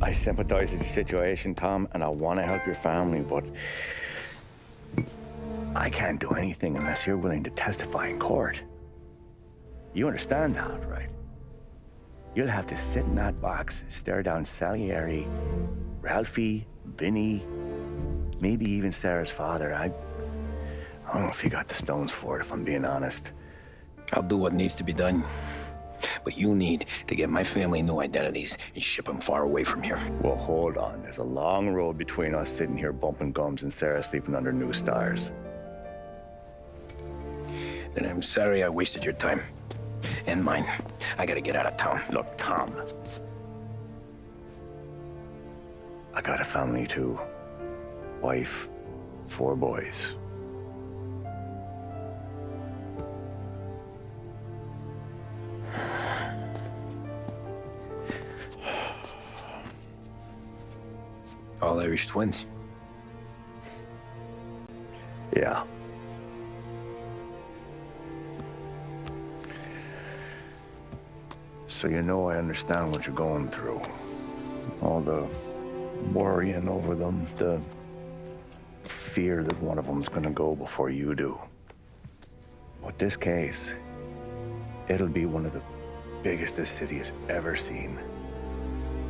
I sympathize with the situation, Tom, and I want to help your family, but I can't do anything unless you're willing to testify in court. You understand that, right? You'll have to sit in that box, stare down Salieri, Ralphie, Vinny, maybe even Sarah's father. I don't know if you got the stones for it, if I'm being honest. I'll do what needs to be done. But you need to get my family new identities and ship them far away from here. Well, hold on. There's a long road between us sitting here bumping gums and Sarah sleeping under new stars. Then I'm sorry I wasted your time. And mine. I gotta get out of town. Look, Tom. I got a family too. Wife, 4 boys. All Irish twins. Yeah. So you know I understand what you're going through. All the worrying over them, the fear that one of them's gonna go before you do. With this case, it'll be one of the biggest this city has ever seen.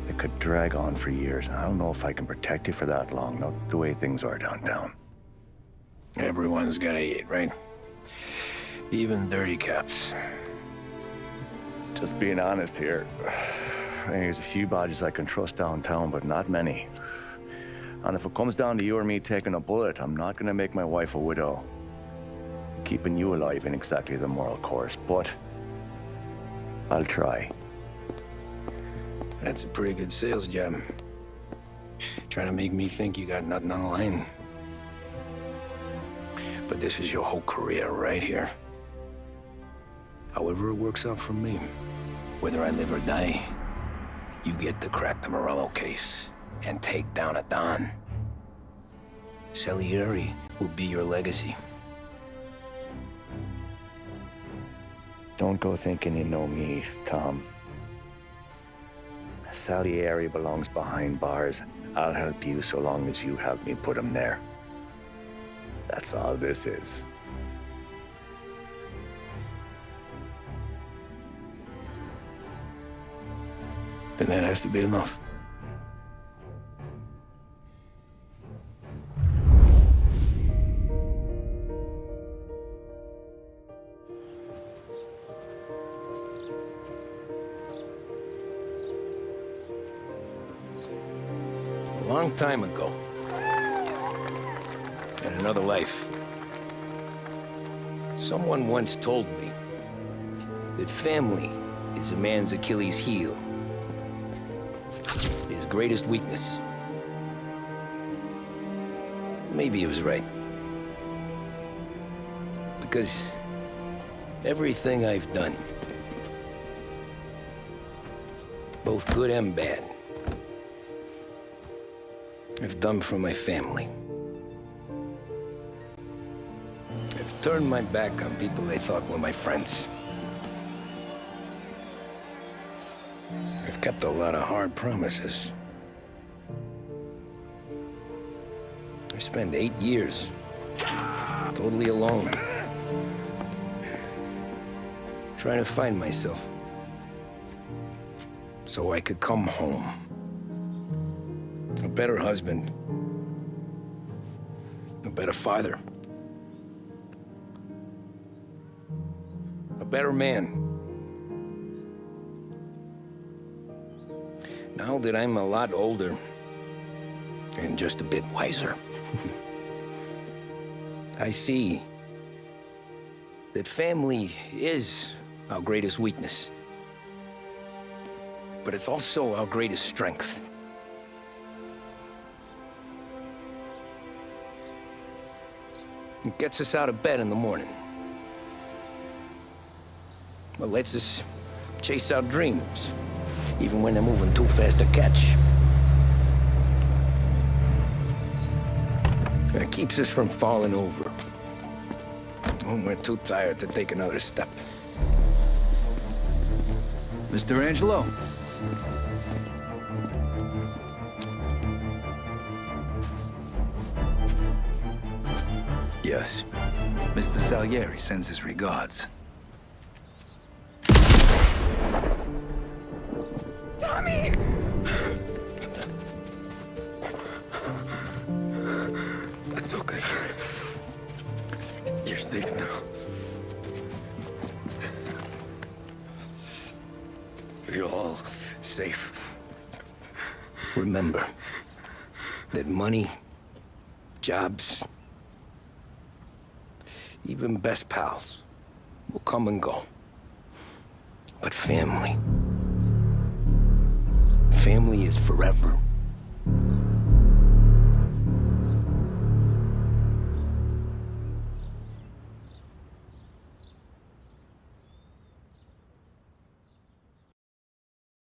It could drag on for years, and I don't know if I can protect you for that long, not the way things are downtown. Everyone's gotta eat, right? Even dirty cops. Just being honest here. I think there's a few bodies I can trust downtown, but not many. And if it comes down to you or me taking a bullet, I'm not gonna make my wife a widow. Keeping you alive ain't exactly the moral course, but I'll try. That's a pretty good sales job. Trying to make me think you got nothing on the line. But this is your whole career right here. However it works out for me, whether I live or die, you get to crack the Morello case and take down a Don. Salieri will be your legacy. Don't go thinking you know me, Tom. Salieri belongs behind bars. I'll help you so long as you help me put him there. That's all this is. Then that has to be enough. A long time ago, in another life, someone once told me that family is a man's Achilles heel, his greatest weakness. Maybe he was right. Because everything I've done, both good and bad, I've done for my family. I've turned my back on people they thought were my friends. I've kept a lot of hard promises. I spent 8 years totally alone, trying to find myself so I could come home. A better husband, a better father, a better man. Now that I'm a lot older and just a bit wiser, I see that family is our greatest weakness, but it's also our greatest strength. It gets us out of bed in the morning. It lets us chase our dreams, even when they're moving too fast to catch. It keeps us from falling over when we're too tired to take another step. Mr. Angelo. Yes. Mr. Salieri sends his regards. Tommy! That's okay. You're safe now. You're all safe. Remember that money, jobs, even best pals will come and go. But family is forever.